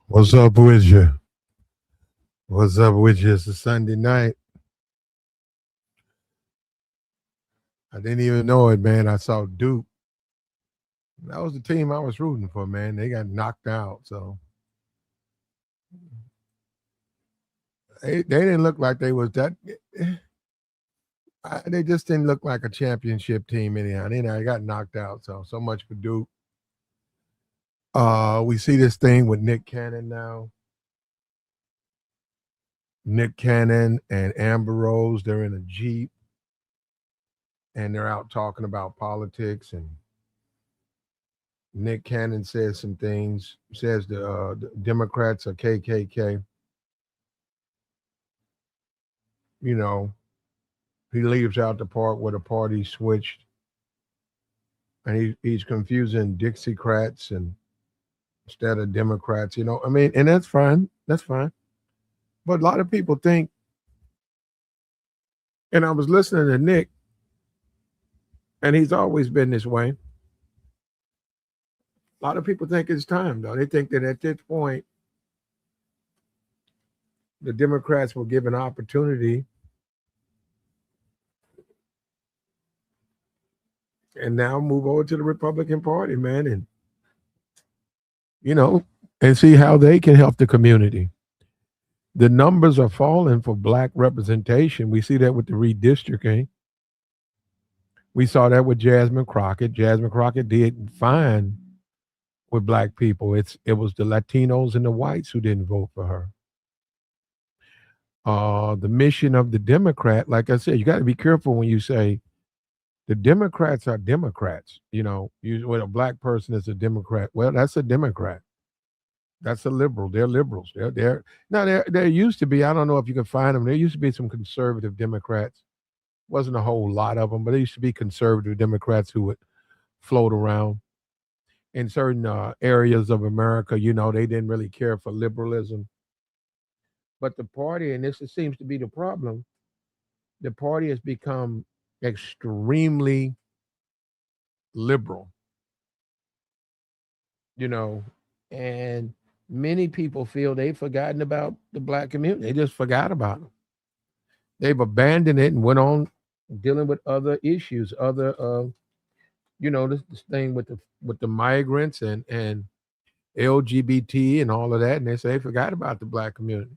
What's up with you? What's up with you? It's a Sunday night. I didn't even know it, man. I saw Duke. That was the team I was rooting for, man. They got knocked out, so they didn't look like they was that. They just didn't look like a championship team anyhow. They got knocked out, so much for Duke. We see this thing with Nick Cannon now. Nick Cannon and Amber Rose, they're in a Jeep and they're out talking about politics. And Nick Cannon says some things, says the Democrats are KKK. You know, he leaves out the part where the party switched. And he's confusing Dixiecrats and instead of Democrats, I mean, and that's fine. That's fine. But a lot of people think, and I was listening to Nick, and he's always been this way. A lot of people think it's time, though. They think that at this point, the Democrats will give an opportunity and now move over to the Republican Party, man, and and see how they can help the community. The numbers are falling for black representation. We see that with the redistricting. We saw that with Jasmine Crockett. Jasmine Crockett did fine with black people. It was the Latinos and the whites who didn't vote for her. The mission of the Democrat, like I said, you got to be careful when you say the Democrats are Democrats. When a black person is a Democrat, well, that's a Democrat. That's a liberal. They're liberals. They're now there used to be. I don't know if you can find them. There used to be some conservative Democrats. Wasn't a whole lot of them, but there used to be conservative Democrats who would float around in certain areas of America. They didn't really care for liberalism. But the party, and this seems to be the problem, the party has become extremely liberal. And many people feel they've forgotten about the black community. They just forgot about them. They've abandoned it and went on dealing with other issues, other this thing with the migrants and LGBT and all of that, and they say they forgot about the black community.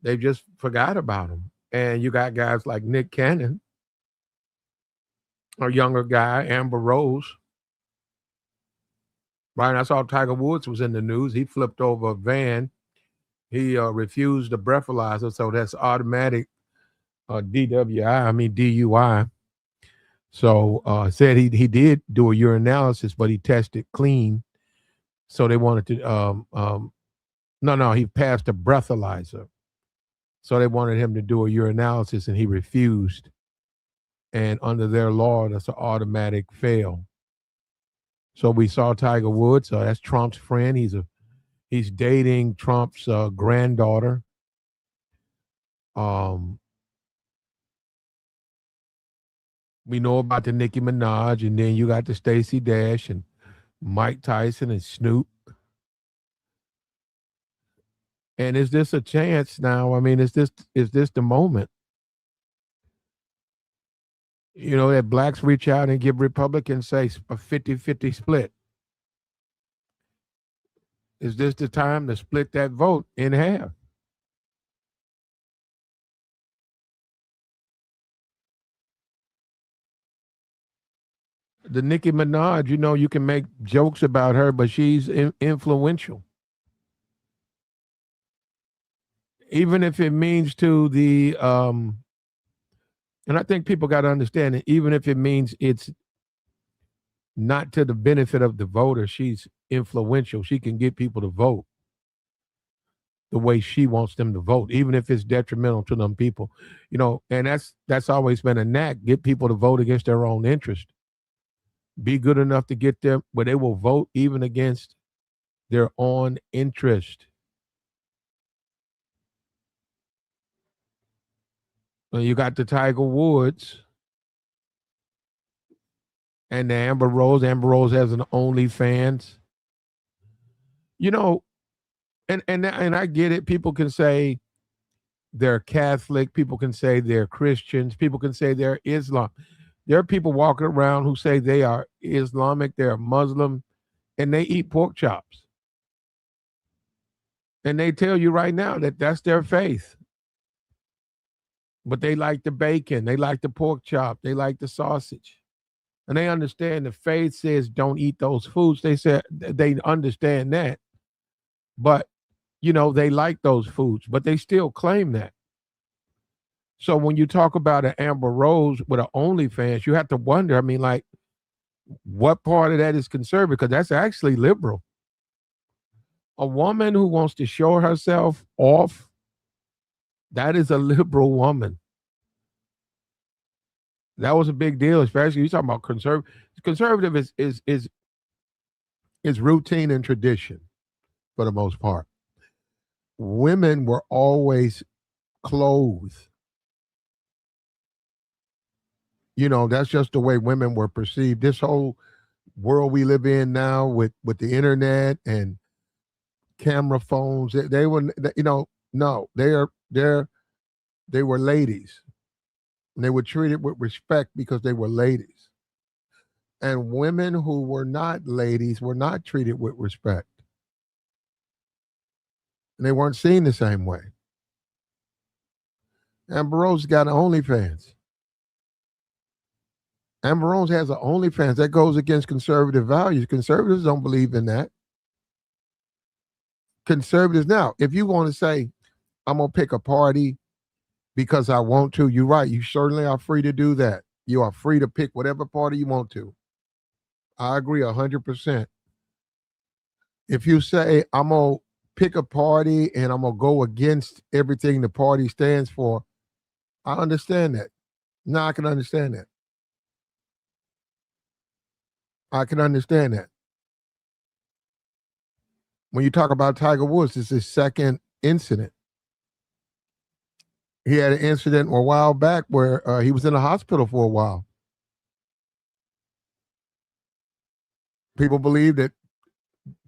They just forgot about them. And you got guys like Nick Cannon, a younger guy, Amber Rose. Right, I saw Tiger Woods was in the news. He flipped over a van. He refused a breathalyzer, so that's automatic DWI. I mean DUI. So said he did do a urinalysis, but he tested clean. So they wanted to no, he passed a breathalyzer. So they wanted him to do a urinalysis, and he refused. And under their law, that's an automatic fail. So we saw Tiger Woods. That's Trump's friend. He's dating Trump's granddaughter. We know about the Nicki Minaj, and then you got the Stacey Dash and Mike Tyson and Snoop. And is this a chance now? I mean, is this the moment? That blacks reach out and give Republicans, say, a 50-50 split. Is this the time to split that vote in half? The Nicki Minaj, you can make jokes about her, but she's influential. Even if it means to the and I think people got to understand it, even if it means it's not to the benefit of the voter, she's influential. She can get people to vote the way she wants them to vote, even if it's detrimental to them people. And that's always been a knack, get people to vote against their own interest. Be good enough to get them where they will vote even against their own interest. You got the Tiger Woods and the Amber Rose. Amber Rose has an OnlyFans. And I get it. People can say they're Catholic. People can say they're Christians. People can say they're Islam. There are people walking around who say they are Islamic, they're Muslim, and they eat pork chops. And they tell you right now that that's their faith. But they like the bacon, they like the pork chop, they like the sausage. And they understand the faith says don't eat those foods. They said they understand that. But, they like those foods, but they still claim that. So when you talk about an Amber Rose with an OnlyFans, you have to wonder, I mean, like, what part of that is conservative? Because that's actually liberal. A woman who wants to show herself off, that is a liberal woman. That was a big deal, especially you talking about conservative. Conservative is routine and tradition for the most part. Women were always clothed. That's just the way women were perceived. This whole world we live in now with the internet and camera phones, they were, no, they were ladies. And they were treated with respect because they were ladies. And women who were not ladies were not treated with respect. And they weren't seen the same way. Amber Rose got an OnlyFans. Amber Rose has an OnlyFans. That goes against conservative values. Conservatives don't believe in that. Conservatives, now, if you want to say, I'm going to pick a party because I want to, you're right. You certainly are free to do that. You are free to pick whatever party you want to. I agree 100%. If you say, I'm going to pick a party and I'm going to go against everything the party stands for, I understand that. Now I can understand that. I can understand that. When you talk about Tiger Woods, it's his second incident. He had an incident a while back where he was in the hospital for a while. People believe that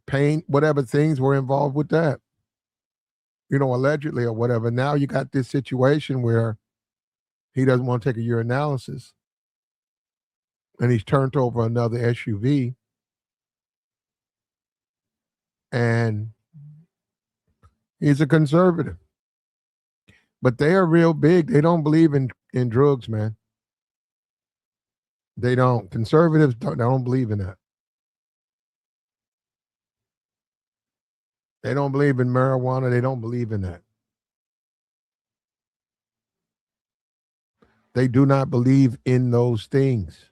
pain, whatever things were involved with that, allegedly or whatever. Now you got this situation where he doesn't want to take a urinalysis and he's turned over another SUV. And he's a conservative. But they are real big. They don't believe in drugs, man. They don't. Conservatives don't believe in that. They don't believe in marijuana. They don't believe in that. They do not believe in those things.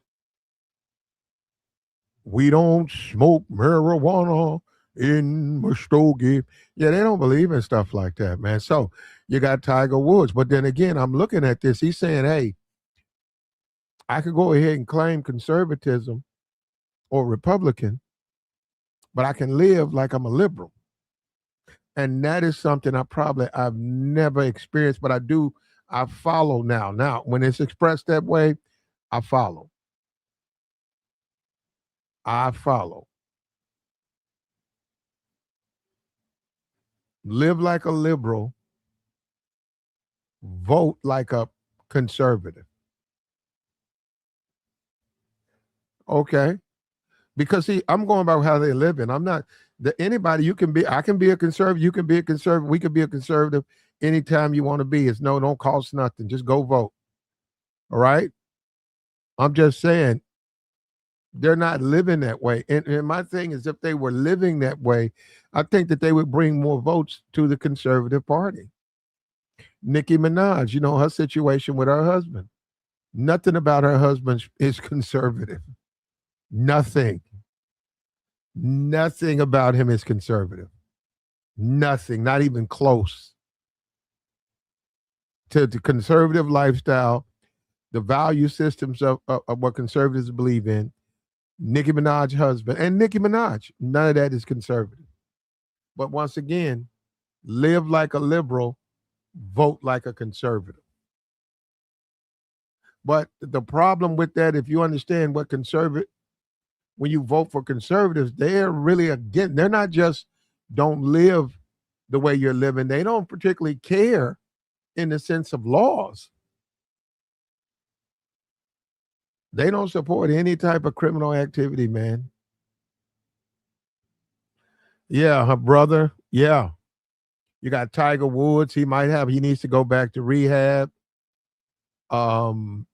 We don't smoke marijuana in Muskogee. Yeah, they don't believe in stuff like that, man. So you got Tiger Woods. But then again, I'm looking at this. He's saying, hey, I could go ahead and claim conservatism or Republican, but I can live like I'm a liberal. And that is something I've never experienced, but I follow now. Now, when it's expressed that way, I follow. I follow. Live like a liberal, vote like a conservative. Okay. Because see, I'm going about how they're living. I'm not anybody. I can be a conservative. You can be a conservative. We can be a conservative anytime you want to be. Don't cost nothing. Just go vote. All right. I'm just saying they're not living that way. And my thing is, if they were living that way, I think that they would bring more votes to the Conservative Party. Nicki Minaj, her situation with her husband. Nothing about her husband is conservative. Nothing. Nothing about him is conservative. Nothing, not even close to the conservative lifestyle, the value systems of what conservatives believe in. Nicki Minaj's husband and Nicki Minaj, none of that is conservative. But once again, live like a liberal, vote like a conservative. But the problem with that, if you understand what when you vote for conservatives, they're really again, they're not just don't live the way you're living. They don't particularly care in the sense of laws. They don't support any type of criminal activity, man. Yeah, her brother. Yeah. You got Tiger Woods. He needs to go back to rehab. God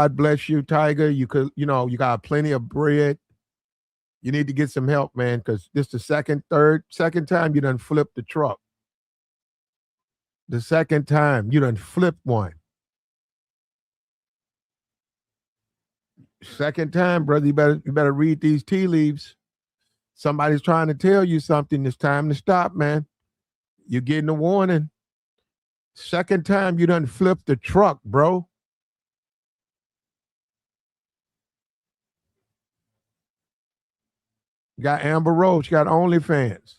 bless you, Tiger. You got plenty of bread. You need to get some help, man, because this the second time you done flipped the truck. The second time you done flipped one. Second time, brother, you better read these tea leaves. Somebody's trying to tell you something. It's time to stop, man. You're getting a warning. Second time you done flipped the truck, bro. You got Amber Rose. You got OnlyFans.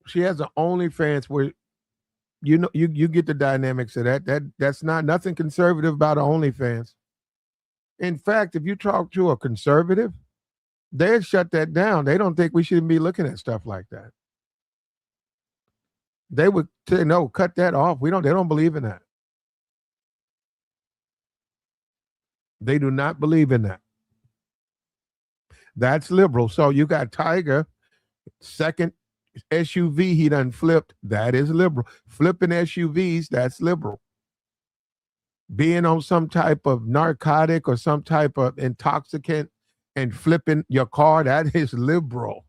She has an OnlyFans where you get the dynamics of that. That's not nothing conservative about OnlyFans. In fact, if you talk to a conservative, they'd shut that down. They don't think we shouldn't be looking at stuff like that. They would say, no, cut that off. They don't believe in that. They do not believe in that. That's liberal. So you got Tiger, second SUV he done flipped. That is liberal. Flipping SUVs, that's liberal. Being on some type of narcotic or some type of intoxicant and flipping your car, that is liberal.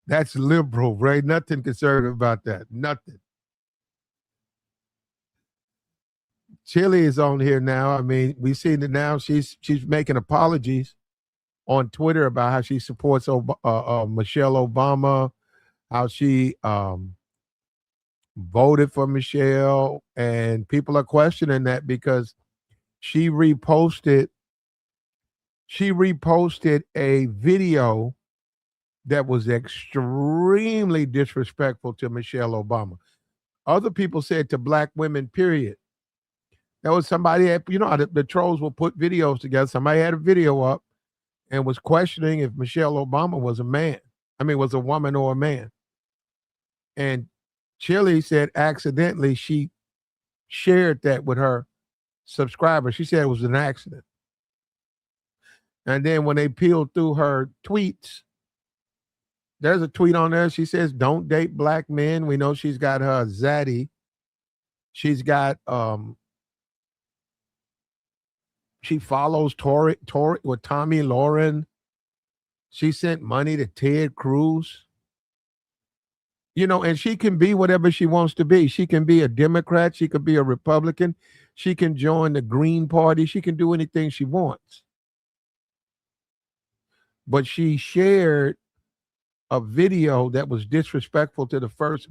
That's liberal, right? Nothing conservative about that. Nothing. Chile is on here now. I mean, we see that now she's making apologies on Twitter about how she supports Michelle Obama, how she voted for Michelle, and people are questioning that because she reposted a video that was extremely disrespectful to Michelle Obama. Other people said to black women, period. There was somebody, how the trolls will put videos together. Somebody had a video up and was questioning if Michelle Obama was a man. Was a woman or a man. And Chile said accidentally she shared that with her subscriber. She said it was an accident. And then when they peeled through her tweets, there's a tweet on there. She says, "Don't date black men." We know she's got her zaddy. She's got she follows Tory with Tommy Lauren. She sent money to Ted Cruz. And she can be whatever she wants to be. She can be a Democrat. She could be a Republican. She can join the Green Party. She can do anything she wants. But she shared a video that was disrespectful to the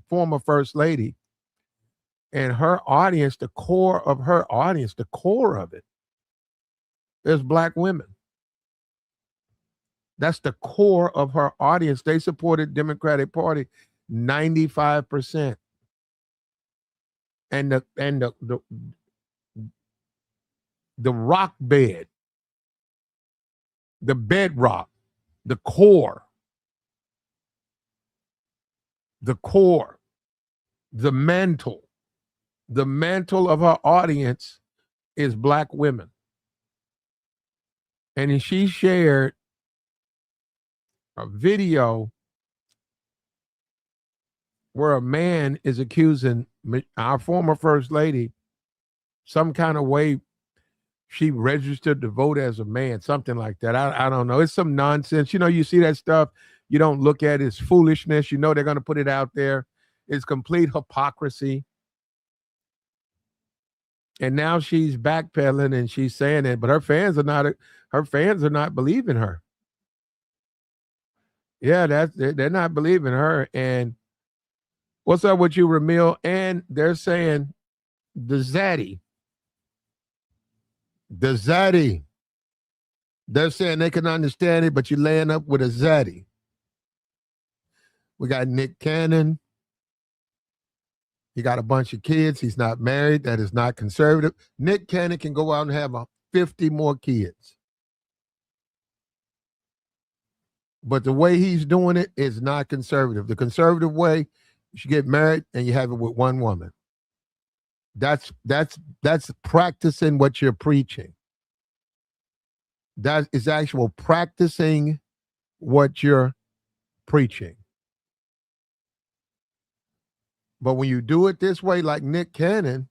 former first lady. And her audience, the core of it, is black women. That's the core of her audience. They supported Democratic Party 95%. And the rock bed, the bedrock, the core, the mantle of her audience is black women. And she shared a video where a man is accusing our former first lady some kind of way she registered to vote as a man, something like that. I don't know. It's some nonsense. You see that stuff. You don't look at it. It's foolishness. They're going to put it out there. It's complete hypocrisy. And now she's backpedaling and she's saying it, but her fans are not believing her. Yeah, they're not believing her. And what's up with you, Ramil? And they're saying the zaddy. They're saying they can understand it, but you're laying up with a zaddy. We got Nick Cannon. He got a bunch of kids. He's not married. That is not conservative. Nick Cannon can go out and have 50 more kids. But the way he's doing it is not conservative. The conservative way, you should get married and you have it with one woman. That's practicing what you're preaching. That is actual practicing what you're preaching. But when you do it this way, like Nick Cannon,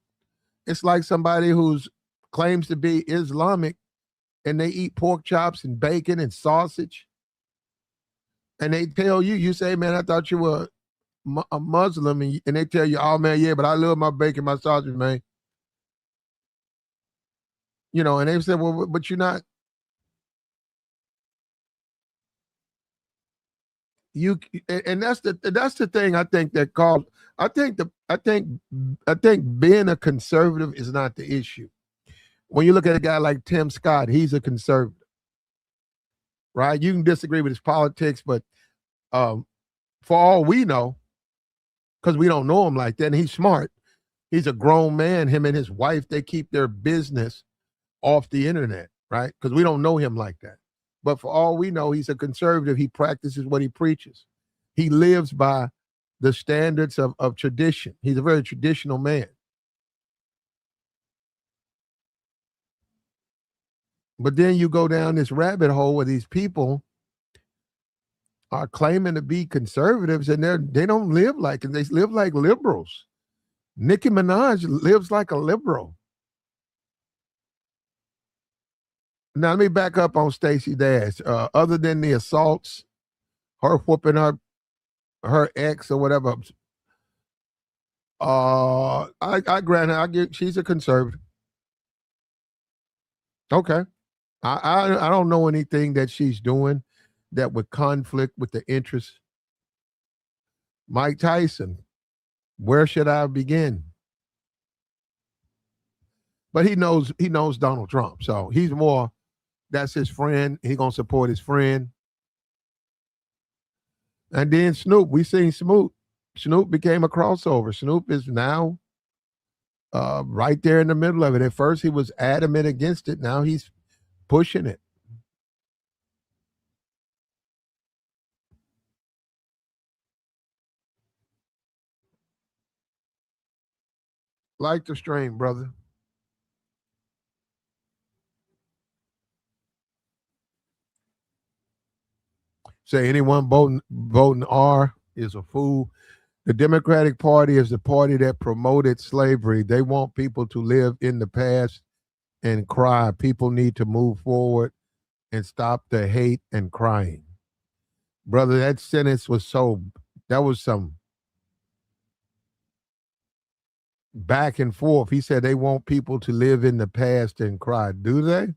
it's like somebody who's claims to be Islamic and they eat pork chops and bacon and sausage. And they tell you, you say, man, I thought you were a Muslim. And they tell you, oh, man, yeah, but I love my bacon, my sausage, man. You know, and they said, well, but you're not. You and that's the thing I think that called I think being a conservative is not the issue. When you look at a guy like Tim Scott, he's a conservative, right? You can disagree with his politics, but for all we know, because we don't know him like that, and he's smart. He's a grown man. Him and his wife, they keep their business off the internet, right? Because we don't know him like that. But for all we know, he's a conservative. He practices what he preaches. He lives by the standards of tradition. He's a very traditional man. But then you go down this rabbit hole where these people are claiming to be conservatives and they don't live like it. They live like liberals. Nicki Minaj lives like a liberal. Now let me back up on Stacey Dash. Other than the assaults, her whooping her ex or whatever. I grant her. I get she's a conservative. Okay. I don't know anything that she's doing that would conflict with the interests. Mike Tyson, where should I begin? But he knows Donald Trump, so he's more. That's his friend. He gonna support his friend. And then Snoop, we seen Snoop. Snoop became a crossover. Snoop is now right there in the middle of it. At first, he was adamant against it. Now he's pushing it. Like the stream, brother. Say anyone voting R is a fool. The Democratic Party is the party that promoted slavery. They want people to live in the past and cry. People need to move forward and stop the hate and crying. Brother, that sentence was that was some back and forth. He said they want people to live in the past and cry. Do they?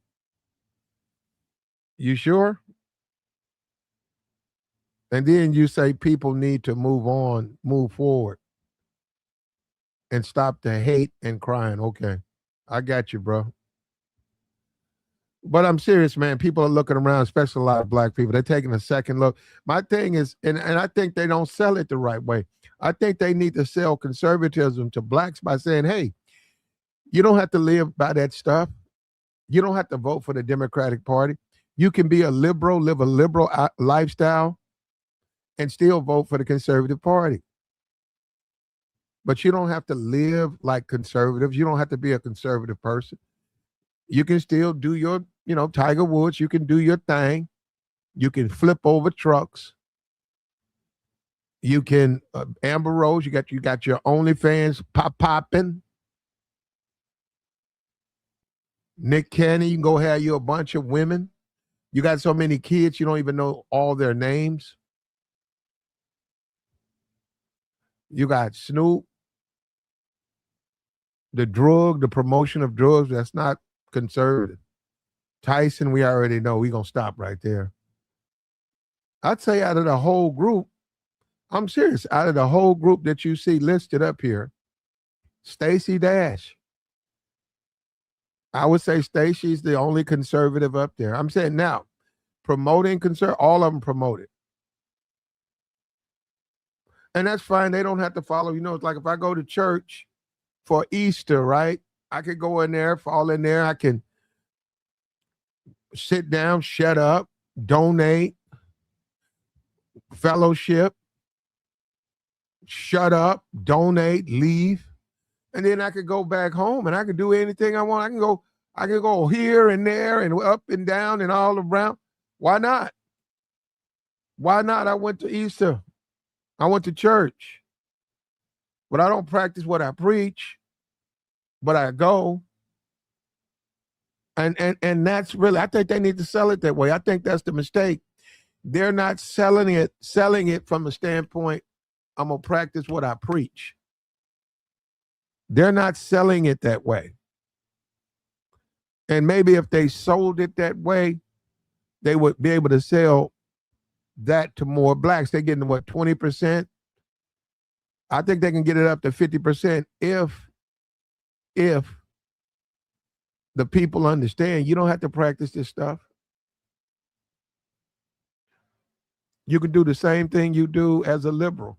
You sure? And then you say people need to move on, move forward, and stop the hate and crying. Okay. I got you, bro. But I'm serious, man. People are looking around, especially a lot of black people. They're taking a second look. My thing is, and I think they don't sell it the right way. I think they need to sell conservatism to blacks by saying, hey, you don't have to live by that stuff. You don't have to vote for the Democratic Party. You can be a liberal, live a liberal lifestyle, and still vote for the Conservative Party. But you don't have to live like conservatives. You don't have to be a conservative person. You can still do your, Tiger Woods. You can do your thing. You can flip over trucks. You can Amber Rose. You got your OnlyFans popping. Nick Cannon. You can go have you a bunch of women. You got so many kids you don't even know all their names. You got Snoop. The promotion of drugs. That's not conservative. Tyson, we already know. We're going to stop right there. I'd say out of the whole group, I'm serious, out of the whole group that you see listed up here, Stacey Dash. I would say Stacey's the only conservative up there. I'm saying now, promoting all of them promote it. And that's fine. They don't have to follow. It's like if I go to church for Easter, right? I could go in there, fall in there. I can sit down, shut up, donate, fellowship, shut up, donate, leave, and then I could go back home and I could do anything I want. I can go here and there and up and down and all around. Why not? Why not? I went to Easter. I went to church. But I don't practice what I preach, but I go. And that's really, I think they need to sell it that way. I think that's the mistake. They're not selling it from a standpoint, I'm gonna practice what I preach. They're not selling it that way. And maybe if they sold it that way, they would be able to sell that to more blacks. They're getting what, 20%? I think they can get it up to 50% if the people understand you don't have to practice this stuff. You can do the same thing you do as a liberal.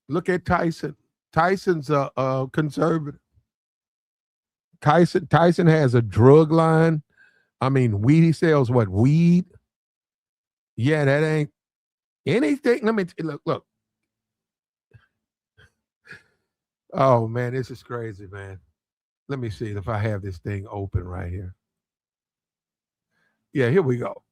Look at Tyson. Tyson's a conservative. Tyson has a drug line. I mean, he sells what, weed? Yeah, that ain't anything. Let me look. Oh man, this is crazy, man. Let me see if I have this thing open right here. Yeah, here we go.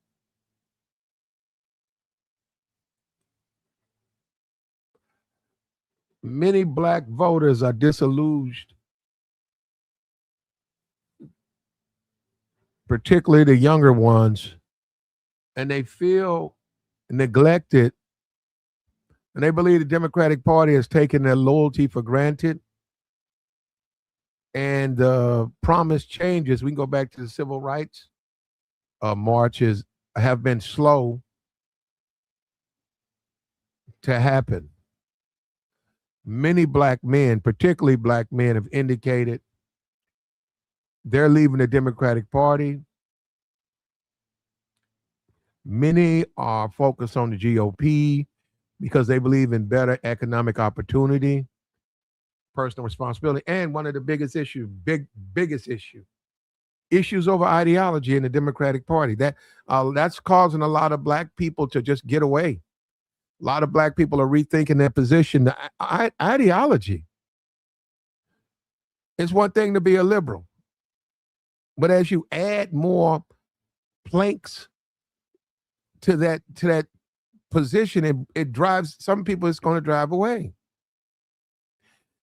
Many black voters are disillusioned, particularly the younger ones, and they feel neglected, and they believe the Democratic Party has taken their loyalty for granted, and the promised changes. We can go back to the civil rights marches have been slow to happen. Many black men, particularly black men, have indicated they're leaving the Democratic Party. Many are focused on the GOP because they believe in better economic opportunity, personal responsibility, and one of the biggest issues over ideology in the Democratic Party. That's causing a lot of black people to just get away. A lot of black people are rethinking their position. The ideology. It's one thing to be a liberal, but as you add more planks to that position, it drives some people. It's going to drive away.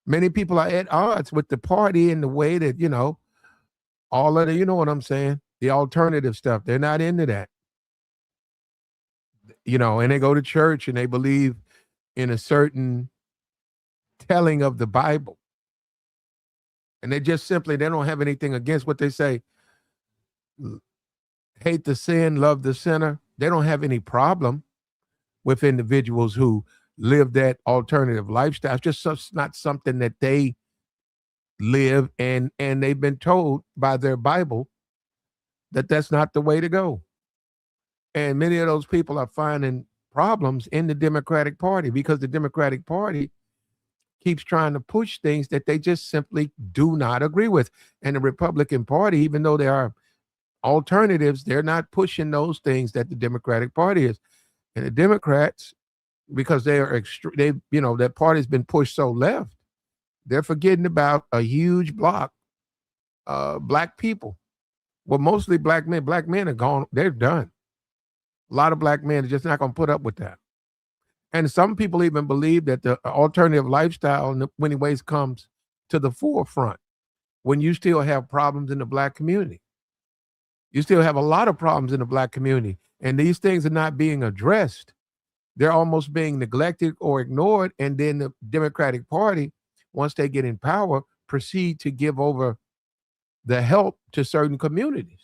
Many people are at odds with the party in the way that all of the, you know what I'm saying, the alternative stuff. They're not into that. And they go to church and they believe in a certain telling of the Bible. And they don't have anything against what they say. Hate the sin, love the sinner. They don't have any problem with individuals who live that alternative lifestyle. It's just not something that they live, and they've been told by their Bible that that's not the way to go. And many of those people are finding problems in the Democratic Party because the Democratic Party keeps trying to push things that they just simply do not agree with. And the Republican Party, even though there are alternatives, they're not pushing those things that the Democratic Party is. And the Democrats, because that party's been pushed so left, they're forgetting about a huge block, black people. Well, mostly black men. Black men are gone. They're done. A lot of black men are just not going to put up with that. And some people even believe that the alternative lifestyle in many ways comes to the forefront when you still have problems in the black community. You still have a lot of problems in the black community, and these things are not being addressed. They're almost being neglected or ignored. And then the Democratic Party, once they get in power, proceed to give over the help to certain communities.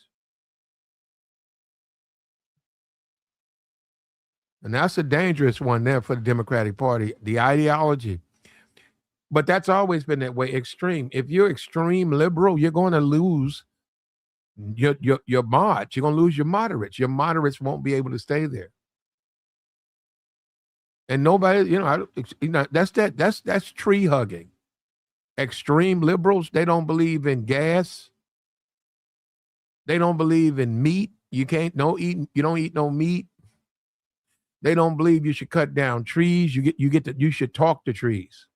And that's a dangerous one there for the Democratic Party, the ideology. But that's always been that way, extreme. If you're extreme liberal, you're going to lose your mods. You're going to lose your moderates. Your moderates won't be able to stay there. And nobody, that's tree hugging. Extreme liberals, they don't believe in gas. They don't believe in meat. You can't you don't eat no meat. They don't believe you should cut down trees. You should talk to trees.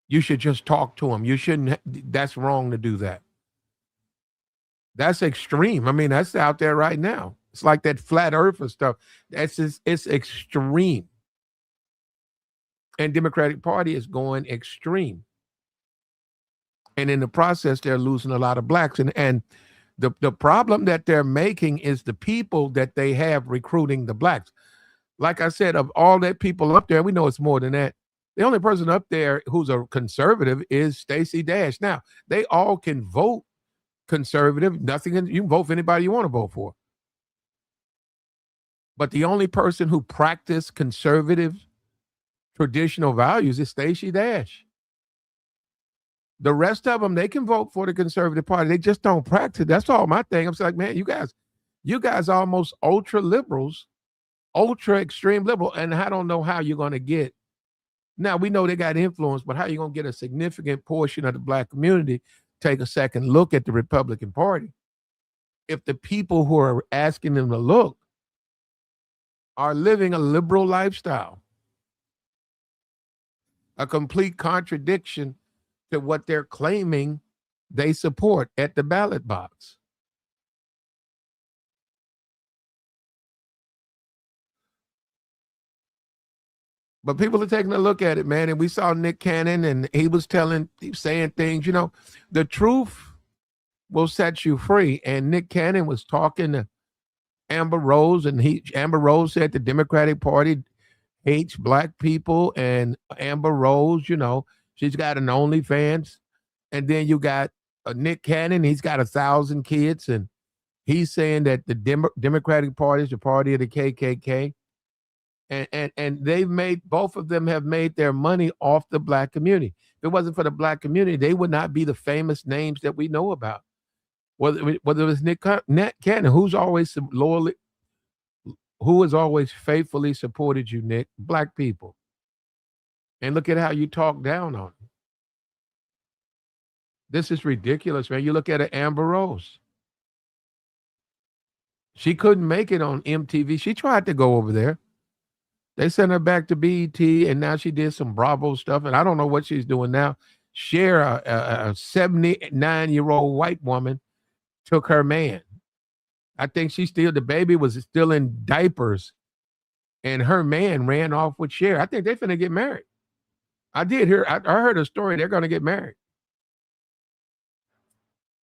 You should just talk to them. You shouldn't. That's wrong to do that. That's extreme. I mean, that's out there right now. It's like that flat earther stuff. It's extreme. And Democratic Party is going extreme. And in the process, they're losing a lot of blacks. And the problem that they're making is the people that they have recruiting the blacks. Like I said, of all that people up there, we know it's more than that. The only person up there who's a conservative is Stacey Dash. Now, they all can vote conservative. You can vote for anybody you want to vote for. But the only person who practiced conservative traditional values is Stacey Dash. The rest of them, they can vote for the Conservative Party. They just don't practice. That's all my thing. I'm like, man, you guys are almost ultra liberals, ultra extreme liberal, and I don't know how you're going to get. Now, we know they got influence, but how are you going to get a significant portion of the black community take a second look at the Republican Party if the people who are asking them to look are living a liberal lifestyle? A complete contradiction to what they're claiming they support at the ballot box. But people are taking a look at it, man. And we saw Nick Cannon, and he was saying things, the truth will set you free. And Nick Cannon was talking to Amber Rose, and Amber Rose said the Democratic Party hates black people. And Amber Rose, she's got an OnlyFans. And then you got Nick Cannon. He's got 1,000 kids. And he's saying that the Democratic Party is the party of the KKK. And both of them have made their money off the black community. If it wasn't for the black community, they would not be the famous names that we know about. Whether it was Nick Cannon, who has always faithfully supported you, Nick? Black people. And look at how you talk down on them. This is ridiculous, man. You look at Amber Rose. She couldn't make it on MTV. She tried to go over there. They sent her back to BET, and now she did some Bravo stuff, and I don't know what she's doing now. Cher, a 79-year-old white woman, took her man. I think the baby was still in diapers, and her man ran off with Cher. I think they're finna get married. I heard a story, they're going to get married.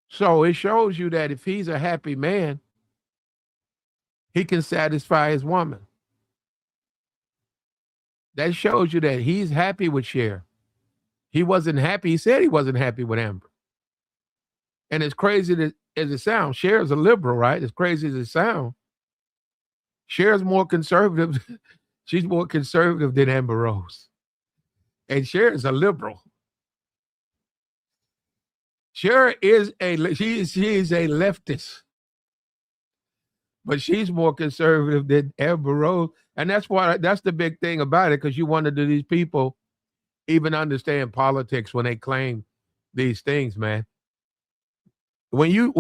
So it shows you that if he's a happy man, he can satisfy his woman. That shows you that he's happy with Cher. He wasn't happy. He said he wasn't happy with Amber. And as crazy as it sounds, Cher is a liberal, right? As crazy as it sounds, Cher's more conservative. She's more conservative than Amber Rose. And Cher is a liberal. Cher is she is a leftist. But she's more conservative than Amber Rose. And that's the big thing about it, because you wonder, do these people even understand politics when they claim these things, man? When you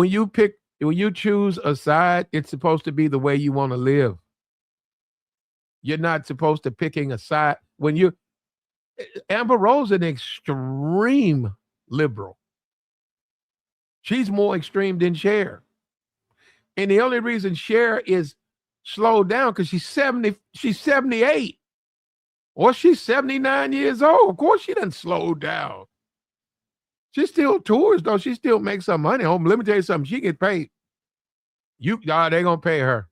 choose a side, it's supposed to be the way you want to live. You're not supposed to picking a side. Amber Rose is an extreme liberal. She's more extreme than Cher. And the only reason Cher is slowed down because she's 78. Or she's 79 years old. Of course she doesn't slow down. She still tours, though. She still makes some money. Let me tell you something. She gets paid. They're going to pay her.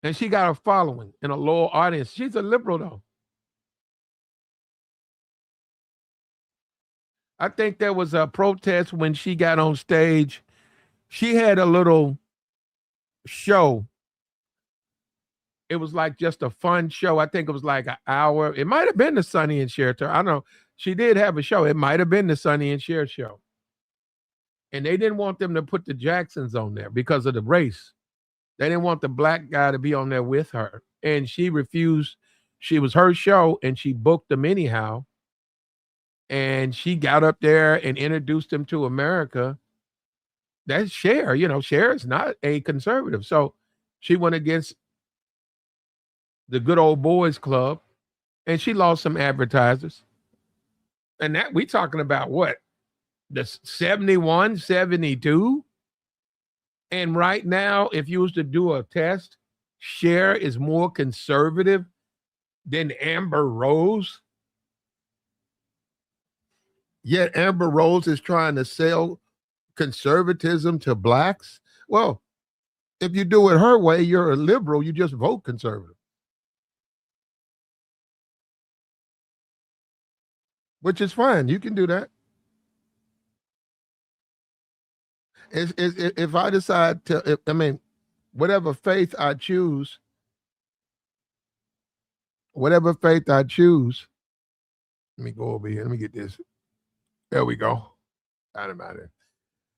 And she got a following and a loyal audience. She's a liberal, though. I think there was a protest when she got on stage. She had a little show. It was like just a fun show. I think it was like an hour. It might have been the Sonny and Cher. I don't know. She did have a show. It might have been the Sonny and Cher show. And they didn't want them to put the Jacksons on there because of the race. They didn't want the black guy to be on there with her. And she refused. She was her show, and she booked them anyhow. And she got up there and introduced them to America. That's Cher. Cher is not a conservative. So she went against the good old boys club and she lost some advertisers. And that we talking about what? The 71, 72? And right now, if you was to do a test, Cher is more conservative than Amber Rose. Yet Amber Rose is trying to sell conservatism to blacks. Well, if you do it her way, you're a liberal. You just vote conservative, which is fine. You can do that. If I decide to, whatever faith I choose, let me go over here. Let me get this. There we go. Out of matter.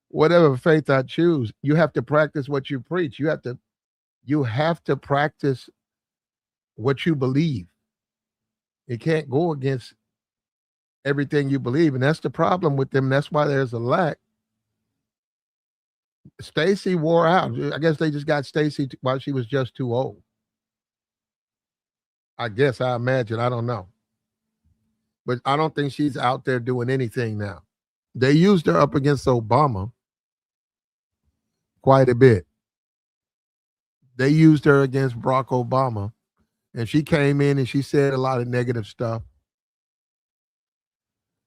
Whatever faith I choose, you have to practice what you preach. You have to practice what you believe. You can't go against everything you believe. And that's the problem with them. That's why there's a lack. Stacey wore out. I guess they just got Stacey while she was just too old. I guess, I imagine. I don't know. But I don't think she's out there doing anything now. They used her up against Obama quite a bit. They used her against Barack Obama, and she came in and she said a lot of negative stuff.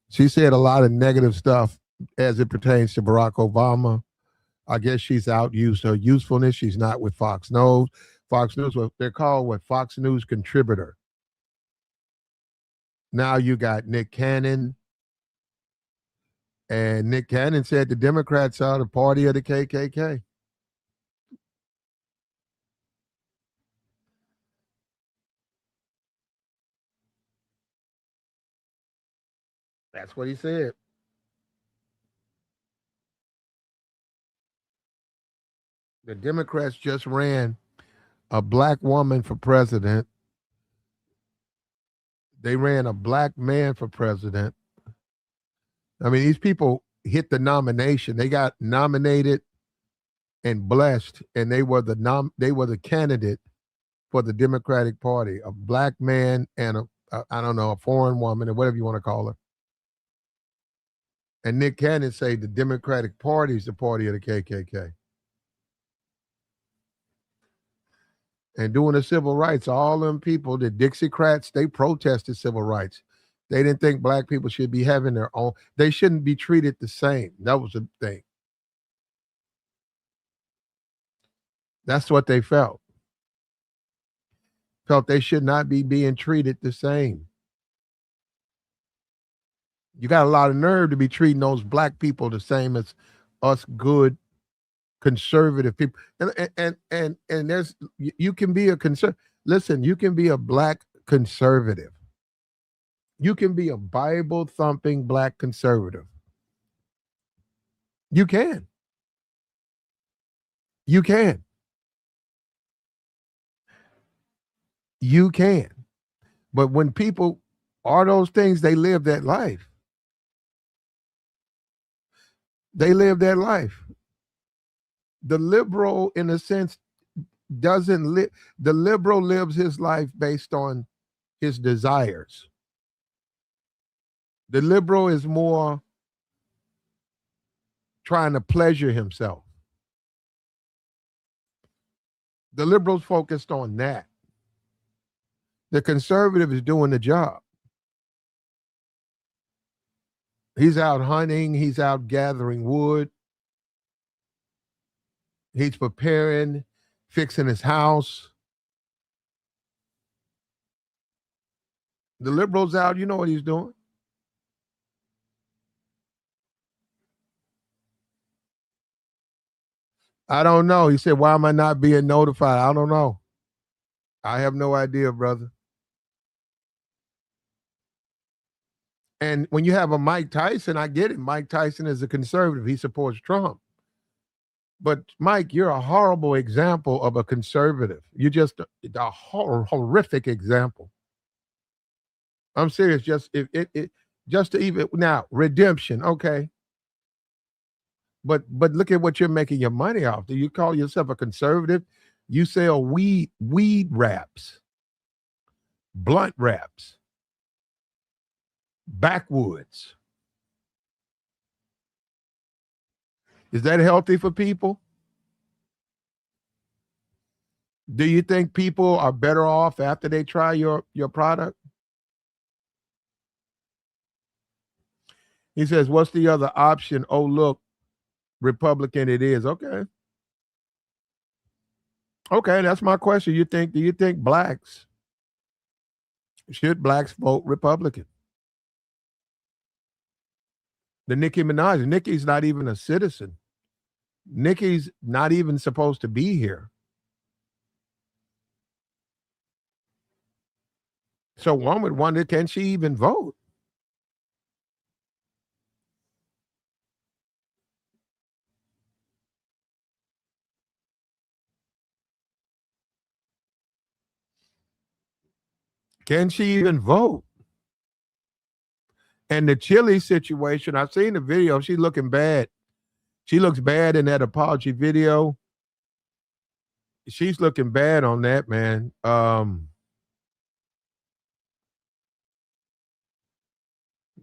She said a lot of negative stuff as it pertains to Barack Obama. I guess she's outused her usefulness. She's not with Fox News. Fox News, they're called what? Fox News contributor. Now you got Nick Cannon. And Nick Cannon said the Democrats are the party of the KKK. That's what he said. The Democrats just ran a black woman for president. They ran a black man for president. I mean, these people hit the nomination. They got nominated and blessed, and they were the candidate for the Democratic Party, a black man and a foreign woman or whatever you want to call her. And Nick Cannon say the Democratic Party is the party of the KKK. And doing the civil rights, all them people, the Dixiecrats, they protested civil rights. They didn't think black people should be having their own. They shouldn't be treated the same. That was the thing. That's what they felt. Felt they should not be being treated the same. You got a lot of nerve to be treating those black people the same as us good conservative people. And there's, you can be a listen, you can be a black conservative. You can be a Bible thumping black conservative. You can. You can. You can. But when people are those things, they live that life. They live that life. The liberal, in a sense, doesn't live. The liberal lives his life based on his desires. The liberal is more trying to pleasure himself. The liberal's focused on that. The conservative is doing the job. He's out hunting. He's out gathering wood. He's preparing, fixing his house. The liberal's out. You know what he's doing. I don't know. He said, why am I not being notified? I don't know. I have no idea, brother. And when you have a Mike Tyson, I get it. Mike Tyson is a conservative. He supports Trump. But Mike, you're a horrible example of a conservative. You're just a horrific example. I'm serious. Just to even now, redemption. Okay. But look at what you're making your money off. Do you call yourself a conservative? You sell weed wraps, blunt wraps, backwoods. Is that healthy for people? Do you think people are better off after they try your product? He says, "What's the other option? Oh, look, Republican it is." Okay. Okay, that's my question. Do you think should blacks vote Republican? The Nicki Minaj. Nicki's not even a citizen. Nicki's not even supposed to be here. So one would wonder, can she even vote? Can she even vote? And the Chile situation, I've seen the video. She's looking bad. She looks bad in that apology video. She's looking bad on that, man.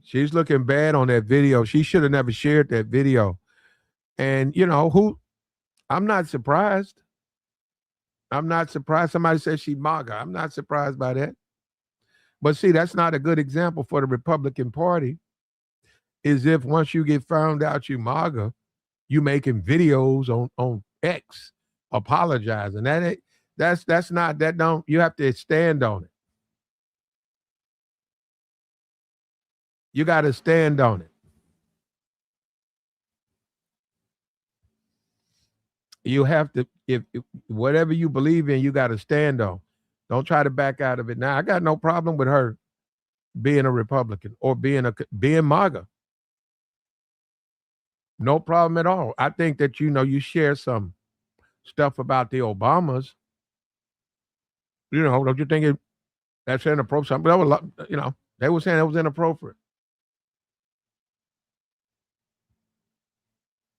She's looking bad on that video. She should have never shared that video. And you know who? I'm not surprised. I'm not surprised. Somebody says she MAGA. I'm not surprised by that. But see, that's not a good example for the Republican Party. Is if once you get found out you MAGA, you making videos on X apologizing. That's not that don't you have to stand on it. You got to stand on it. You have to if whatever you believe in, you got to stand on. Don't try to back out of it. Now, I got no problem with her being a Republican or being MAGA. No problem at all. I think that you share some stuff about the Obamas. Don't you think that's inappropriate? That was, they were saying it was inappropriate,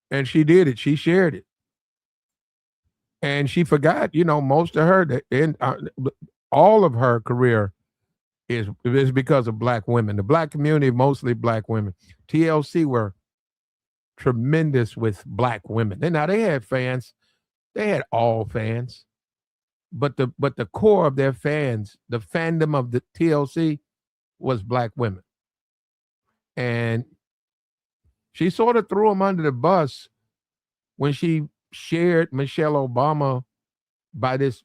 and she did it. She shared it, and she forgot. Most of her, all of her career is because of black women. The black community, mostly black women. TLC were tremendous with black women. They had fans. They had all fans, but the core of their fans, the fandom of the TLC, was black women, and she sort of threw them under the bus when she shared Michelle Obama by this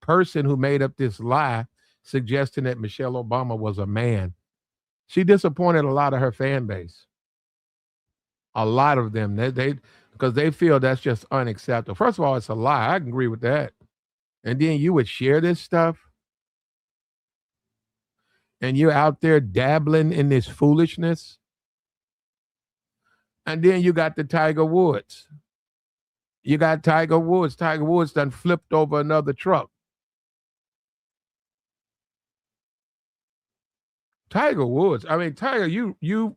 person who made up this lie suggesting that Michelle Obama was a man. She disappointed a lot of her fan base. A lot of them, they because they feel that's just unacceptable. First of all, it's a lie. I can agree with that. And then you would share this stuff, and you're out there dabbling in this foolishness. And then you got the Tiger Woods. You got Tiger Woods. Tiger Woods done flipped over another truck. Tiger Woods. I mean, Tiger,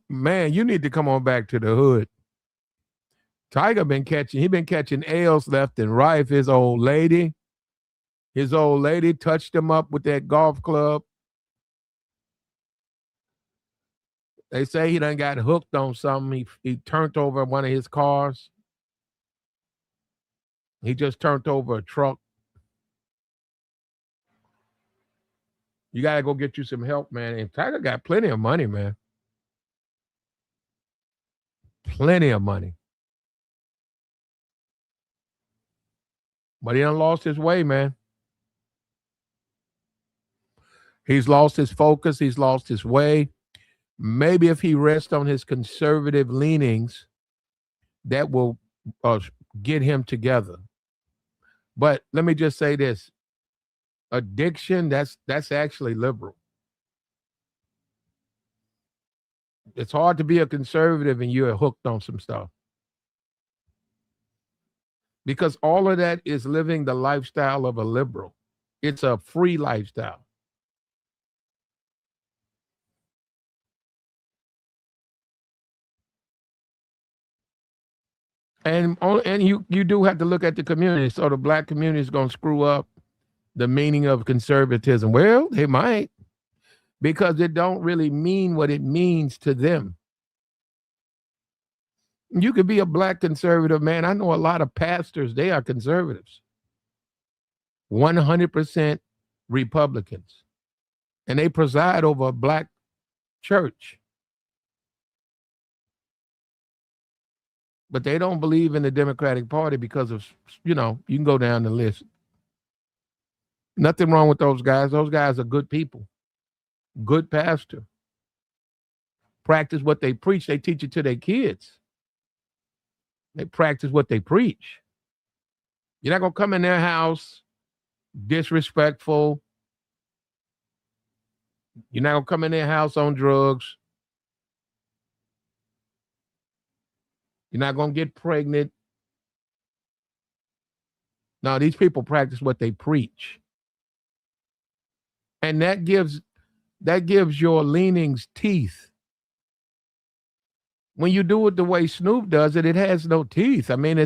man, you need to come on back to the hood. Tiger been catching L's left and right. His old lady touched him up with that golf club. They say he done got hooked on something. He turned over one of his cars. He just turned over a truck. You gotta go get you some help, man. And Tiger got plenty of money, man. Plenty of money. But he done lost his way, man. He's lost his focus. He's lost his way. Maybe if he rests on his conservative leanings, that will get him together. But let me just say this: addiction, that's actually liberal. It's hard to be a conservative and you're hooked on some stuff. Because all of that is living the lifestyle of a liberal. It's a free lifestyle. And you do have to look at the community. So the black community is going to screw up the meaning of conservatism. Well, they might, because it don't really mean what it means to them. You could be a black conservative, man. I know a lot of pastors, they are conservatives. 100% Republicans. And they preside over a black church. But they don't believe in the Democratic Party because of, you can go down the list. Nothing wrong with those guys. Those guys are good people. Good pastor. Practice what they preach. They teach it to their kids. They practice what they preach. You're not going to come in their house disrespectful. You're not going to come in their house on drugs. You're not going to get pregnant. No, these people practice what they preach. And that gives your leanings teeth. When you do it the way Snoop does it, it has no teeth. I mean,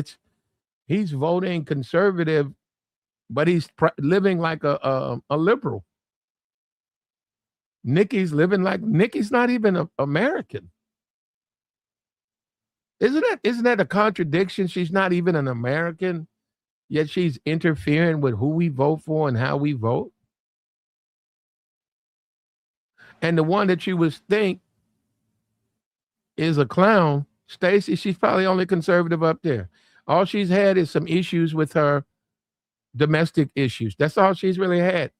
he's voting conservative, but he's living like a liberal. Nikki's not even American. Isn't that a contradiction? She's not even an American, yet she's interfering with who we vote for and how we vote. And the one that you would think is a clown, Stacey, she's probably only conservative up there. All she's had is some issues with her domestic issues. That's all she's really had.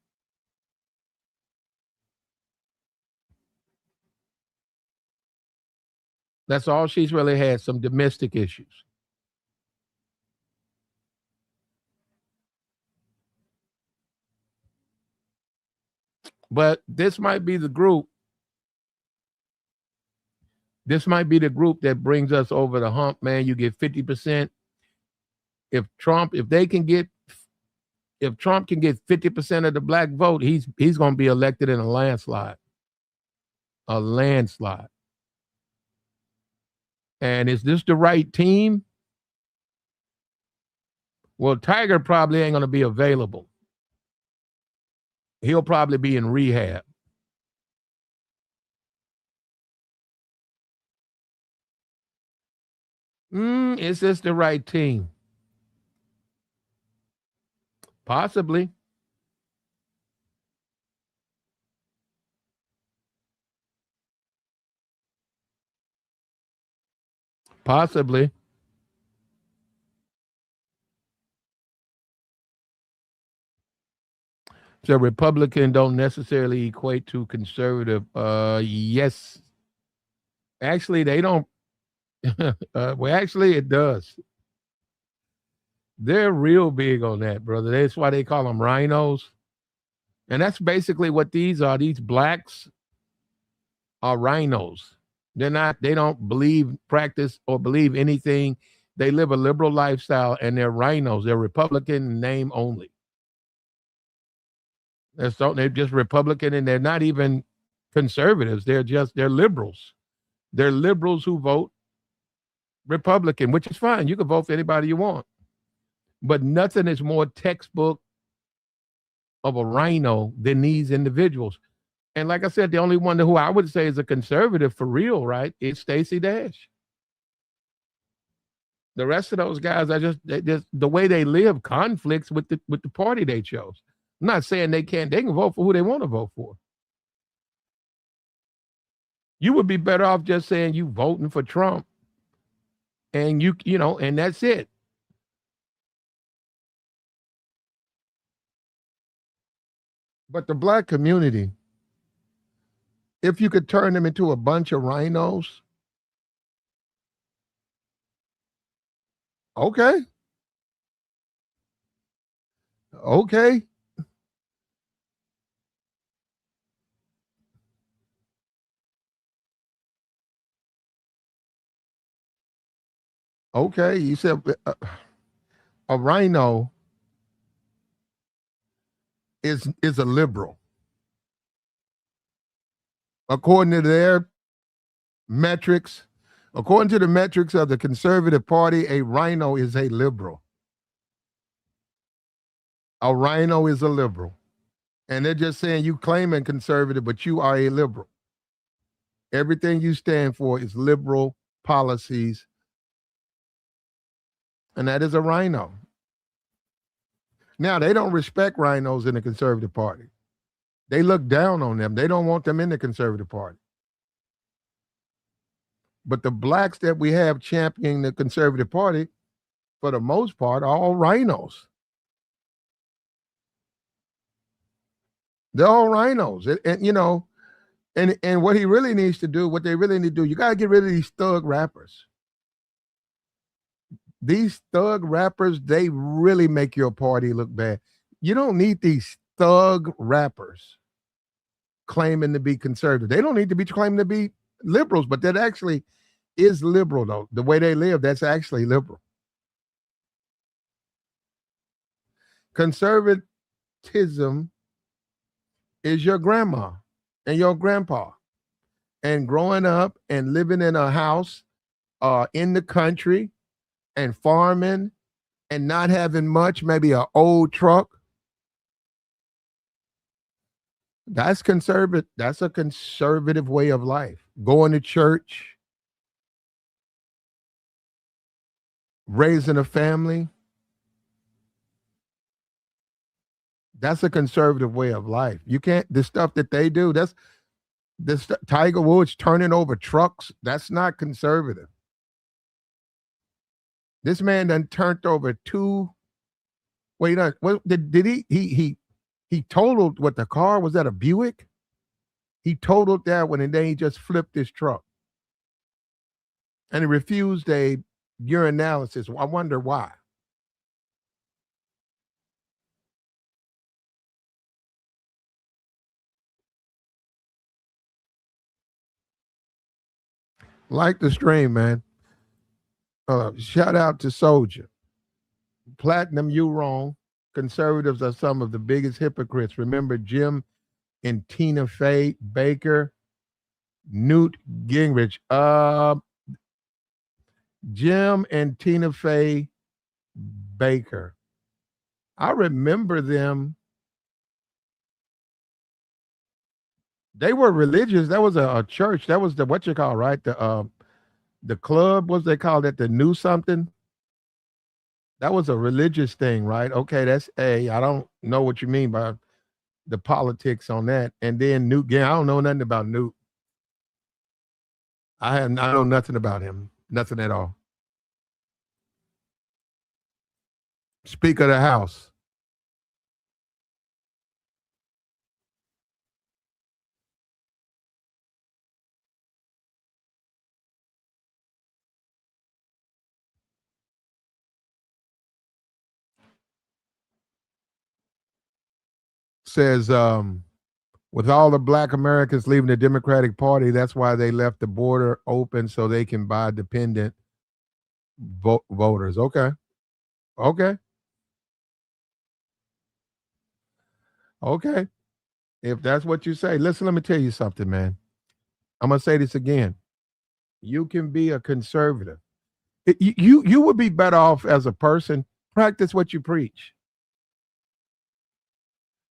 That's all she's really had, some domestic issues. But this might be the group. This might be the group that brings us over the hump, man. You get 50%. If Trump can get 50% of the black vote, he's going to be elected in a landslide. A landslide. And is this the right team? Well, Tiger probably ain't going to be available. He'll probably be in rehab. Is this the right team? Possibly. Possibly. So Republican don't necessarily equate to conservative. Yes. Actually, they don't. Well, actually, it does. They're real big on that, brother. That's why they call them rhinos. And that's basically what these are. These blacks are rhinos. They don't practice, or believe anything. They live a liberal lifestyle, and they're rhinos. They're Republican name only. They're just Republican, and they're not even conservatives. They're liberals. They're liberals who vote Republican, which is fine. You can vote for anybody you want. But nothing is more textbook of a rhino than these individuals. And like I said, the only one who I would say is a conservative for real, right, is Stacey Dash. The rest of those guys are just the way they live conflicts with the party they chose. I'm not saying they can vote for who they want to vote for. You would be better off just saying you voting for Trump, and and that's it. But the black community, if you could turn them into a bunch of rhinos, okay. Okay. Okay. You said a rhino is a liberal. According to their metrics, According to the metrics of the Conservative Party, a rhino is a liberal. A rhino is a liberal. And they're just saying you claiming conservative, but you are a liberal. Everything you stand for is liberal policies. And that is a rhino. Now, they don't respect rhinos in the Conservative Party. They look down on them. They don't want them in the Conservative Party. But the blacks that we have championing the Conservative Party, for the most part, are all rhinos. They're all rhinos. And you know, and what he really needs to do, what they really need to do, you got to get rid of these thug rappers. These thug rappers, they really make your party look bad. You don't need these thug rappers claiming to be conservative. They don't need to be claiming to be liberals, but that actually is liberal, though. The way they live, that's actually liberal. Conservatism is your grandma and your grandpa, and growing up and living in a house in the country and farming and not having much, maybe an old truck. That's conservative. That's a conservative way of life. Going to church, raising a family. That's a conservative way of life. You can't, the stuff that they do, that's this Tiger Woods turning over trucks. That's not conservative. This man done turned over two. Wait, what did he totaled what the car was? That a Buick? He totaled that one, and then he just flipped his truck, and he refused a urinalysis. I wonder why. Like the stream, man. Shout out to Soldier. Platinum, you wrong. Conservatives are some of the biggest hypocrites. Remember Jim and Tina Fey Baker, Newt Gingrich. Jim and Tina Fey Baker. I remember them. They were religious. That was a church. That was the what you call, right? The club, what's they called it? The new something. That was a religious thing, right? Okay, that's I don't know what you mean by the politics on that. And then Newt Gingrich, I don't know nothing about Newt. I know nothing about him. Nothing at all. Speaker of the House. Says, with all the black Americans leaving the Democratic Party, that's why they left the border open so they can buy dependent voters. Okay. Okay. Okay. If that's what you say, listen, let me tell you something, man. I'm going to say this again. You can be a conservative. You would be better off as a person, practice what you preach.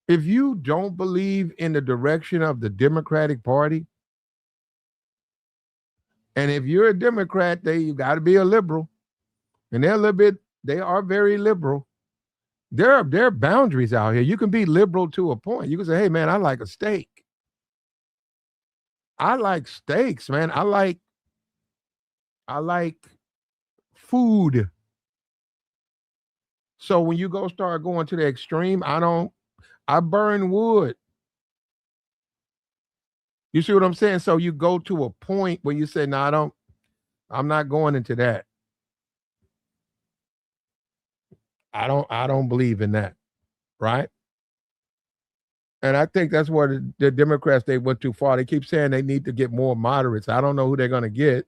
If you don't believe in the direction of the Democratic Party, and if you're a Democrat, you got to be a liberal, and they are very liberal. There are boundaries out here. You can be liberal to a point. You can say, hey, man, I like a steak. I like steaks, man. I like food. So when you start going to the extreme, I burn wood. You see what I'm saying? So you go to a point where you say, no, I'm not going into that. I don't believe in that. Right? And I think that's where the Democrats, they went too far. They keep saying they need to get more moderates. I don't know who they're going to get.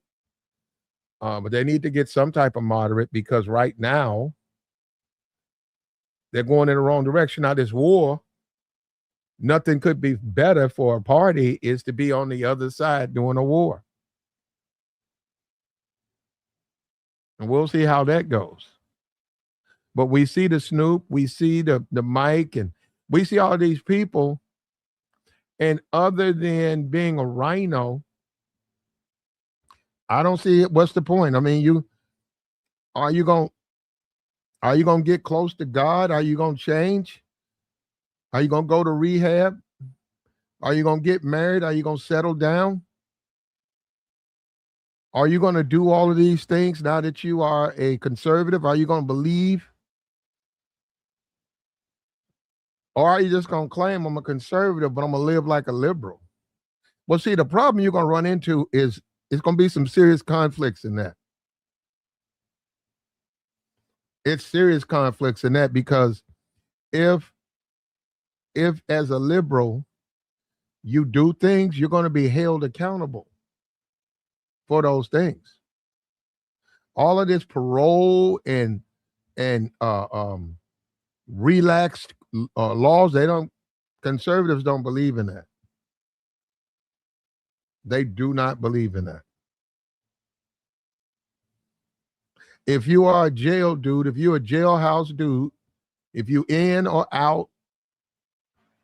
But they need to get some type of moderate, because right now they're going in the wrong direction. Now, this war, nothing could be better for a party is to be on the other side doing a war. And we'll see how that goes. But we see the Snoop, we see the Mike, and we see all these people. And other than being a rhino, I don't see it. What's the point? I mean, are you going are you going to get close to God? Are you going to change? Are you going to go to rehab? Are you going to get married? Are you going to settle down? Are you going to do all of these things now that you are a conservative? Are you going to believe? Or are you just going to claim I'm a conservative, but I'm going to live like a liberal? Well, see, the problem you're going to run into is it's going to be some serious conflicts in that. It's serious conflicts in that because if as a liberal you do things, you're going to be held accountable for those things. All of this parole and relaxed laws, conservatives don't believe in that. They do not believe in that. If you are a jail dude, if you're a jailhouse dude, if you in or out,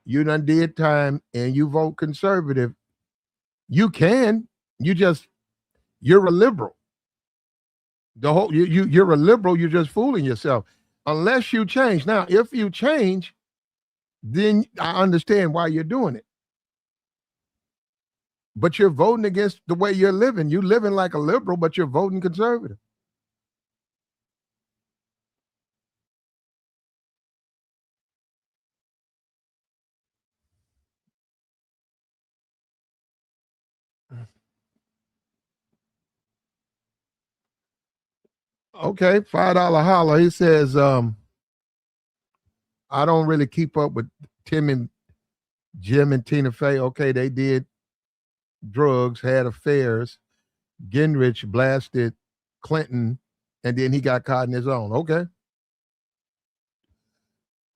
you done did time and you vote conservative, you can. You're a liberal. You're a liberal, you're just fooling yourself. Unless you change. Now, if you change, then I understand why you're doing it. But you're voting against the way you're living. You're living like a liberal, but you're voting conservative. Okay, $5 holler. He says, I don't really keep up with Tim and Jim and Tina Fey. Okay, they did drugs, had affairs. Gingrich blasted Clinton, and then he got caught in his own. Okay.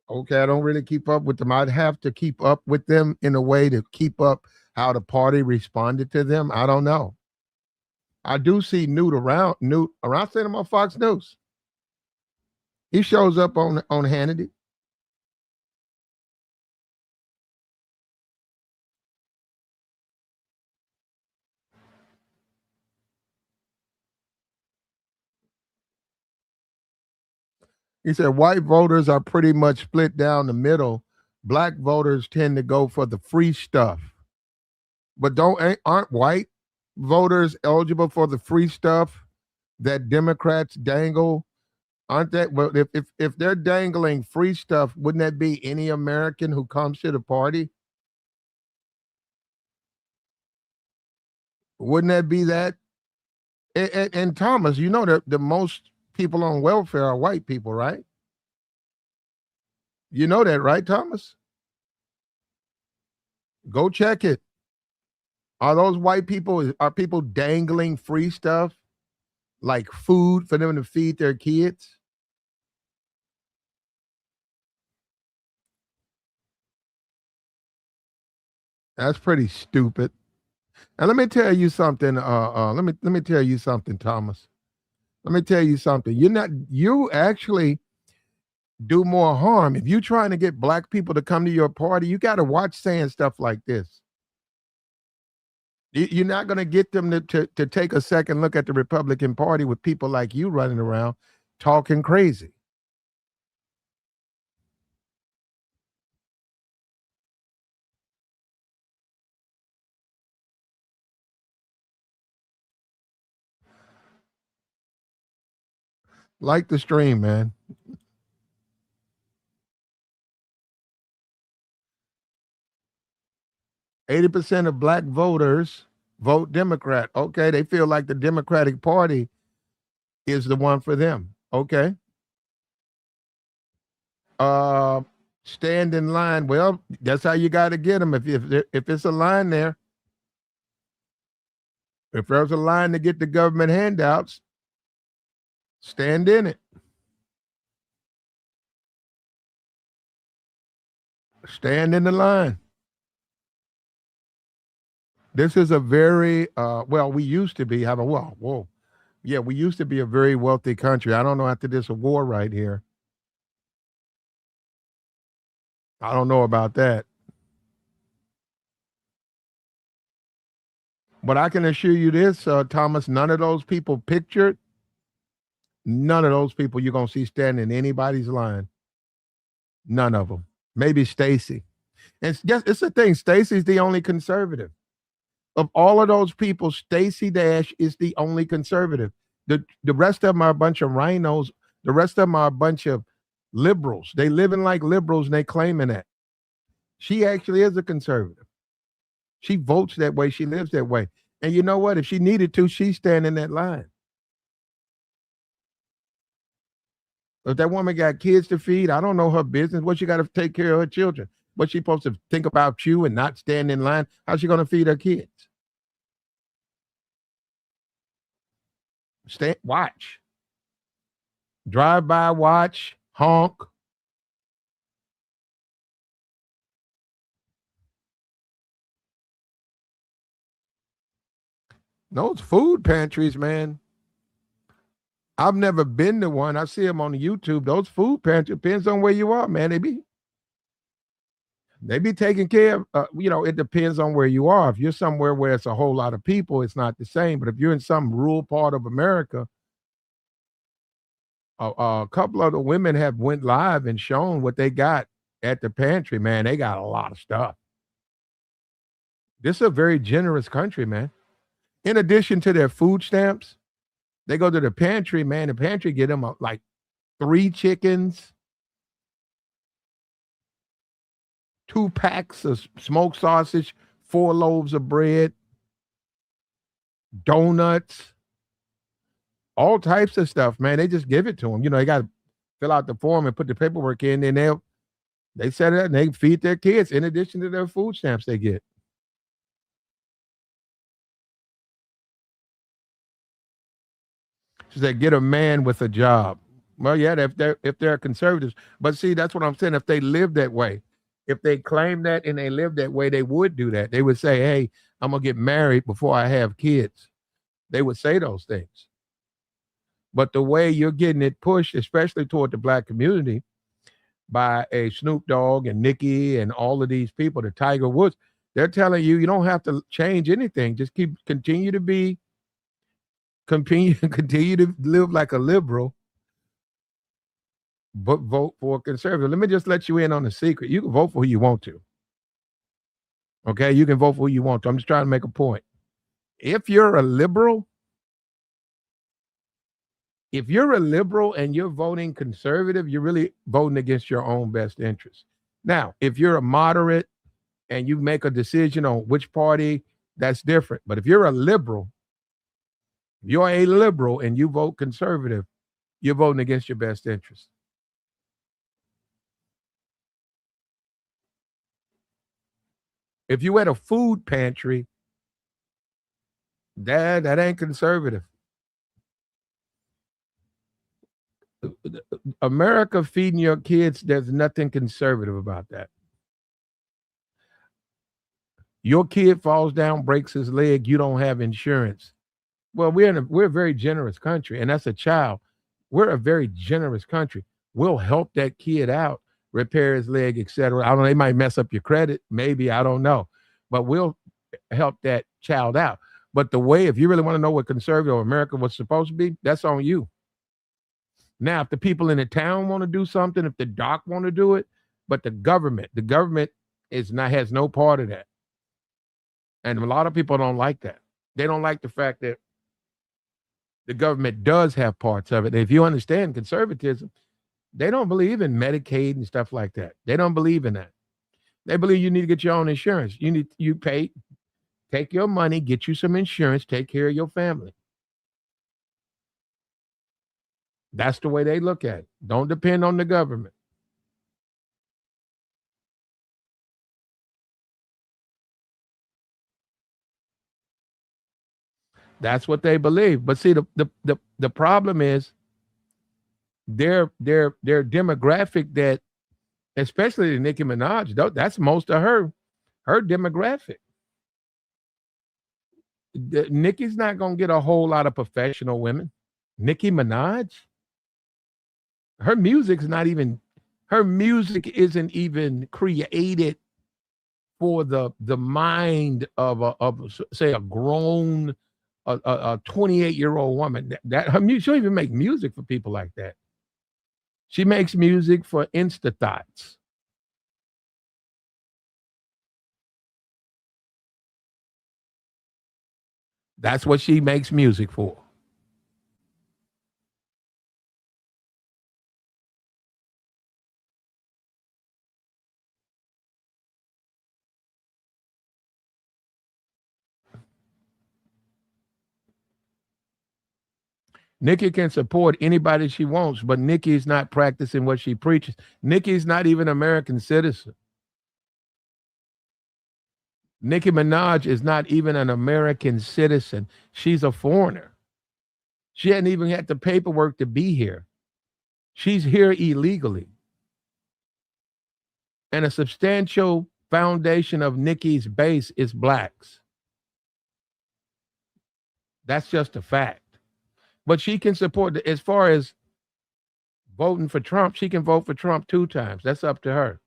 Okay, I don't really keep up with them. I'd have to keep up with them in a way to keep up how the party responded to them. I don't know. I do see Newt around saying him on Fox News. He shows up on Hannity. He said white voters are pretty much split down the middle. Black voters tend to go for the free stuff. But aren't white voters eligible for the free stuff that Democrats dangle? Aren't that, well, if they're dangling free stuff, wouldn't that be any American who comes to the party? Wouldn't that be that? And Thomas, you know that the most people on welfare are white people, right? You know that, right, Thomas? Go check it. Are those white people, are people dangling free stuff like food for them to feed their kids? That's pretty stupid. And let me tell you something. Let me tell you something, Thomas. Let me tell you something. You actually do more harm. If you're trying to get black people to come to your party, you got to watch saying stuff like this. You're not going to get them to take a second look at the Republican Party with people like you running around talking crazy. Like the stream, man. 80% of black voters vote Democrat. Okay, they feel like the Democratic Party is the one for them. Okay. Uh, stand in line. Well, that's how you got to get them. If it's a line there, if there's a line to get the government handouts, stand in it. Stand in the line. This is a very well. We used to be having whoa. Yeah, we used to be a very wealthy country. I don't know after this war right here. I don't know about that. But I can assure you this, Thomas, none of those people pictured, none of those people you're going to see standing in anybody's line. None of them. Maybe Stacy. And it's the thing. Stacy's the only conservative. Of all of those people, Stacey Dash is the only conservative. The rest of them are a bunch of rhinos. The rest of them are a bunch of liberals. They living like liberals and they claiming that. She actually is a conservative. She votes that way. She lives that way. And you know what? If she needed to, she's standing in that line. If that woman got kids to feed, I don't know her business. What she got to take care of her children? What she supposed to think about you and not stand in line? How's she going to feed her kids? Watch. Drive by, watch, honk. Those food pantries, man. I've never been to one. I see them on YouTube. Those food pantries, depends on where you are, man. They be taking care of, it depends on where you are. If you're somewhere where it's a whole lot of people, it's not the same. But if you're in some rural part of America, a couple of the women have went live and shown what they got at the pantry, man. They got a lot of stuff. This is a very generous country, man. In addition to their food stamps, they go to the pantry, man. The pantry get them like 3 chickens, 2 packs of smoked sausage, 4 loaves of bread, donuts, all types of stuff, man. They just give it to them. They got to fill out the form and put the paperwork in, and they set it up and they feed their kids in addition to their food stamps they get. She said, get a man with a job. Well, yeah, if they're conservatives. But see, that's what I'm saying. If they live that way, if they claim that and they live that way, they would do that. They would say, hey, I'm going to get married before I have kids. They would say those things. But the way you're getting it pushed, especially toward the black community, by a Snoop Dogg and Nicki and all of these people, the Tiger Woods, they're telling you you don't have to change anything. Just continue to live like a liberal, but vote for a conservative. Let me just let you in on the secret. You can vote for who you want to. Okay, you can vote for who you want to. I'm just trying to make a point. If you're a liberal and you're voting conservative, you're really voting against your own best interest. Now, if you're a moderate and you make a decision on which party, that's different. But if you're a liberal and you vote conservative, you're voting against your best interest. If you at a food pantry, that ain't conservative. America feeding your kids, there's nothing conservative about that. Your kid falls down, breaks his leg, you don't have insurance. Well, we're a very generous country, and that's a child. We're a very generous country. We'll help that kid out, repair his leg, etc. I don't know, they might mess up your credit, maybe, I don't know. But we'll help that child out. But the way, if you really want to know what conservative America was supposed to be, that's on you. Now, if the people in the town want to do something, if the doc want to do it, but the government has no part of that. And a lot of people don't like that. They don't like the fact that the government does have parts of it. If you understand conservatism, they don't believe in Medicaid and stuff like that. They don't believe in that. They believe you need to get your own insurance. You pay, take your money, get you some insurance, take care of your family. That's the way they look at it. Don't depend on the government. That's what they believe. But see, the problem is their demographic, that especially Nicki Minaj, that's most of her demographic. Nicki's not gonna get a whole lot of professional women. Nicki Minaj, her music's not even. Her music isn't even created for the mind of say a grown a 28-year-old woman. That her music, she don't even make music for people like that. She makes music for Insta thoughts. That's what she makes music for. Nikki can support anybody she wants, but Nikki's not practicing what she preaches. Nikki's not even an American citizen. Nicki Minaj is not even an American citizen. She's a foreigner. She hadn't even had the paperwork to be here. She's here illegally. And a substantial foundation of Nicki's base is blacks. That's just a fact. But she can support, as far as voting for Trump, she can vote for Trump 2 times. That's up to her.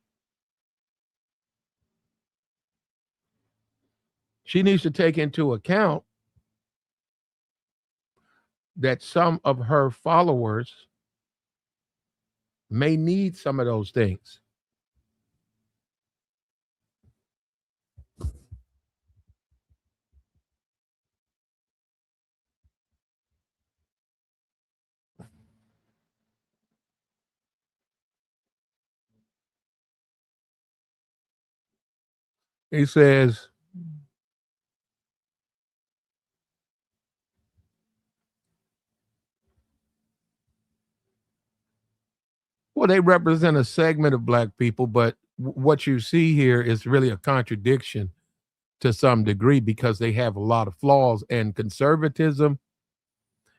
She needs to take into account that some of her followers may need some of those things. He says, well, they represent a segment of black people, but what you see here is really a contradiction to some degree because they have a lot of flaws, and conservatism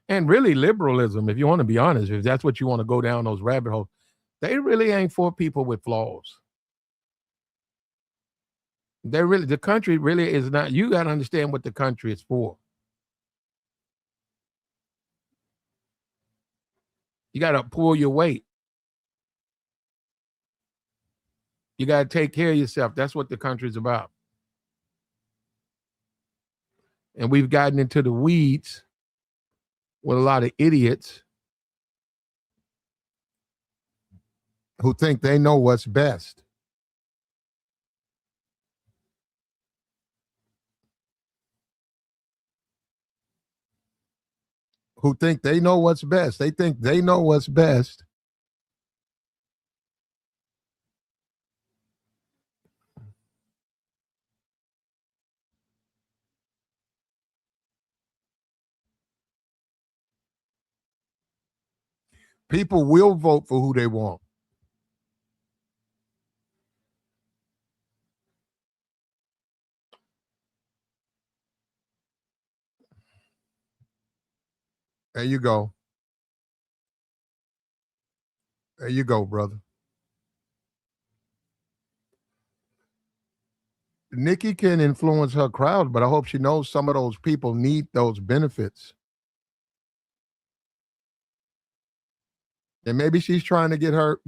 and really liberalism, if you want to be honest, if that's what you want to go down those rabbit holes, they really ain't for people with flaws. They really, the country really is not. You got to understand what the country is for. You got to pull your weight. You got to take care of yourself. That's what the country's about. And we've gotten into the weeds with a lot of idiots who think they know what's best. Who think they know what's best. They think they know what's best. People will vote for who they want. There you go. There you go, brother. Nikki can influence her crowd, but I hope she knows some of those people need those benefits. And maybe she's trying to get her,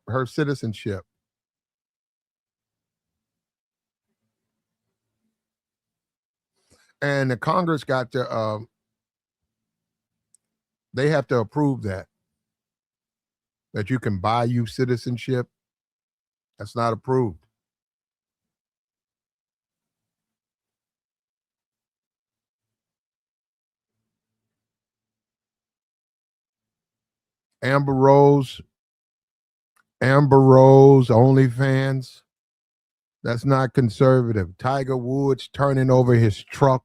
her citizenship. And the Congress got to, they have to approve that you can buy you citizenship. That's not approved. Amber Rose, OnlyFans. That's not conservative. Tiger Woods turning over his truck,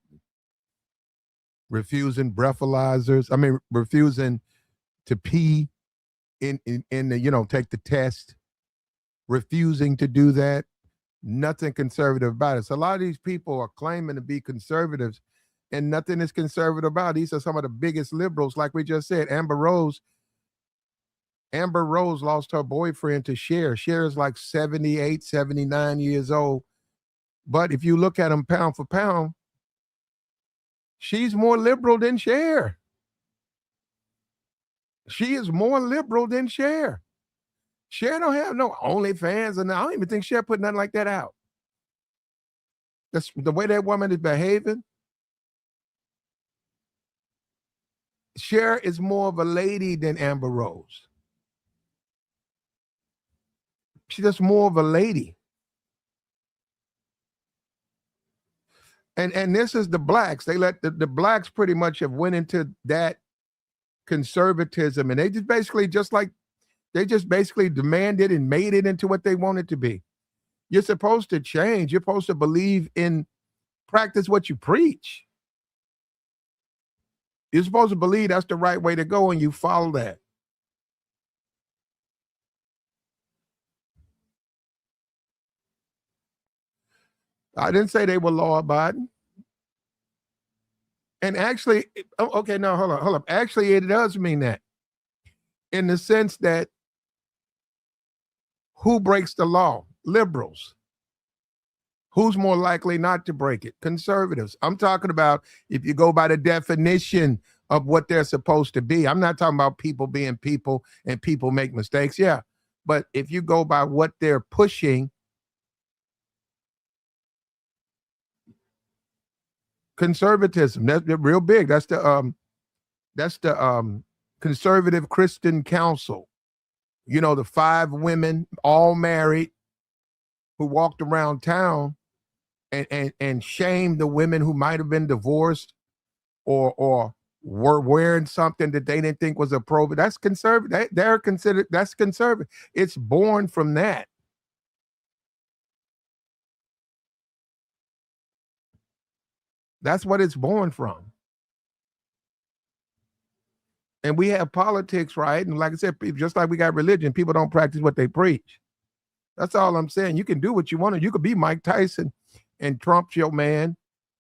refusing breathalyzers. I mean, refusing to pee in the, take the test, refusing to do that. Nothing conservative about it. So a lot of these people are claiming to be conservatives, and nothing is conservative about it. These are some of the biggest liberals, like we just said. Amber Rose lost her boyfriend to Cher. Cher is like 78, 79 years old. But if you look at him pound for pound, She's more liberal than Cher. She is more liberal than Cher. Cher don't have no OnlyFans, and I don't even think Cher put nothing like that out. That's the way that woman is behaving. Cher is more of a lady than Amber Rose. She's just more of a lady. And this is the blacks. They let the blacks pretty much have went into that conservatism, and they just basically demanded and made it into what they wanted to be. You're supposed to change. You're supposed to believe in, practice what you preach. You're supposed to believe that's the right way to go, and you follow that. I didn't say they were law abiding. And actually, okay, no, hold on. Actually, it does mean that, in the sense that who breaks the law? Liberals. Who's more likely not to break it? Conservatives. I'm talking about if you go by the definition of what they're supposed to be. I'm not talking about people being people and people make mistakes. Yeah. But if you go by what they're pushing, conservatism, that's real big. That's the Conservative Christian Council. You know, the 5 women, all married, who walked around town and shamed the women who might have been divorced or were wearing something that they didn't think was appropriate. That's conservative. They're considered, that's conservative. It's born from that. That's what it's born from. And we have politics, right? And like I said, just like we got religion, people don't practice what they preach. That's all I'm saying. You can do what you want to. You could be Mike Tyson and Trump's your man,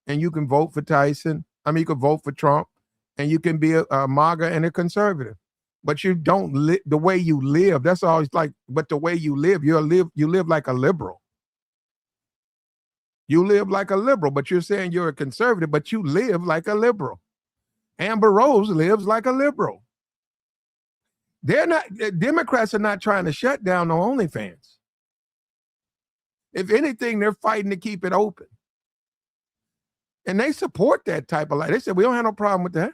and you can vote for Tyson. I mean, you could vote for Trump, and you can be a MAGA and a conservative. But you don't live the way you live. That's always like, but the way you live, you live like a liberal. You live like a liberal, but you're saying you're a conservative, but you live like a liberal. Amber Rose lives like a liberal. They're not, Democrats are not trying to shut down the OnlyFans. If anything, they're fighting to keep it open. And they support that type of life. They said, we don't have no problem with that.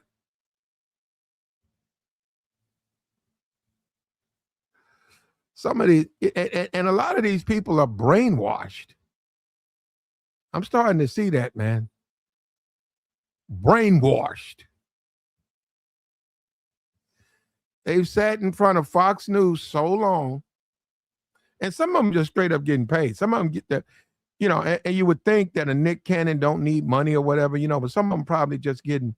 Some of these, and a lot of these people are brainwashed. I'm starting to see that, man. Brainwashed. They've sat in front of Fox News so long, and some of them just straight up getting paid. Some of them get that, you know, and you would think that a Nick Cannon don't need money or whatever, you know, but some of them probably just getting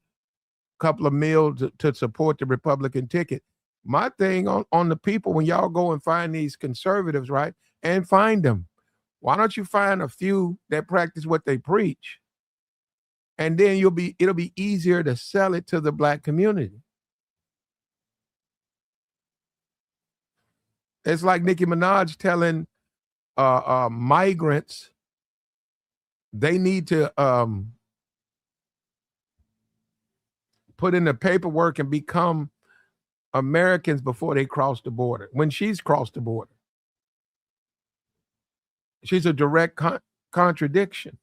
a couple of meals to support the Republican ticket. My thing on the people, when y'all go and find these conservatives, right, and find them, why don't you find a few that practice what they preach? And then it'll be easier to sell it to the black community. It's like Nicki Minaj telling migrants they need to put in the paperwork and become Americans before they cross the border. When she's crossed the border, she's a direct contradiction.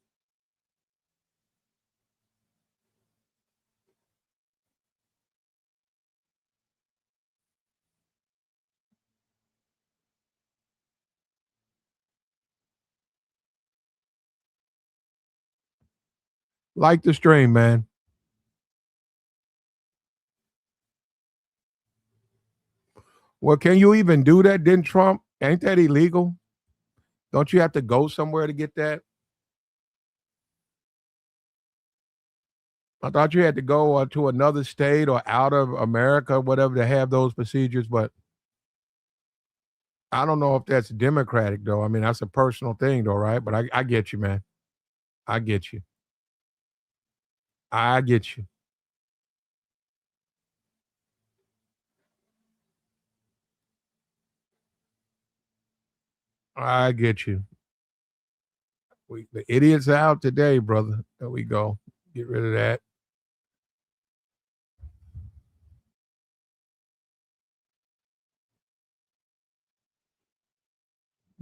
Like the stream, man. Well, can you even do that? Didn't Trump? Ain't that illegal? Don't you have to go somewhere to get that? I thought you had to go to another state or out of America, whatever, to have those procedures. But I don't know if that's democratic, though. I mean, that's a personal thing, though, right? But I get you, man. I get you. I get you. I get you. The idiots are out today, brother. There we go. Get rid of that.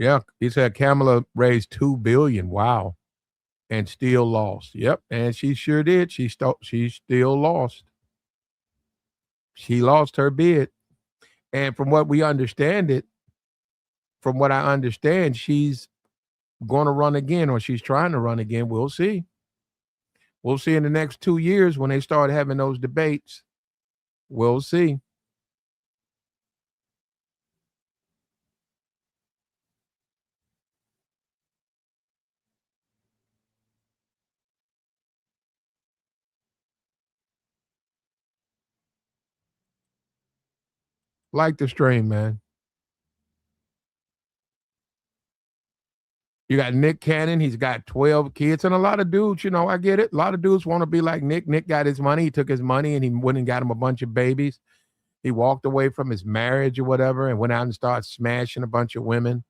Yeah, he said Kamala raised $2 billion. Wow. And still lost. Yep, and she sure did. She still lost. She lost her bid. And from what we understand it, from what I understand, she's going to run again, or she's trying to run again. We'll see. We'll see in the next 2 years when they start having those debates. We'll see. Like the stream, man. You got Nick Cannon. He's got 12 kids. And a lot of dudes, I get it. A lot of dudes want to be like Nick. Nick got his money. He took his money and he went and got him a bunch of babies. He walked away from his marriage or whatever and went out and started smashing a bunch of women.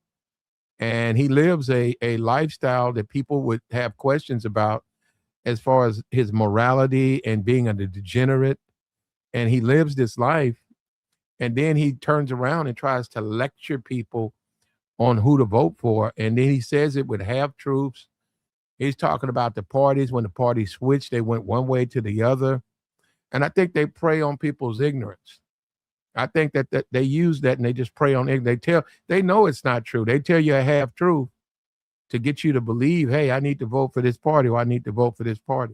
And he lives a lifestyle that people would have questions about as far as his morality and being a degenerate. And he lives this life. And then he turns around and tries to lecture people on who to vote for. And then he says it with half truths. He's talking about the parties. When the parties switched, they went one way to the other. And I think they prey on people's ignorance. I think that they use that and they just prey on it. They know it's not true. They tell you a half truth to get you to believe, hey, I need to vote for this party, or I need to vote for this party.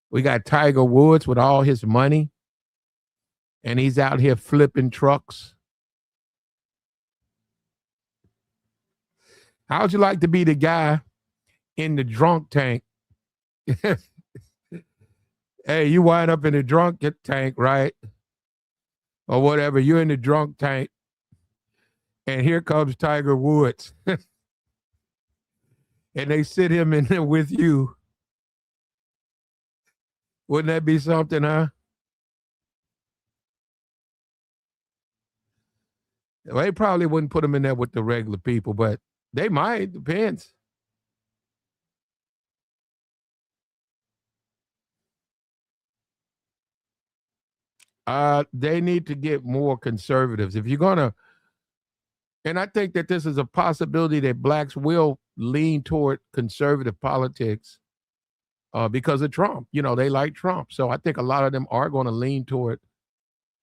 We got Tiger Woods with all his money, and he's out here flipping trucks. How'd you like to be the guy in the drunk tank? Hey, you wind up in the drunk tank, right? Or whatever. You're in the drunk tank, and here comes Tiger Woods. And they sit him in there with you. Wouldn't that be something, huh? Well, they probably wouldn't put him in there with the regular people, but they might. Depends. They need to get more conservatives. If you're gonna, and I think that this is a possibility that blacks will lean toward conservative politics because of Trump. They like Trump, so I think a lot of them are going to lean toward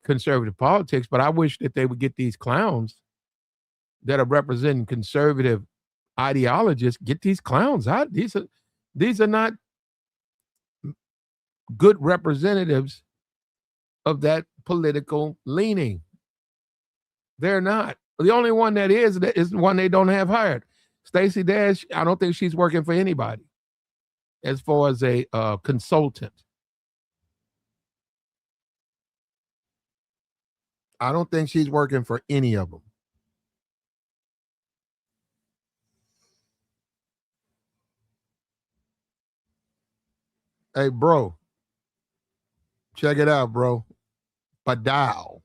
conservative politics. But I wish that they would get these clowns that are representing conservative ideologists. Get these clowns out. These are not good representatives of that political leaning. They're not. The only one that is the one they don't have hired. Stacey Dash, I don't think she's working for anybody as far as a consultant. I don't think she's working for any of them. Hey, bro, check it out, bro. Badal.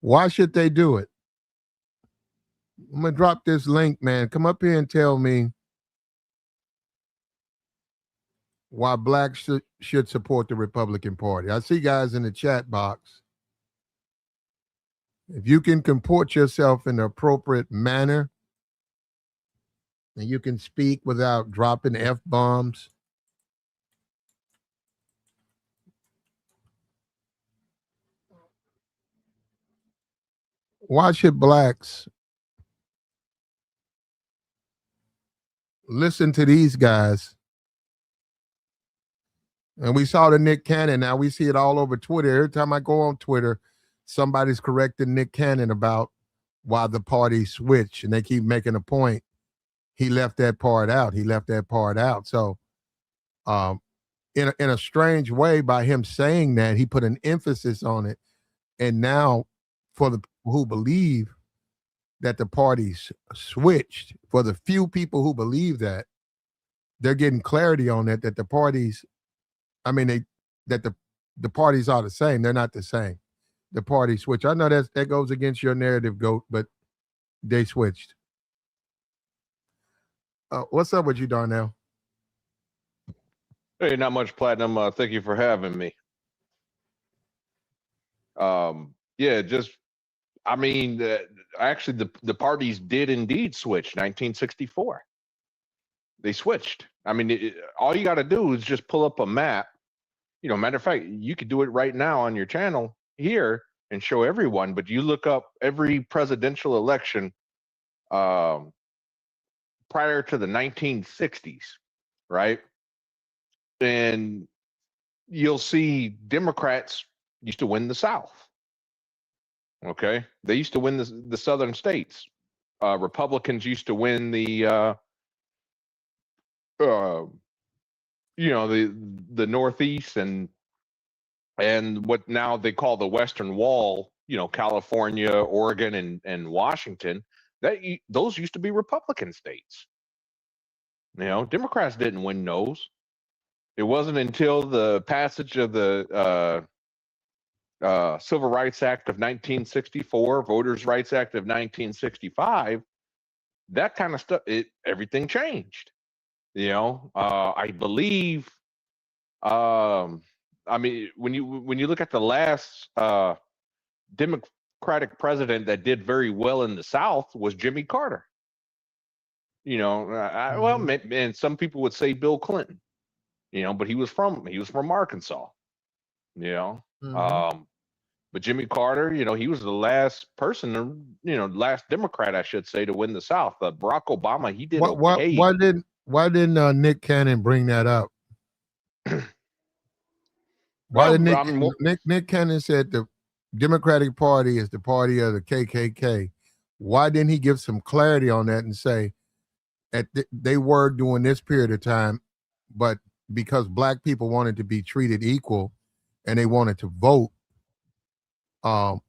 Why should they do it? I'm going to drop this link, man. Come up here and tell me why blacks should support the Republican Party. I see guys in the chat box. If you can comport yourself in the appropriate manner and you can speak without dropping F-bombs, why should blacks listen to these guys? And we saw the Nick Cannon. Now we see it all over Twitter. Every time I go on Twitter, somebody's correcting Nick Cannon about why the party switched, and they keep making a point. He left that part out. He left that part out. So, in a strange way, by him saying that, he put an emphasis on it. And now, for the people who believe that the parties switched, for the few people who believe that, they're getting clarity on it. That the parties, the parties are the same. They're not the same. The party switch. I know that goes against your narrative, Goat, but they switched. What's up with you, Darnell? Hey, not much, Platinum. Thank you for having me. Yeah, just I mean, actually, the parties did indeed switch. 1964, they switched. I mean, all you got to do is just pull up a map. Matter of fact, you could do it right now on your channel here and show everyone. But you look up every presidential election um, prior to the 1960s, right? And you'll see Democrats used to win the South. Okay, they used to win the southern states. Republicans used to win uh, the Northeast and what now they call the Western Wall. California, Oregon, and Washington. Those used to be Republican states. Democrats didn't win those. It wasn't until the passage of the Civil Rights Act of 1964, Voters' Rights Act of 1965, that kind of stuff. Everything changed. I believe. I mean, when you look at the last Democratic president that did very well in the South was Jimmy Carter. Well, and some people would say Bill Clinton. But he was from Arkansas. But Jimmy Carter, he was the last person, last Democrat, I should say, to win the South. Barack Obama, he did okay. Why didn't Nick Cannon bring that up? Why did Nick Cannon said the Democratic Party is the party of the KKK? Why didn't he give some clarity on that and say they were during this period of time, but because black people wanted to be treated equal and they wanted to vote, the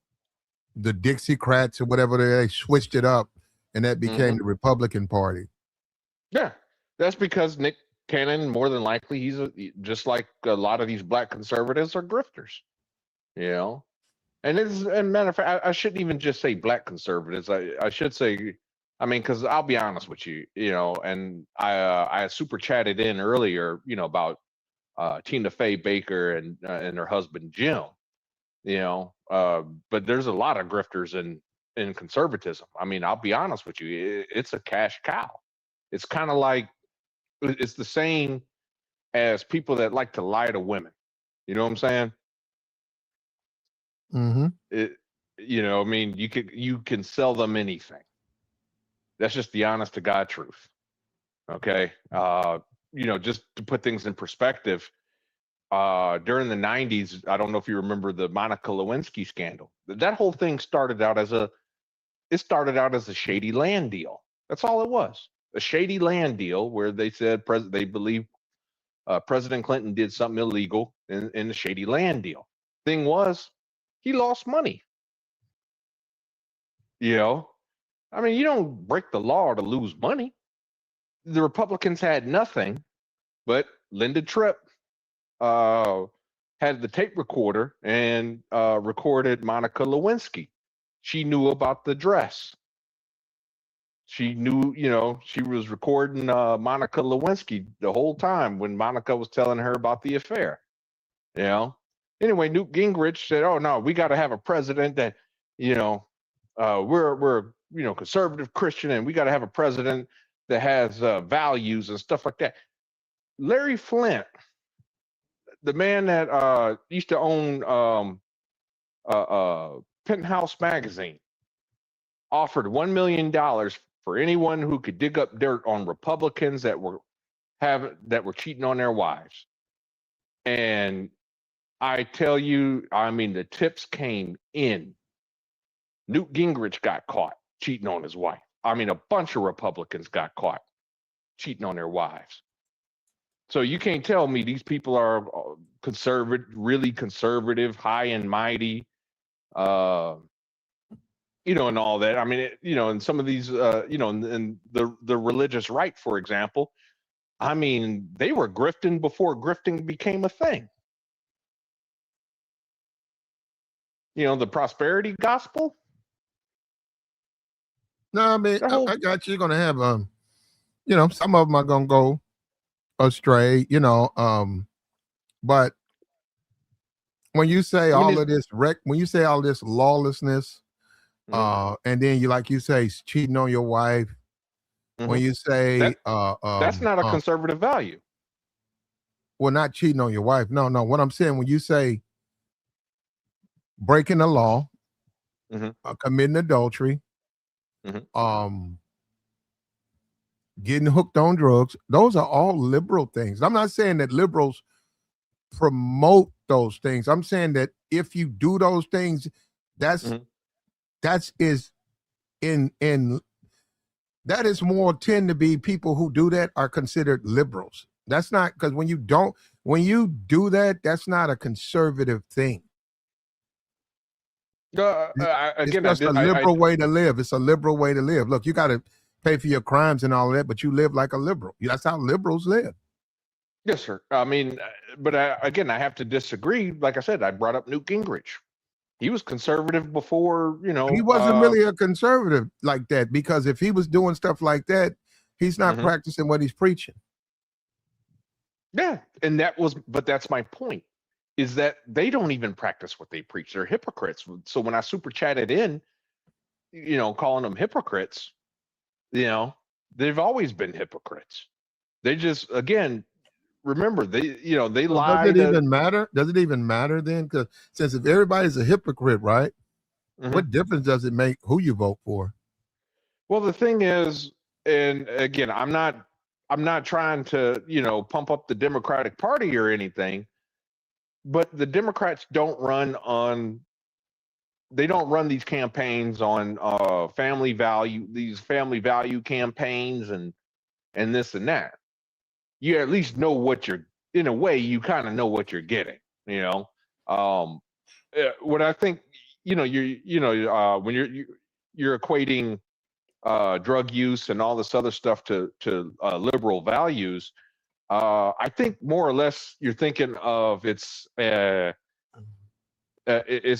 Dixiecrats or whatever, they switched it up and that became the Republican Party. Yeah, that's because Nick Cannon, more than likely, he's just like a lot of these black conservatives are grifters, And matter of fact, I shouldn't even just say black conservatives. I should say, I mean, because I'll be honest with you, and I super chatted in earlier, about Tina Fey Baker and her husband Jim, but there's a lot of grifters in conservatism. I mean, I'll be honest with you, it's a cash cow. It's kind of like it's the same as people that like to lie to women. You know what I'm saying? I mean, you can sell them anything. That's just the honest to God truth. Okay. Just to put things in perspective, during the 90s, I don't know if you remember the Monica Lewinsky scandal. That whole thing started out as a shady land deal. That's all it was. A shady land deal where they said they believe President Clinton did something illegal in the shady land deal. Thing was, he lost money. I mean, you don't break the law to lose money. The Republicans had nothing, but Linda Tripp had the tape recorder and recorded Monica Lewinsky. She knew about the dress. She knew, she was recording Monica Lewinsky the whole time when Monica was telling her about the affair. Anyway, Newt Gingrich said, "Oh no, we got to have a president that, we're conservative Christian, and we got to have a president that has values and stuff like that." Larry Flint, the man that used to own Penthouse magazine, offered $1 million for anyone who could dig up dirt on Republicans that were cheating on their wives. And I tell you, I mean, the tips came in. Newt Gingrich got caught cheating on his wife. I mean, a bunch of Republicans got caught cheating on their wives. So you can't tell me these people are conservative, really conservative, high and mighty, and all that. I mean, and some of these, and the religious right, for example, I mean, they were grifting before grifting became a thing. The prosperity gospel. No, I mean, I got you. You're gonna have some of them are gonna go astray, but when you say I mean, all of this when you say all this lawlessness, and then you like you say cheating on your wife, when you say that that's not a conservative value. well, not cheating on your wife. No, no. What I'm saying, when you say breaking the law, committing adultery, getting hooked on drugs, those are all liberal things. I'm not saying that liberals promote those things. I'm saying that if you do those things, that's is in that is more tend to be people who do that are considered liberals. That's not, because when you do that, that's not a conservative thing. It's just a liberal way to live. It's a liberal way to live. Look, you got to pay for your crimes and all of that, but you live like a liberal. That's how liberals live. Yes, sir. I mean, but again, I have to disagree. Like I said, I brought up Newt Gingrich. He was conservative before, He wasn't really a conservative like that, because if he was doing stuff like that, he's not practicing what he's preaching. Yeah, and but that's my point, is that they don't even practice what they preach. They're hypocrites. So when I super chatted in, calling them hypocrites, they've always been hypocrites. They just, again, remember, they lie. Does it even matter? Does it even matter then? Because since if everybody's a hypocrite, right? What difference does it make who you vote for? Well, the thing is, and again, I'm not trying to, pump up the Democratic Party or anything, but the Democrats don't run these campaigns on family value campaigns and this and that. You at least know what in a way, you kind of know what you're getting, what I think, when you're equating drug use and all this other stuff to liberal values, I think more or less you're thinking of it's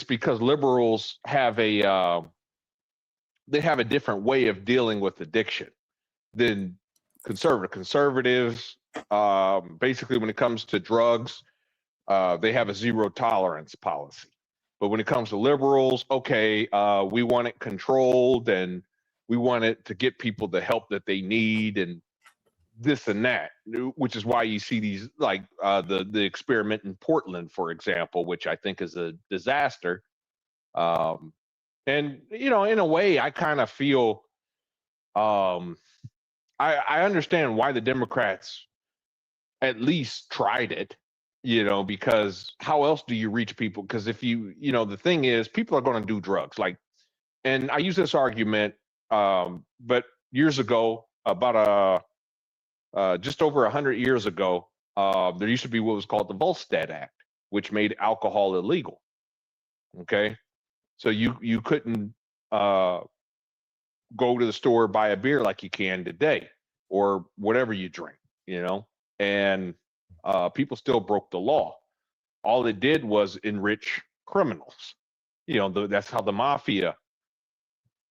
because liberals have a different way of dealing with addiction than conservatives. Basically, when it comes to drugs, they have a zero tolerance policy. But when it comes to liberals, okay, we want it controlled and we want it to get people the help that they need and this and that, which is why you see these, like the experiment in Portland, for example, which I think is a disaster. And, in a way, I kind of feel I understand why the Democrats at least tried it, because how else do you reach people? Because if the thing is, people are going to do drugs. And I use this argument, but years ago, about just over 100 years ago, there used to be what was called the Volstead Act, which made alcohol illegal. Okay, so you couldn't go to the store, buy a beer like you can today, or whatever you drink, and people still broke the law. All it did was enrich criminals. That's how the mafia,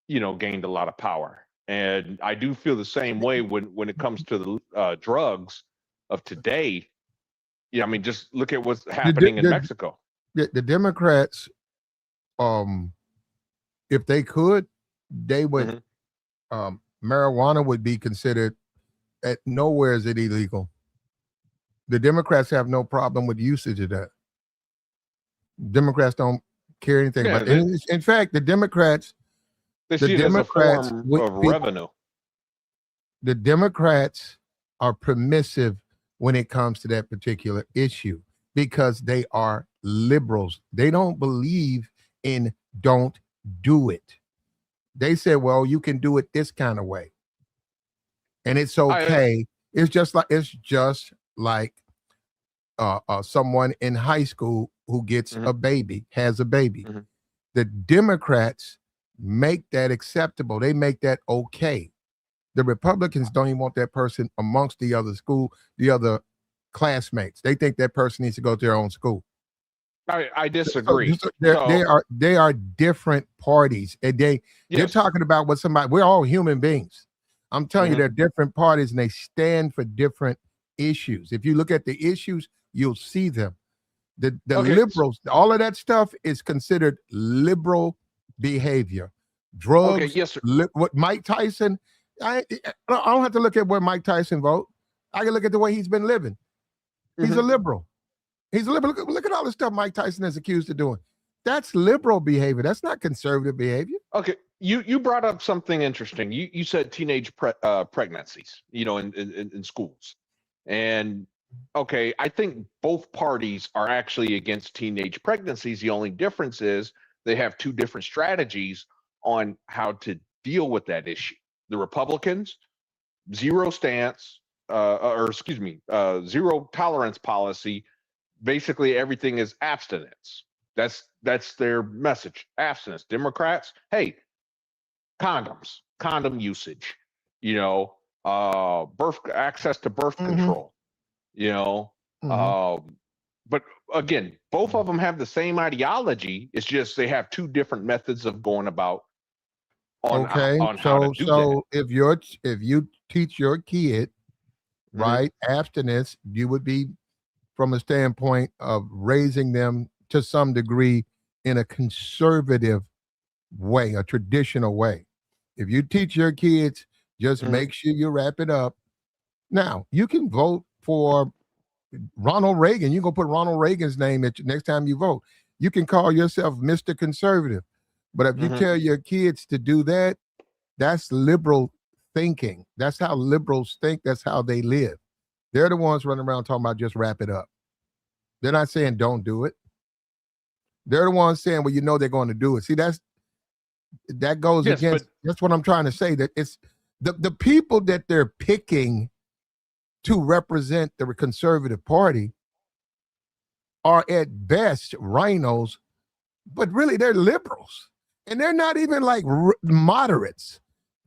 gained a lot of power. And I do feel the same way when it comes to the drugs of today. I mean, just look at what's happening in Mexico. The Democrats, if they could, they would, marijuana would be considered, at nowhere is it illegal. The Democrats have no problem with usage of that. Democrats don't care anything about it. In fact, the Democrats, they see it as a form of revenue. The Democrats are permissive when it comes to that particular issue because they are liberals. They don't believe in don't do it. They say, well, you can do it this kind of way. And it's okay. It's just like someone in high school who gets a baby, has a baby. The Democrats make that acceptable. They make that okay. The Republicans don't even want that person amongst the other classmates. They think that person needs to go to their own school. I disagree. They are different parties, and they're talking about what we're all human beings. I'm telling you, they're different parties, and they stand for different issues. If you look at the issues, you'll see them. The Okay. liberals, all of that stuff is considered liberal behavior. Okay. Drugs, Yes, sir. what Mike Tyson, I don't have to look at where Mike Tyson vote. I can look at the way he's been living. He's a liberal. He's a liberal. Look at all the stuff Mike Tyson is accused of doing. That's liberal behavior. That's not conservative behavior. Okay. You brought up something interesting. You said teenage pregnancies, in schools. And okay, I think both parties are actually against teenage pregnancies. The only difference is they have two different strategies on how to deal with that issue. The Republicans, zero stance, zero tolerance policy. Basically, everything is abstinence. That's their message. Abstinence. Democrats, hey, condoms, condom usage, birth access to birth control, but again, both of them have the same ideology. It's just they have two different methods of going about on how to do that. If you teach your kid right abstinence, you would be from a standpoint of raising them to some degree in a conservative way, a traditional way. If you teach your kids, just make sure you wrap it up. Now, you can vote for Ronald Reagan. You can go put Ronald Reagan's name at next time you vote. You can call yourself Mr. Conservative. But if you tell your kids to do that, that's liberal thinking. That's how liberals think. That's how they live. They're the ones running around talking about just wrap it up. They're not saying don't do it. They're the ones saying, well, they're going to do it. See, that goes against, that's what I'm trying to say, that it's the people that they're picking to represent the conservative party are at best rhinos, but really they're liberals. And they're not even like moderates.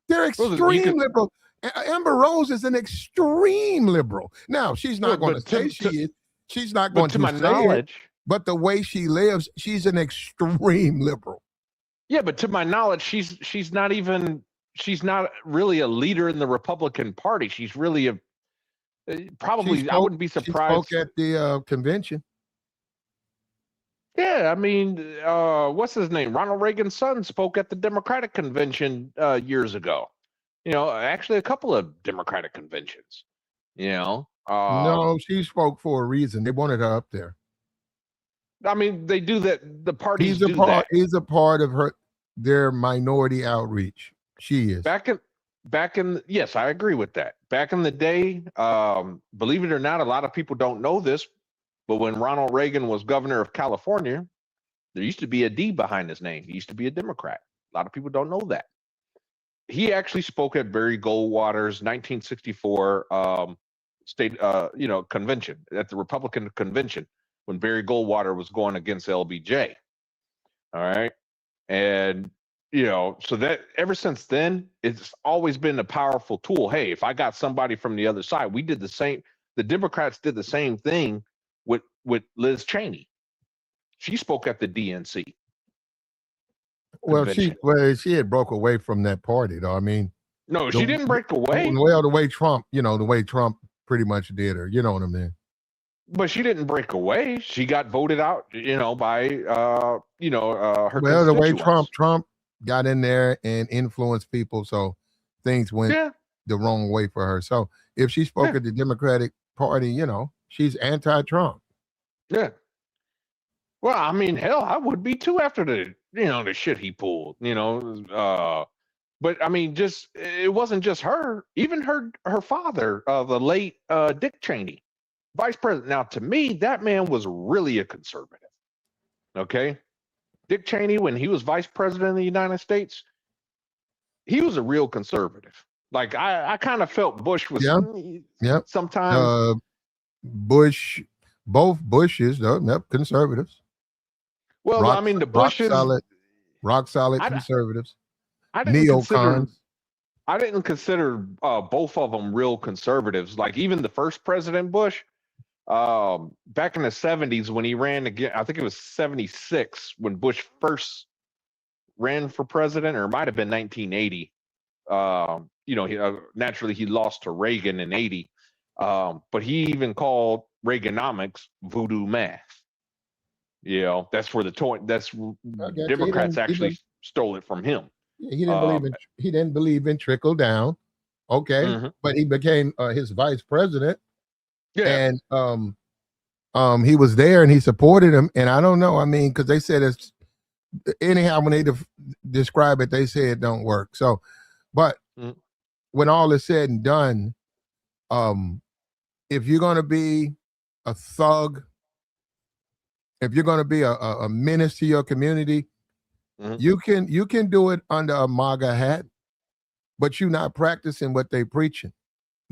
They're extreme liberal. Amber Rose is an extreme liberal. Now, she's not going to say she is. She's not going to say it. But the way she lives, she's an extreme liberal. Yeah, but to my knowledge, she's not really a leader in the Republican Party. She's really I wouldn't be surprised. She spoke at the convention. Yeah, I mean, what's his name? Ronald Reagan's son spoke at the Democratic convention years ago. Actually a couple of Democratic conventions. No, she spoke for a reason. They wanted her up there. I mean, they do that. The parties do that. He's a part of their minority outreach. She is. Back in yes, I agree with that. Back in the day, believe it or not, a lot of people don't know this, but when Ronald Reagan was governor of California, there used to be a D behind his name. He used to be a Democrat. A lot of people don't know that. He actually spoke at Barry Goldwater's 1964 state, convention, at the Republican convention, when Barry Goldwater was going against LBJ. All right. And, so that ever since then, it's always been a powerful tool. Hey, if I got somebody from the other side, we did the same. The Democrats did the same thing with Liz Cheney. She spoke at the DNC. Well, she had broke away from that party, though. I mean, no, she didn't break away. Well, the way Trump pretty much did her. You know what I mean? But she didn't break away. She got voted out, by her. Well, the way Trump got in there and influenced people, so things went the wrong way for her. So if she spoke at the Democratic Party, she's anti-Trump. Yeah. Well, I mean, hell, I would be too after the shit he pulled. But I mean, it wasn't just her. Even her father, the late Dick Cheney, vice president. Now, to me, that man was really a conservative. Okay, Dick Cheney, when he was vice president of the United States, he was a real conservative. Like I kind of felt Bush was sometimes. Both Bushes, conservatives. Well, I mean, the Bushes, rock solid conservatives. I didn't consider both of them real conservatives. Like even the first President Bush, back in the 70s when he ran again, I think it was 76 when Bush first ran for president, or it might have been 1980. Naturally he lost to Reagan in 80. But he even called Reaganomics voodoo math. You know, that's where that's I guess Democrats actually stole it from him. he didn't believe in trickle down. Okay, but he became his vice president, Yeah. and he was there and he supported him. And I don't know. I mean, because they said it's anyhow when they describe it, they say it don't work. So, but when all is said and done, if you're going to be a thug, if you're going to be a menace to your community, you can do it under a MAGA hat, but you're not practicing what they preaching.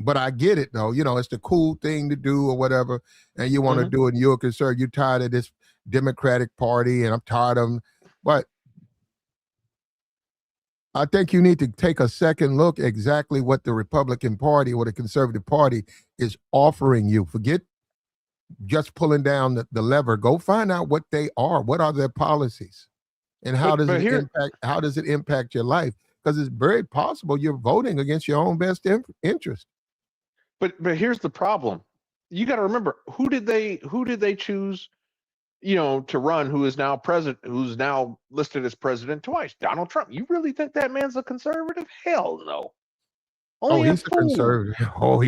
But I get it though, you know, it's the cool thing to do or whatever, and you want to do it. And you're concerned, you're tired of this Democratic Party, and I'm tired of them. But I think you need to take a second look exactly what the Republican Party or the Conservative Party is offering you. Forget just pulling down the lever. Go find out what they are. What are their policies, and how does it impact your life? Because it's very possible you're voting against your own best interest. But here's the problem. You got to remember, who did they choose, you know, to run, who is now president, who's now listed as president twice? Donald Trump. You really think that man's a conservative? Hell no. Only he's a conservative. Hell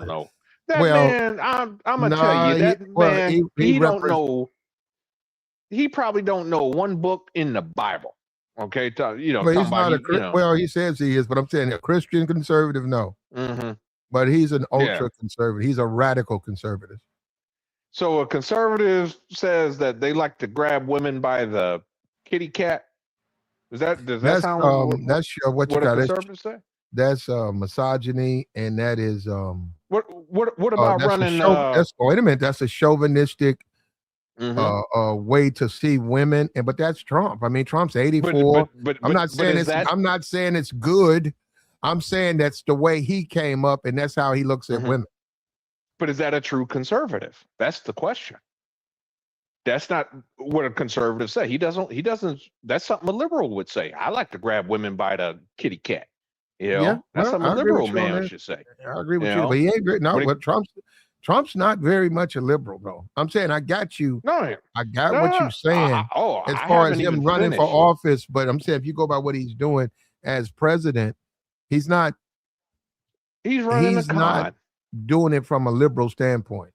no. That man, I'm gonna tell you, that man, he don't know. He probably don't know one book in the Bible. Okay, you know, he's not well, he says he is, but I'm saying a Christian conservative, no. But he's an ultra conservative. He's a radical conservative. So a conservative says that they like to grab women by the kitty cat. Does that sound? That's what you got. Conservatives say? That's misogyny, and that is What about running? Wait a minute. That's a chauvinistic way to see women, but that's Trump. I mean, Trump's 84. I'm not saying it's good. I'm saying that's the way he came up, and that's how he looks at women. But is that a true conservative? That's the question. That's not what a conservative say. He doesn't. That's something a liberal would say. I like to grab women by the kitty cat. You know, that's something a liberal man should say. I agree with you, but he ain't great. No, but Trump's not very much a liberal, though. I'm saying I got you. No, I got what you're saying as far as him running for office. But I'm saying if you go by what he's doing as president, he's not. He's running a con. Not doing it from a liberal standpoint.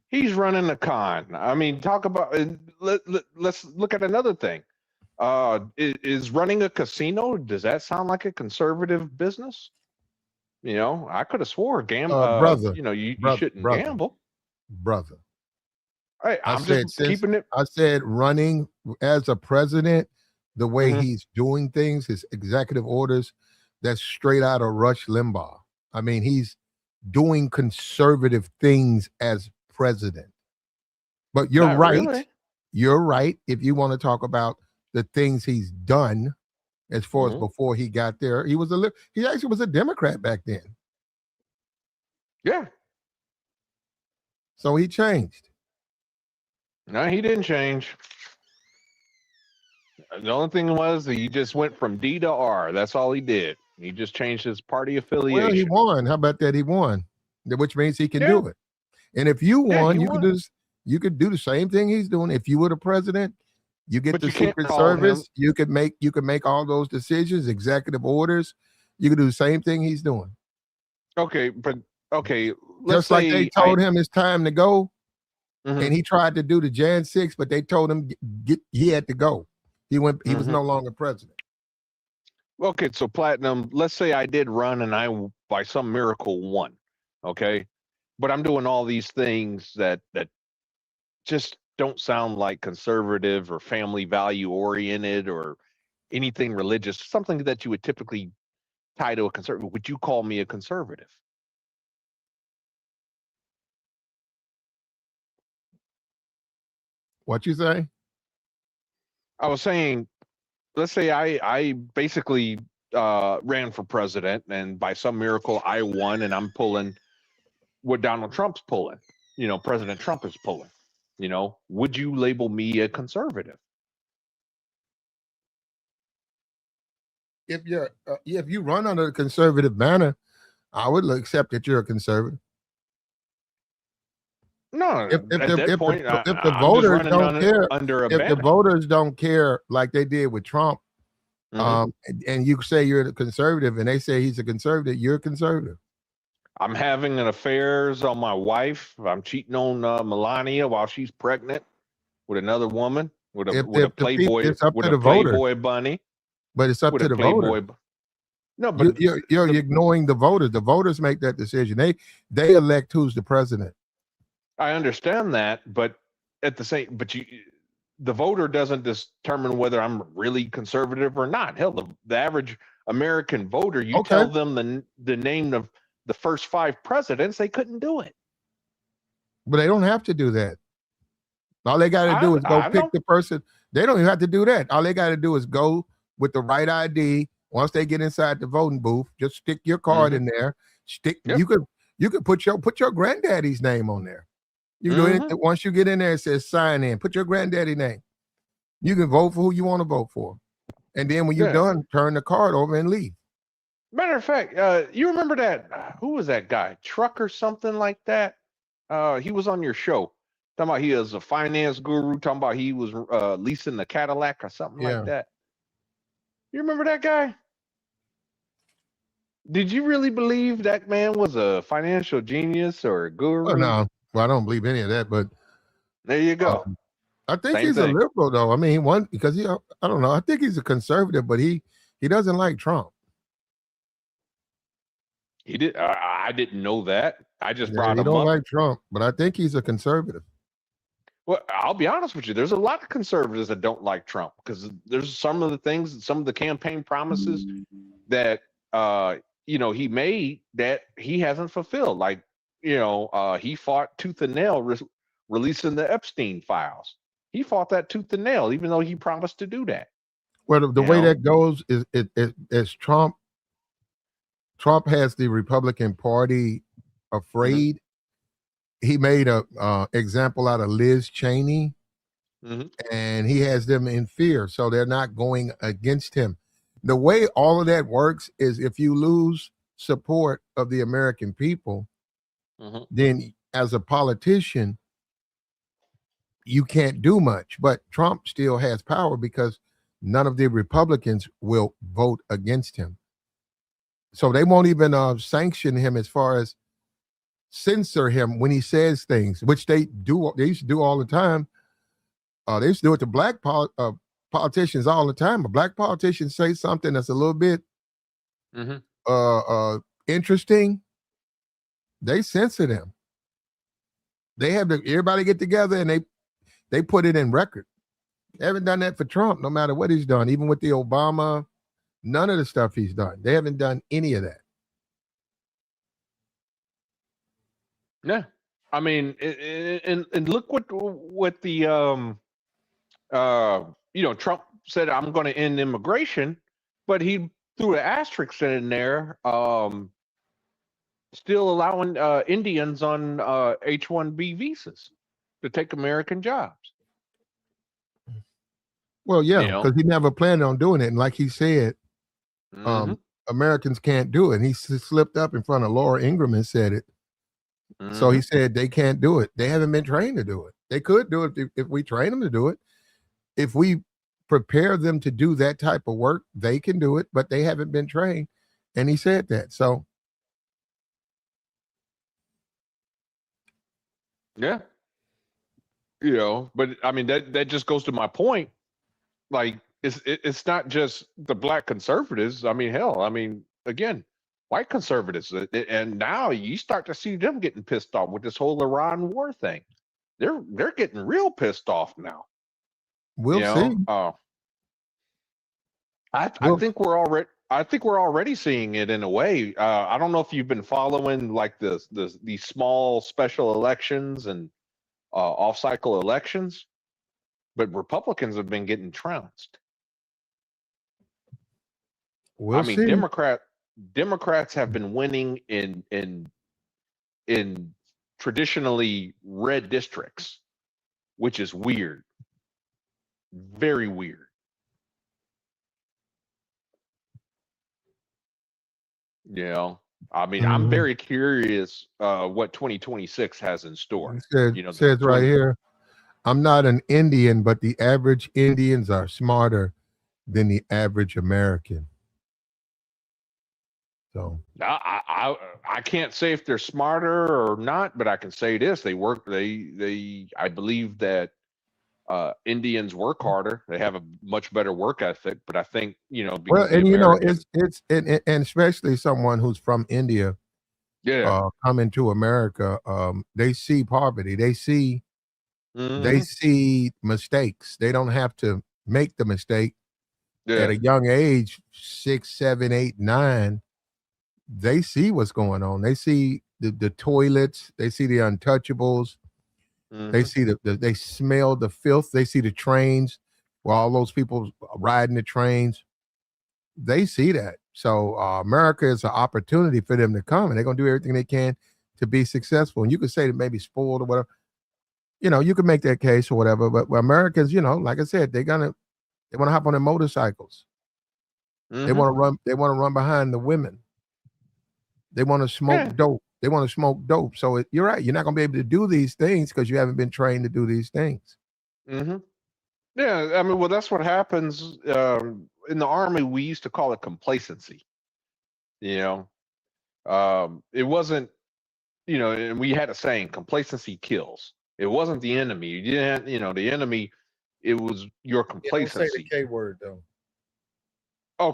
He's running a con. I mean, talk about. Let's look at another thing. Is running a casino? Does that sound like a conservative business? You know, I could have swore brother. You know, you shouldn't gamble, brother. Hey, I'm just keeping it. I said running as a president, the way he's doing things, his executive orders, that's straight out of Rush Limbaugh. I mean, he's doing conservative things as president. But you're right. Really. You're right. If you want to talk about the things he's done, as far as before he got there, he actually was a Democrat back then. Yeah. So he changed. No, he didn't change. The only thing was that he just went from D to R. That's all he did. He just changed his party affiliation. Well, he won. How about that? He won, which means he can do it. And if you won, you could do the same thing he's doing. If you were the president, you get the Secret Service. You could make all those decisions, executive orders. You could do the same thing he's doing. Okay. Just like they told him it's time to go, and he tried to do the Jan 6, but they told him he had to go. He was no longer president. Okay, so Platinum, let's say I did run and I, by some miracle, won. Okay, but I'm doing all these things that just don't sound like conservative or family value oriented or anything religious, something that you would typically tie to a conservative. Would you call me a conservative? What you say? I was saying, let's say I basically ran for president and by some miracle I won and I'm pulling what Donald Trump's pulling, you know, President Trump is pulling, you know, would you label me a conservative? If you run under the conservative banner, I would accept that you're a conservative. No, If at the that if point, the if the I'm just voters running don't care, under a if the banner. voters don't care like they did with Trump, Mhm. and you say you're a conservative, and they say he's a conservative, you're a conservative. I'm having an affairs on my wife. I'm cheating on Melania while she's pregnant with another woman, with a If the people, Playboy, it's up with to a the voters, Playboy bunny, but it's up with to a the voters. Playboy. No, but You're the ignoring the voters. The voters make that decision. They elect who's the president. I understand that, but at the same, the voter doesn't determine whether I'm really conservative or not. Hell, the average American voter, you Okay, tell them the name of the first 5 presidents, they couldn't do it. but they don't have to do that. All they got to do is go I pick know. the person. They don't even have to do that. All they got to do is go with the right ID. Once they get inside the voting booth, just stick your card in there. Yep. You could put your granddaddy's name on there. You can do anything. hmm Once you get in there, it says sign in. Put your granddaddy name. You can vote for who you want to vote for. And then when you're Yeah. done, turn the card over and leave. Matter of fact, you remember that? Who was that guy? Truck or something like that? He was on your show. Talking about he is a finance guru. Talking about he was leasing the Cadillac or something like Yeah. that. You remember that guy? Did you really believe that man was a financial genius or a Oh guru? no. Well, I don't believe any of that, but There you go. I think Same he's a thing. liberal though. I mean, one because I don't know. I think he's a conservative, but he doesn't like Trump. He did. I didn't know that. I just Yeah, brought he him don't up. like Trump, but I think he's a conservative. Well, I'll be honest with you. There's a lot of conservatives that don't like Trump because there's some of the things, some of the campaign promises that he made that he hasn't fulfilled. Like he fought tooth and nail releasing the Epstein files. He fought that tooth and nail, even though he promised to do that. Well, the You way know. that goes is Trump. Trump has the Republican Party hmm afraid. He made a example out of Liz Cheney, hmm and he has them in fear, so they're not going against him. The way all of that works is if you lose support of the American people, hmm then as a politician, you can't do much. But Trump still has power because none of the Republicans will vote against him. So they won't even sanction him as far as censor him when he says things, which they do. They used to do all the time. They used to do it to politicians all the time. A black politician say something that's a little bit hmm uh, uh, interesting, they censor them. They have everybody get together and they put it in record. They haven't done that for Trump, no matter what he's done, even with the Obama, none of the stuff he's done. They haven't done any of that. Yeah. I mean, and look what the Trump said, I'm going to end immigration, but he threw an asterisk in there, still allowing Indians on H-1B visas to take American jobs. Well, yeah, You know. because he never planned on doing it. And like he said, hmm Americans can't do it. And he slipped up in front of Laura Ingraham and said it. So he hmm said they can't do it. They haven't been trained to do it. They could do it if we train them to do it. If we prepare them to do that type of work, they can do it, but they haven't been trained. And he said that. So Yeah. But I mean that just goes to my point. Like it's not just the black conservatives. I mean, hell, I mean, again, white conservatives, and now you start to see them getting pissed off with this whole Iran war thing. They're getting real pissed off now. we'll see. I Well, think we're already seeing it in a way. I don't know if you've been following like these small special elections and off cycle elections, but Republicans have been getting trounced. I we'll mean, see. Democrats have been winning in traditionally red districts, which is weird, very weird. You know, I mean, I'm Mhm. very curious what 2026 has in store. It says, You know, the says right 20. here, I'm not an Indian, but the average Indians are smarter than the average American. So I can't say if they're smarter or not, but I can say this: they work. They I believe that Indians work harder. They have a much better work ethic. But I think, well, because the and you know, American, it's and especially someone who's from India yeah, coming to America, they see poverty, they hmm see mistakes. They don't have to make the mistake at yeah, a young age, 6, 7, 8, 9. They see what's going on. They see the toilets. They see the untouchables. They hmm see they smell the filth. They see the trains where all those people riding the trains. They see that. So America is an opportunity for them to come, and they're gonna do everything they can to be successful. And you could say that maybe spoiled or whatever. You could make that case or whatever. But Americans, like I said, they want to hop on their motorcycles. They hmm want to run. They want to run behind the women. They want to smoke yeah, dope. They want to smoke dope. So you're right. You're not going to be able to do these things because you haven't been trained to do these things. hmm yeah. I mean, well, that's what happens in the army. We used to call it complacency. You it wasn't. And we had a saying: complacency kills. It wasn't the enemy. You didn't. The enemy. It was your Yeah, don't say the complacency. K word though.